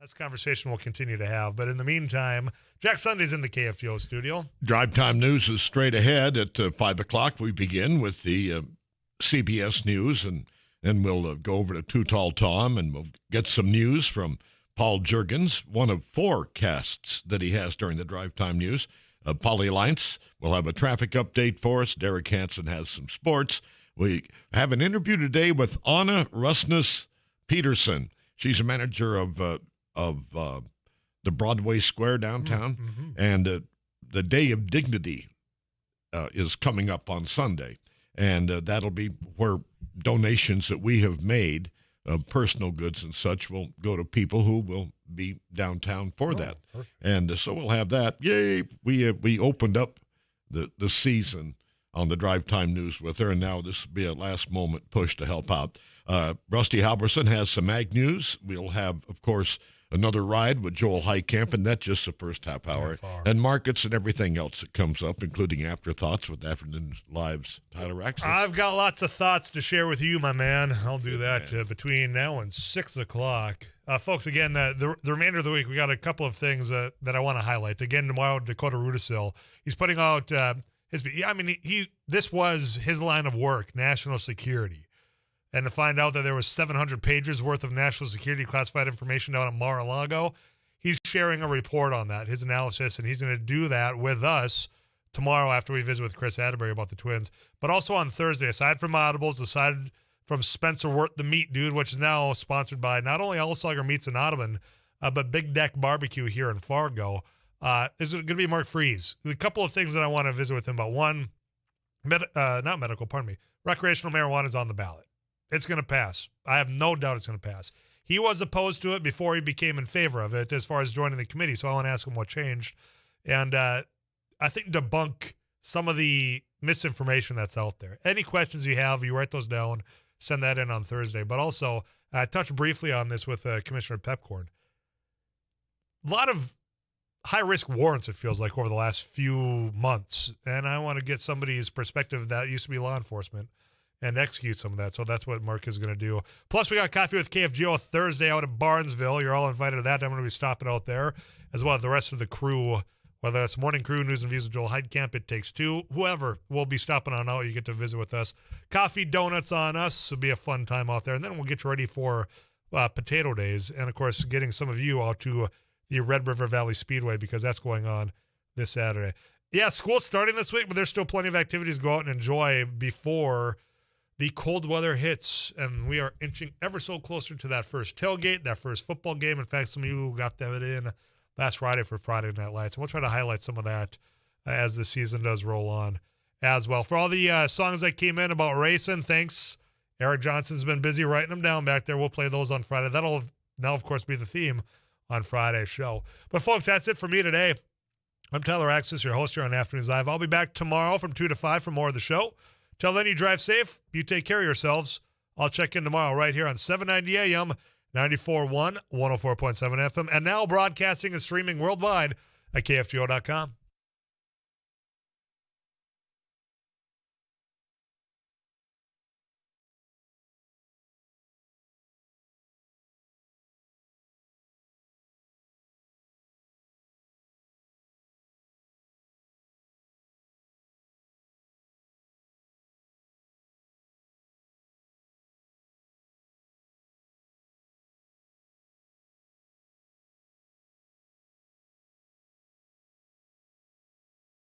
That's a conversation we'll continue to have. But in the meantime, Jack Sunday's in the KFGO studio. Drive Time News is straight ahead at 5 o'clock. We begin with the CBS News, and then we'll go over to Too Tall Tom, and we'll get some news from Paul Juergens, one of 4 casts that he has during the Drive Time News. Polly Lines will have a traffic update for us. Derek Hansen has some sports. We have an interview today with Anna Rusness Peterson. She's a manager of the Broadway Square downtown, and the Day of Dignity is coming up on Sunday, and that'll be where donations that we have made of personal goods and such will go to people who will be downtown for that. Perfect. And so we'll have that. Yay! We opened up the season on the Drive Time News with her, and now this will be a last-moment push to help out. Rusty Halverson has some ag news. We'll have, of course, another ride with Joel Heitkamp, and that's just the first half hour. And markets and everything else that comes up, including Afterthoughts with Afternoon Live's Tyler Axel. I've got lots of thoughts to share with you, my man. I'll do that between now and 6 o'clock. Folks, again, the remainder of the week, we got a couple of things that I want to highlight. Again, tomorrow, Dakota Rudisill, he's putting out this was his line of work, national security. And to find out that there was 700 pages worth of national security classified information down at Mar-a-Lago, he's sharing a report on that, his analysis, and he's going to do that with us tomorrow after we visit with Chris Atterbury about the Twins. But also on Thursday, aside from Audibles, aside from Spencer Wirt, the Meat Dude, which is now sponsored by not only Allsager Meats in Audubon, but Big Deck Barbecue here in Fargo, is going to be Mark Freese. A couple of things that I want to visit with him about. One, recreational marijuana is on the ballot. It's going to pass. I have no doubt it's going to pass. He was opposed to it before he became in favor of it as far as joining the committee, so I want to ask him what changed. And I think debunk some of the misinformation that's out there. Any questions you have, you write those down, send that in on Thursday. But also, I touched briefly on this with Commissioner Pepcorn. A lot of high-risk warrants, it feels like, over the last few months. And I want to get somebody's perspective that used to be law enforcement and execute some of that. So that's what Mark is going to do. Plus, we got Coffee with KFGO Thursday out at Barnesville. You're all invited to that. I'm going to be stopping out there, as well as the rest of the crew, whether it's Morning Crew, News and Views with Joel Heitkamp, It Takes Two, whoever will be stopping on out. You get to visit with us. Coffee, donuts on us. It'll be a fun time out there. And then we'll get you ready for Potato Days. And, of course, getting some of you out to the Red River Valley Speedway, because that's going on this Saturday. Yeah, school's starting this week, but there's still plenty of activities to go out and enjoy before the cold weather hits, and we are inching ever so closer to that first tailgate, that first football game. In fact, some of you got that in last Friday for Friday Night Lights, and we'll try to highlight some of that as the season does roll on as well. For all the songs that came in about racing, thanks. Eric Johnson's been busy writing them down back there. We'll play those on Friday. That'll now, of course, be the theme on Friday's show. But, folks, that's it for me today. I'm Tyler Axis, your host here on Afternoons Live. I'll be back tomorrow from 2 to 5 for more of the show. Till then, you drive safe. You take care of yourselves. I'll check in tomorrow right here on 790 AM, 94.1, 104.7 FM, and now broadcasting and streaming worldwide at KFGO.com.